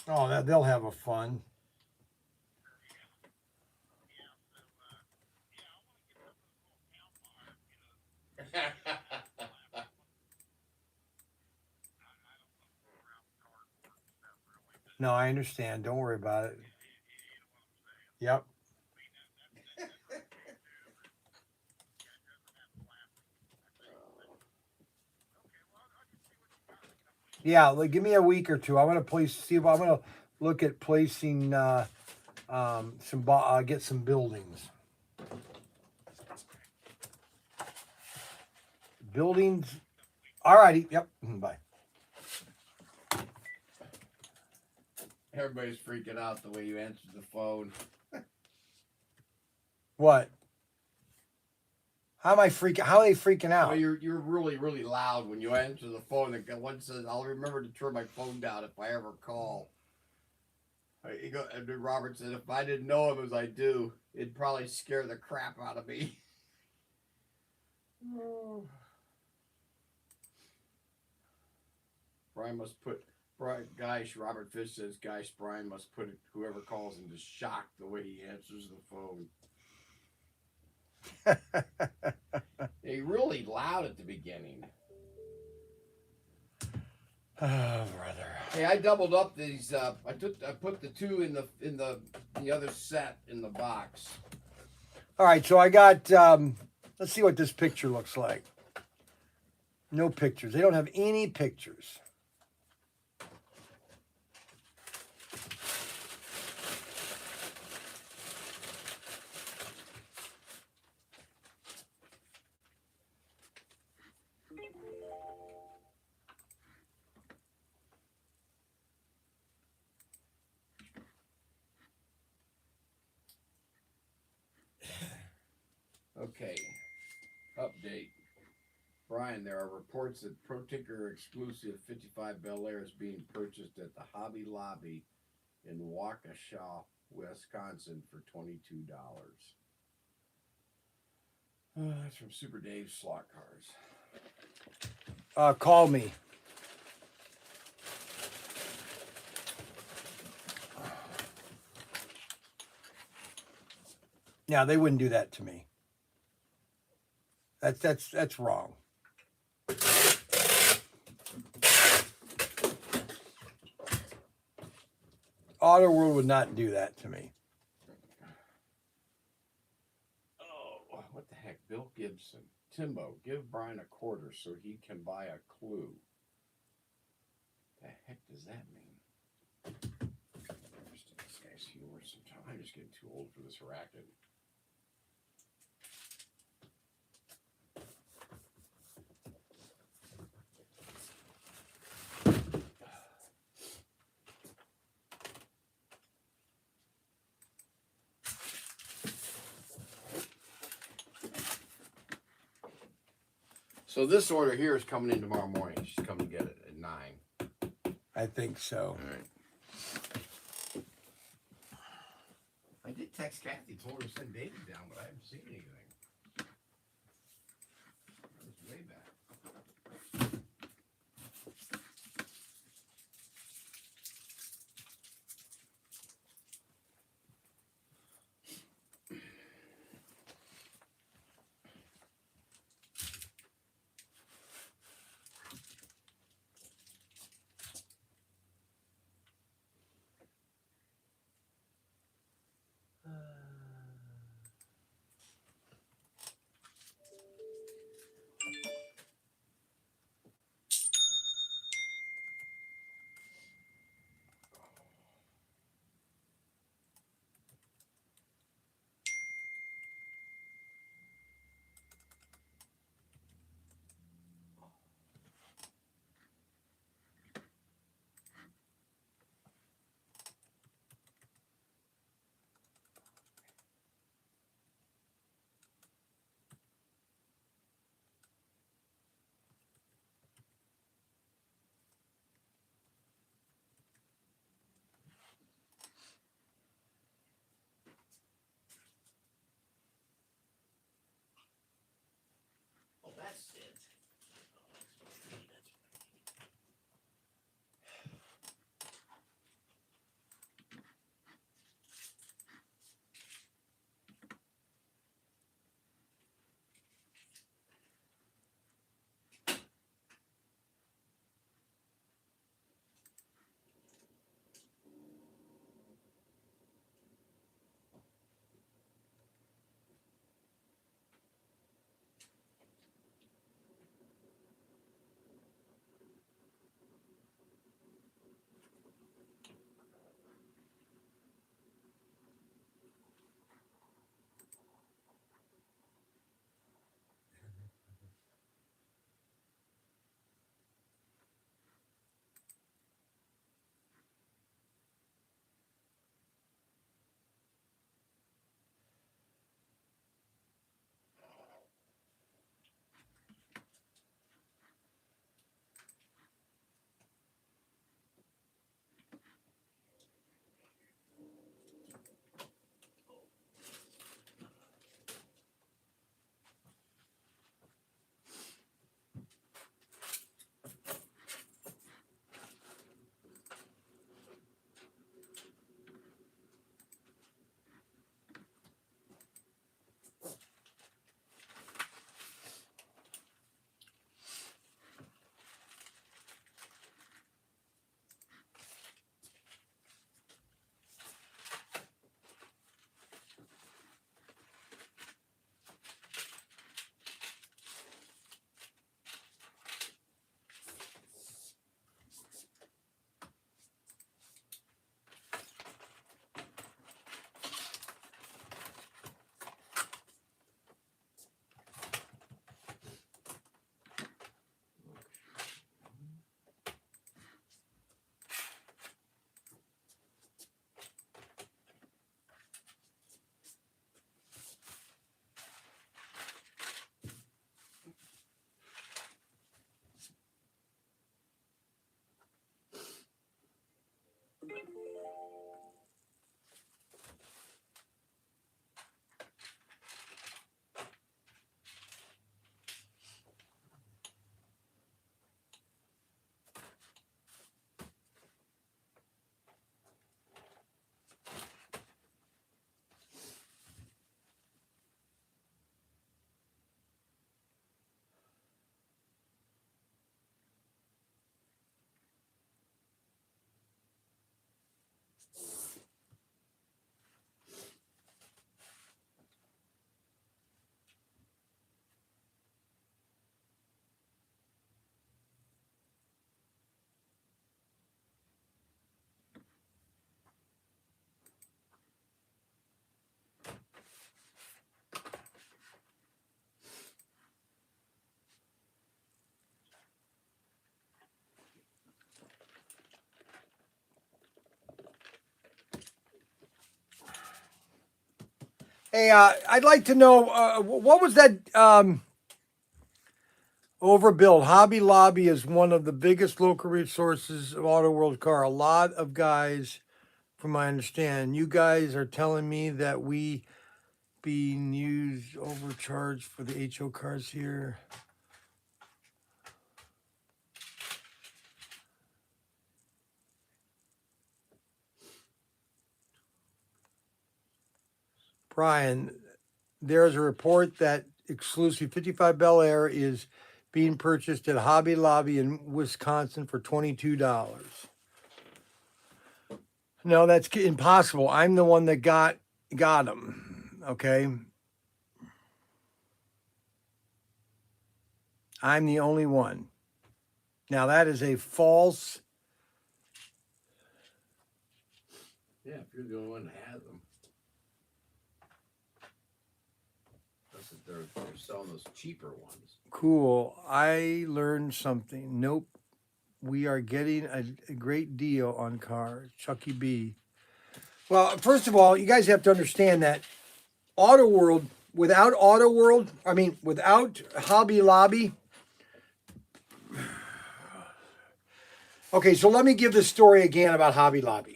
Oh, they'll have a fun. No, I understand. Don't worry about it. Yep. Yeah, like, give me a week or two. I'm gonna look at placing get some buildings. Buildings. All righty. Yep. Bye. Everybody's freaking out the way you answered the phone. What? How are they freaking out? Well, you're really, really loud when you answer the phone. And one says, "I'll remember to turn my phone down if I ever call." And Robert said, "If I didn't know him as I do, it'd probably scare the crap out of me." Brian must put. Robert Fish says, "Gosh, Brian must put whoever calls into shock the way he answers the phone." They really loud at the beginning. Oh, brother. Hey, I doubled up these. I put the two in the other set in the box. All right, so I got. Let's see what this picture looks like. No pictures. They don't have any pictures. Okay. Update. Brian, there are reports that ProTinker exclusive 55 Bel Air is being purchased at the Hobby Lobby in Waukesha, Wisconsin for $22. That's from Super Dave's Slot Cars. Call me. Yeah, they wouldn't do that to me. That's wrong. Auto World would not do that to me. Oh, what the heck? Bill Gibson. Timbo, give Brian a quarter so he can buy a clue. The heck does that mean? This guy's humor sometimes. I'm just getting too old for this racket. So this order here is coming in tomorrow morning. She's coming to get it at 9. I think so. All right. I did text Kathy, told her to send David down, but I haven't seen anything. That was way back. Hey, I'd like to know what was that overbuilt? Hobby Lobby is one of the biggest local resources of Auto World Car. A lot of guys, from my understanding, you guys are telling me that we being used overcharged for the HO cars here. Brian, there's a report that exclusive 55 Bel Air is being purchased at Hobby Lobby in Wisconsin for $22. No, that's impossible. I'm the one that got them. Okay. I'm the only one. Now that is a false. Yeah, if you're the only one that has them. Unless they're selling those cheaper ones. Cool. I learned something. Nope. We are getting a great deal on cars. Chucky B. Well, first of all, you guys have to understand that without Hobby Lobby. Okay, so let me give the story again about Hobby Lobby.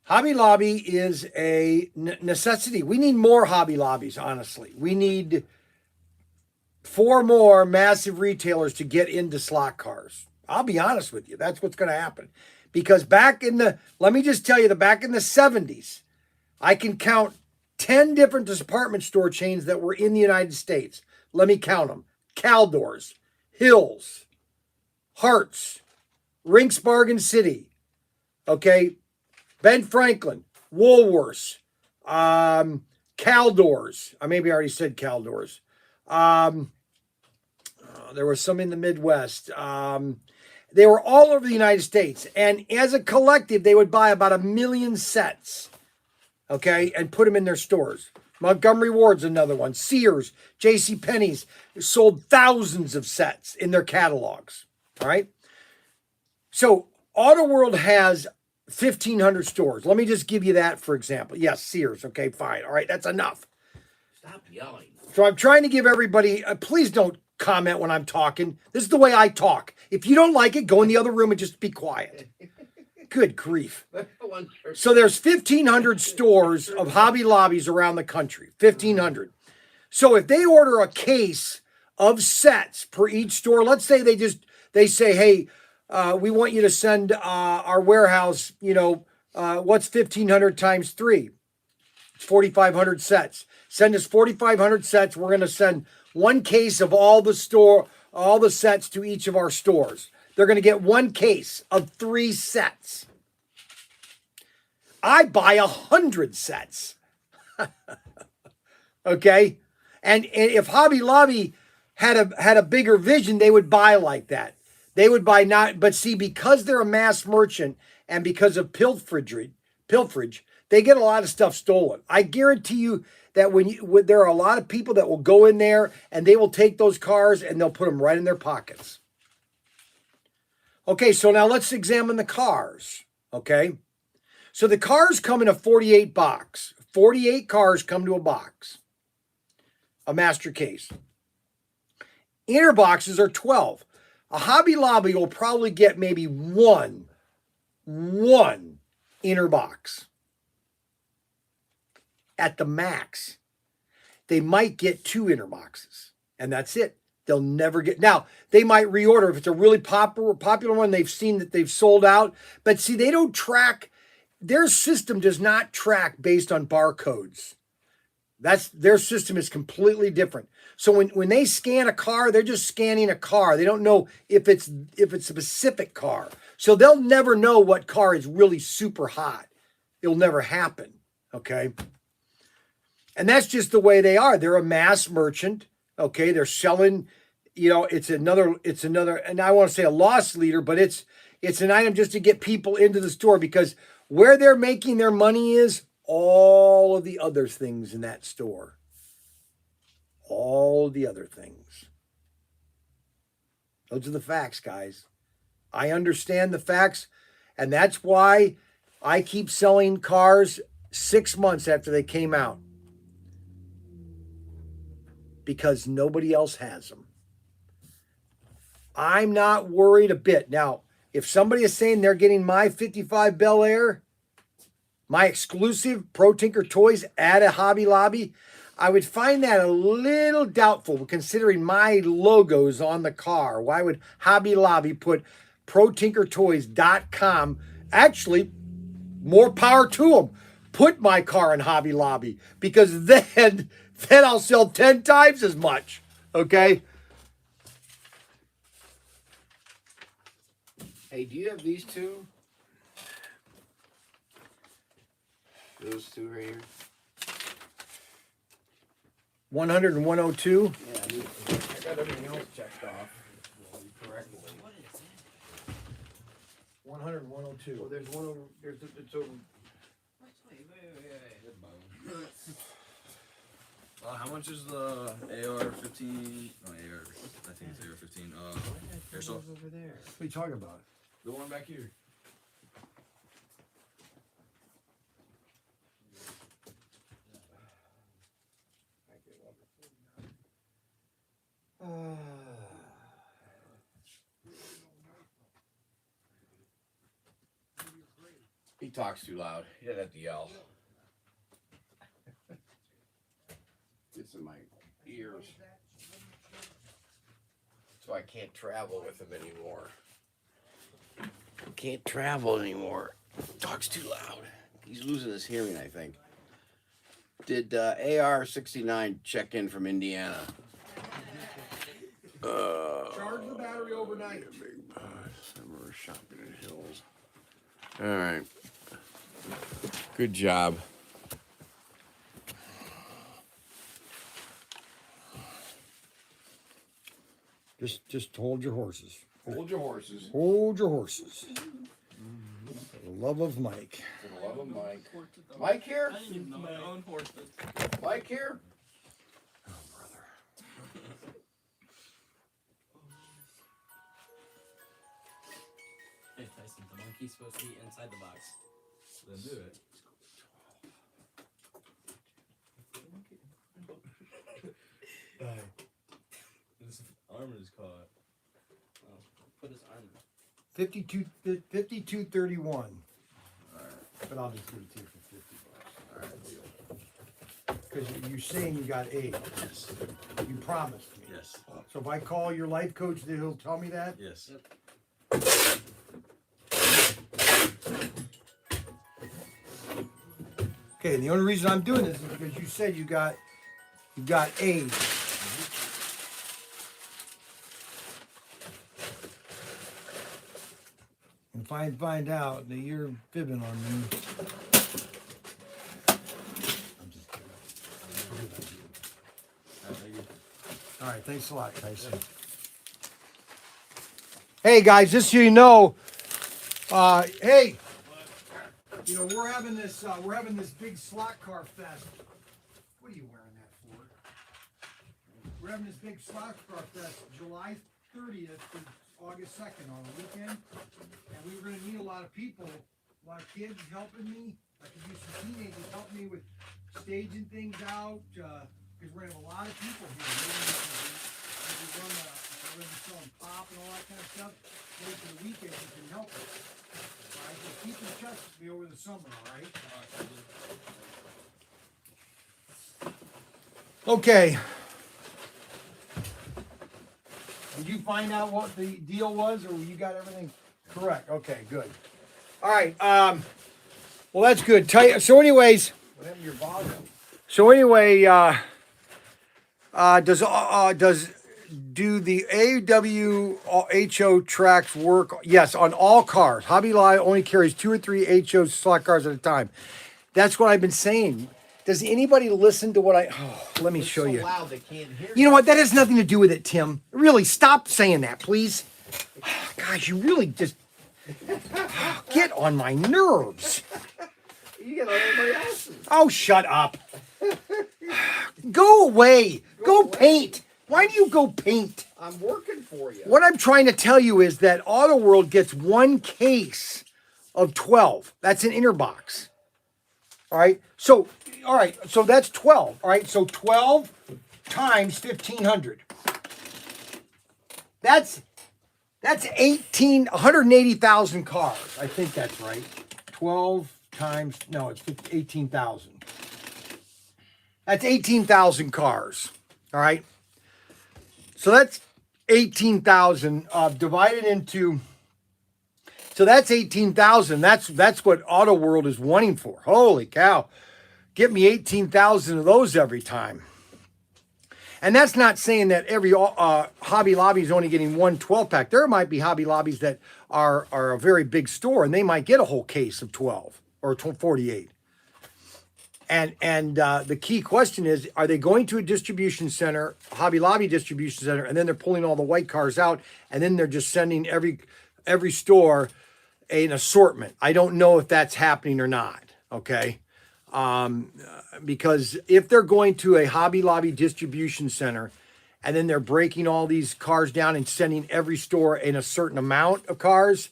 Hobby Lobby is a necessity. We need more Hobby Lobbies, honestly. We need 4 more massive retailers to get into slot cars. I'll be honest with you. That's what's going to happen. Because back in the 70s, I can count 10 different department store chains that were in the United States. Let me count them. Caldors, Hills, Harts, Rinks Bargain City, okay, Ben Franklin, Woolworths, Caldors. Maybe I already said Caldors. There was some in the Midwest. They were all over the United States. And as a collective, they would buy about 1 million sets, okay, and put them in their stores. Montgomery Ward's another one. Sears, J.C. Penney's sold thousands of sets in their catalogs, all right? So Auto World has 1,500 stores. Let me just give you that, for example. Yes, Sears. Okay, fine. All right, that's enough. Stop yelling. So I'm trying to give everybody, please don't comment when I'm talking. This is the way I talk. If you don't like it, go in the other room and just be quiet. Good grief. So there's 1,500 stores of Hobby Lobbies around the country. 1,500. So if they order a case of sets per each store, let's say they say, hey, we want you to send our warehouse, what's 1,500 times 3? It's 4,500 sets. Send us 4,500 sets. We're going to send 1 case of all the sets to each of our stores. They're going to get 1 case of 3 sets. I buy 100 sets. Okay? And if Hobby Lobby had a bigger vision, they would buy like that. They would buy but see, because they're a mass merchant and because of pilferage, they get a lot of stuff stolen. I guarantee you that there are a lot of people that will go in there and they will take those cars and they'll put them right in their pockets. Okay, so now let's examine the cars. Okay, so the cars come in a 48 box. 48 cars come to a box, a master case. Inner boxes are 12. A Hobby Lobby will probably get maybe one inner box. At the max. They might get 2 inner boxes, and that's it. They'll never get. Now, they might reorder if it's a really popular one. They've seen that they've sold out. But see, they don't track. Their system does not track based on barcodes. Their system is completely different. So when they scan a car, they're just scanning a car. They don't know if it's a specific car. So they'll never know what car is really super hot. It'll never happen. Okay. And that's just the way they are. They're a mass merchant. Okay. They're selling, it's another, and I want to say a loss leader, but it's an item just to get people into the store, because where they're making their money is all of the other things in that store. All the other things. Those are the facts, guys. I understand the facts, and that's why I keep selling cars 6 months after they came out because nobody else has them. I'm not worried a bit. Now, if somebody is saying they're getting my 55 Bel Air, my exclusive ProTinkerToys at a Hobby Lobby, I would find that a little doubtful considering my logo's on the car. Why would Hobby Lobby put ProTinkerToys.com? Actually, more power to them. Put my car in Hobby Lobby because then I'll sell 10 times as much. Okay? Hey, do you have these two? Those two right here? 100 and 102. Yeah, I got everything else checked off correctly. 100 and 102. Well, there's one over. It's over. How much is the AR-15? Oh, AR. I think it's AR-15. Airsoft. Over there. What are you talking about? The one back here. He talks too loud. He doesn't have to yell. It's in my ears. So I can't travel with him anymore. Can't travel anymore. Talks too loud. He's losing his hearing, I think. Did AR-69 check in from Indiana? Charge the battery overnight. Summer shopping in Hills. All right. Good job. Just hold your horses. Hold your horses. Hold your horses. For the love of Mike. For the love of Mike. Mike here? I didn't even know my own horses. Mike here? Oh, brother. Hey Tyson, the monkey's supposed to be inside the box. Then do it. His armor is caught. Oh, put his arm in. 52.31. But I'll just give it to you for $50. All right, deal. Because you're saying you got AIDS. Yes. You promised me. Yes. So if I call your life coach, then he'll tell me that? Yes. Okay, and the only reason I'm doing this is because you said you got AIDS. And if I find out that you're fibbing on me, I'm just kidding. All right, thanks a lot, Tyson. Hey guys, just so you know, hey, you know we're having this big slot car fest. What are you wearing that for? We're having this big slot car fest, July 30th to August 2nd on a weekend, and we were going to need a lot of people, a lot of kids helping me. I could use some teenagers helping me with staging things out, because we're going to have a lot of people here. Maybe we're going to be selling pop and all that kind of stuff. Maybe for the weekend you can help us. All right, so keep in touch with me over the summer, all right? Okay. Did you find out what the deal was, or you got everything correct? Okay, good. All right. Well, that's good. So, anyways. What happened to your volume? So anyway, do the AWHO tracks work? Yes, on all cars. Hobby Lobby only carries 2 or 3 HO slot cars at a time. That's what I've been saying. Does anybody listen to what let me It's show so you. loud they can't hear You know what? That has nothing to do with it, Tim. Really, stop saying that, please. Gosh, you really just get on my nerves. You get on everybody else's. Oh, shut up. Go away. Go paint. Why do you go paint? I'm working for you. What I'm trying to tell you is that Auto World gets 1 case of 12. That's an inner box. All right. So, all right. So that's 12. All right. So 12 times 1,500. That's 180,000 cars. I think that's right. 12 times, no, it's 18,000. That's 18,000 cars. All right. So that's 18,000 divided into. So that's 18,000. That's what Auto World is wanting for. Holy cow. Get me 18,000 of those every time. And that's not saying that every Hobby Lobby is only getting one 12-pack. There might be Hobby Lobbies that are a very big store, and they might get a whole case of 12 or 48. And the key question is, are they going to a distribution center, Hobby Lobby distribution center, and then they're pulling all the white cars out, and then they're just sending every store an assortment? I don't know if that's happening or not, okay? Because if they're going to a Hobby Lobby distribution center and then they're breaking all these cars down and sending every store in a certain amount of cars,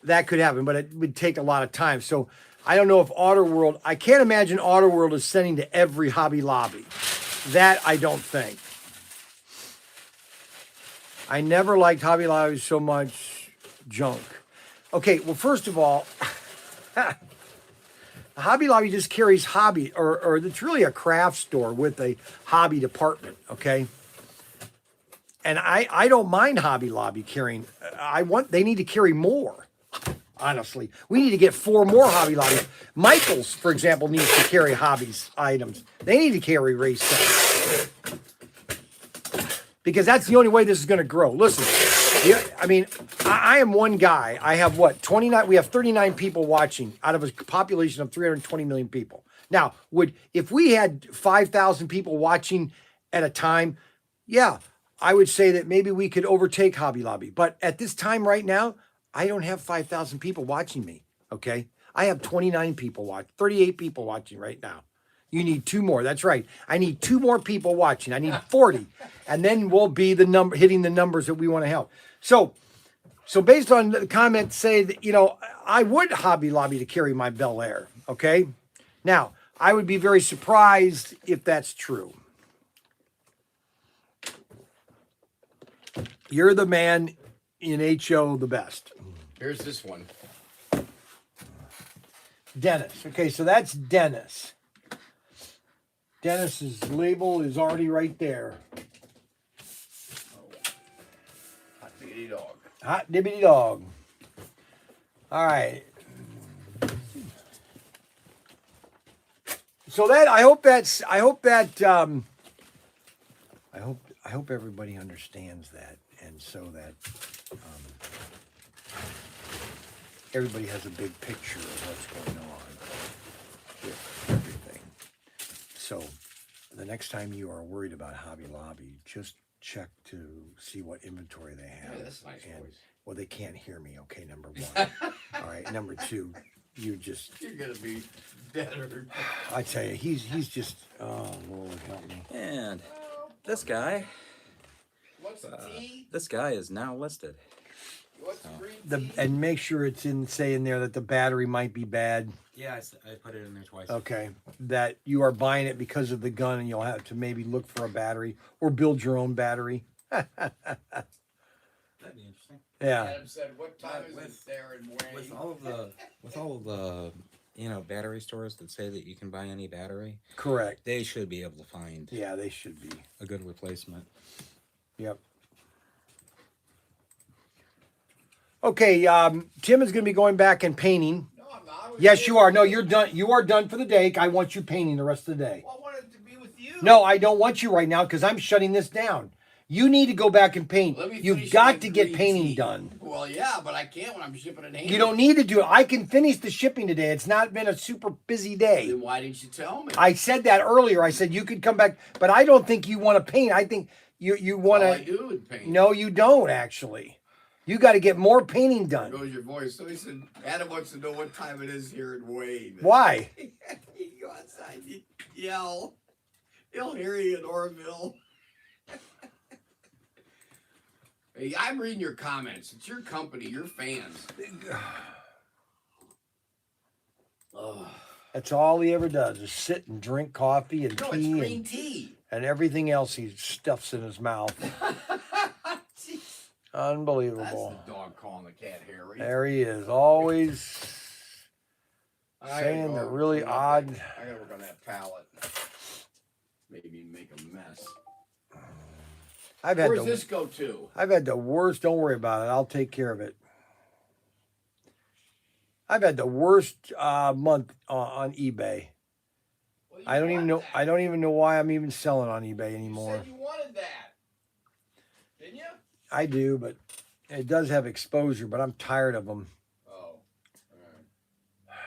that could happen, but it would take a lot of time. So I don't know if Auto World, I can't imagine Auto World is sending to every Hobby Lobby. That I don't think. I never liked Hobby Lobby so much junk. Okay, well, first of all, Hobby Lobby just carries hobby, or it's really a craft store with a hobby department, okay? And I don't mind Hobby Lobby carrying. They need to carry more, honestly. We need to get 4 more Hobby Lobbies. Michael's, for example, needs to carry hobbies items. They need to carry race sets. Because that's the only way this is going to grow. Listen, I mean, I am one guy. I have what, 29? We have 39 people watching out of a population of 320 million people. Now, if we had 5,000 people watching at a time, yeah, I would say that maybe we could overtake Hobby Lobby. But at this time right now, I don't have 5,000 people watching me, okay? I have 29 people 38 people watching right now. You need 2 more. That's right. I need 2 more people watching. I need 40. And then we'll be hitting the numbers that we want to help. So based on the comments say that, I would Hobby Lobby to carry my Bel Air. Okay. Now, I would be very surprised if that's true. You're the man in HO the best. Here's this one. Dennis. Okay, so that's Dennis. Dennis's label is already right there. Hot diggity dog. Hot dibbity dog. All right. So I hope everybody understands that, and so that everybody has a big picture of what's going on with everything. So the next time you are worried about Hobby Lobby, just check to see what inventory they have. Yeah, that's a nice voice. Well, they can't hear me, okay, number 1. All right, number 2, you're gonna be better. I tell you, he's just, oh, Lord help me. And this guy, What's the tea? this guy is now listed. What's the green tea? And make sure it's in there that the battery might be bad. Yeah, I put it in there twice. Okay, that you are buying it because of the gun, and you'll have to maybe look for a battery or build your own battery. That'd be interesting. Yeah. Adam said, "What time is it there in Wayne?" With all of the battery stores that say that you can buy any battery, Correct. they should be able to find Yeah, they should be. a good replacement. Yep. Okay, Tim is going to be going back and painting. No, I'm not. Yes, you are. No, you're done. You are done for the day. I want you painting the rest of the day. Well, I wanted to be with you. No, I don't want you right now because I'm shutting this down. You need to go back and paint. Let me finish You've got my to get green painting tea. done. Well, yeah, but I can't when I'm shipping it. You don't need to do it. I can finish the shipping today. It's not been a super busy day. Then why didn't you tell me? I said that earlier. I said you could come back, but I don't think you want to paint. I think you want All I to. do is paint. No, you don't actually. You got to get more painting There done. goes your voice. So he said, Adam wants to know what time it is here in Wayne. Why? You go outside, you yell. He'll hear you in Orville. Hey, I'm reading your comments. It's your company, your fans. Oh. That's all he ever does is sit and drink coffee and No, it's tea green tea. and everything else he stuffs in his mouth. Unbelievable. That's the dog calling the cat Harry. There he is, always I gotta saying go the really clean up odd. I gotta work on that pallet. Maybe make a mess. Where's this go to? I've had the worst. Don't worry about it. I'll take care of it. I've had the worst month on eBay. Well, you I don't even want know. that. I don't even know why I'm even selling on eBay You anymore. said you wanted that, didn't you? I do, but it does have exposure. But I'm tired of them. Oh, all right.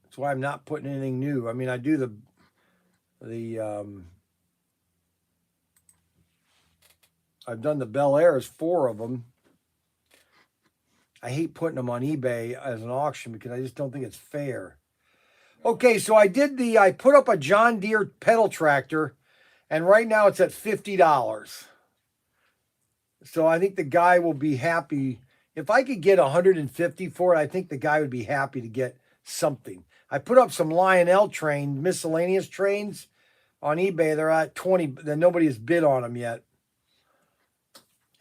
That's why I'm not putting anything new. I mean, I do the I've done the Bel Airs, 4 of them. I hate putting them on eBay as an auction because I just don't think it's fair. Okay, so I put up a John Deere pedal tractor, and right now it's at $50. So I think the guy will be happy. If I could get $150 for it, I think the guy would be happy to get something. I put up some Lionel train, miscellaneous trains on eBay. They're at $20, then nobody has bid on them yet.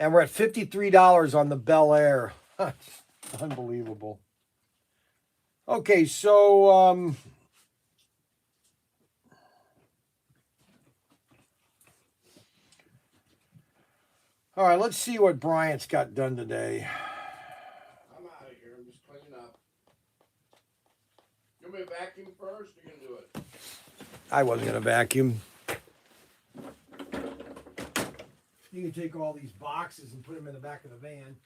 And we're at $53 on the Bel Air. Unbelievable. Okay, so all right, let's see what Bryant's got done today. I'm out of here. I'm just cleaning up. You want me to vacuum first? Or you gonna do it? I wasn't gonna vacuum. You can take all these boxes and put them in the back of the van.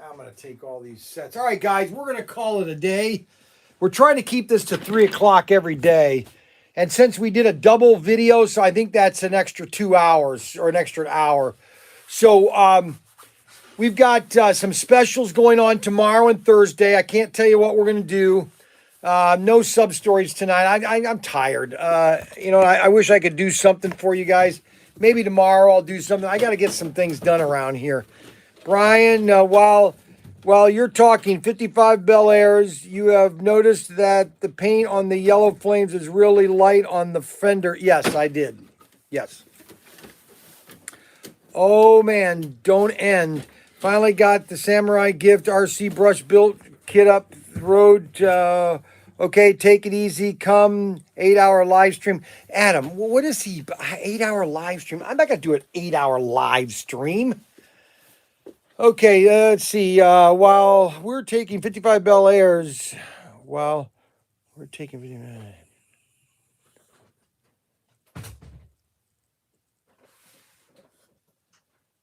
I'm going to take all these sets. All right, guys, we're going to call it a day. We're trying to keep this to 3 o'clock every day. And since we did a double video, so I think that's an extra 2 hours or an extra hour. So we've got some specials going on tomorrow and Thursday. I can't tell you what we're going to do. No sub stories tonight. I'm tired. I wish I could do something for you guys. Maybe tomorrow I'll do something. I got to get some things done around here. Brian, while you're talking 55 Bel Airs, you have noticed that the paint on the yellow flames is really light on the fender. Yes, I did. Yes. Oh man, don't end. Finally got the Samurai Gift RC brush built kit up the road. Okay, take it easy. Come 8-hour live stream. Adam, what is he? 8-hour live stream? I'm not gonna do an 8-hour live stream. Okay, let's see. While we're taking 55 Bel Airs, while we're taking 50 minutes.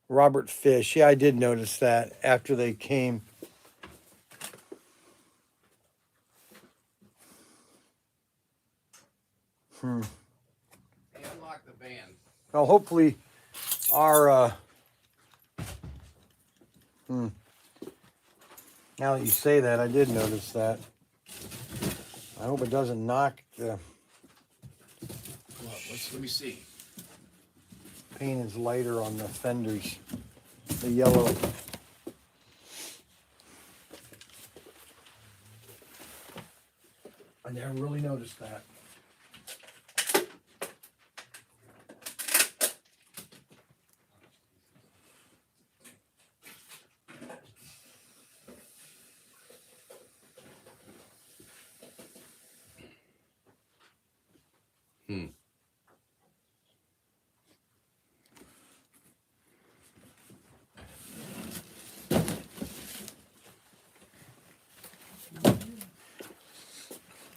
Robert Fish. Yeah, I did notice that after they came. Hey, unlock the van. Well, hopefully our now that you say that, I did notice that. I hope it doesn't knock the Let me see. paint is lighter on the fenders. The yellow. I never really noticed that.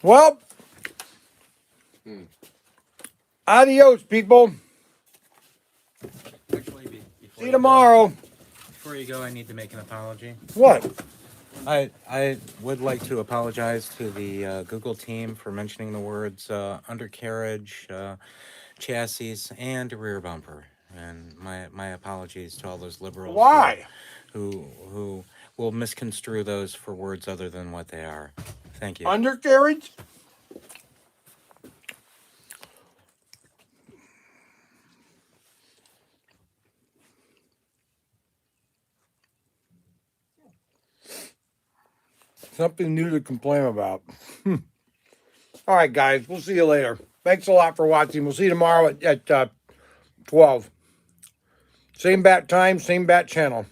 Well, adios, people. Actually, See you tomorrow. Before you go, I need to make an apology. What? I would like to apologize to the Google team for mentioning the words undercarriage, chassis, and rear bumper. And my apologies to all those liberals. Why? Who will misconstrue those for words other than what they are. Thank you. Undercarriage? Something new to complain about. All right, guys. We'll see you later. Thanks a lot for watching. We'll see you tomorrow at 12. Same bat time, same bat channel.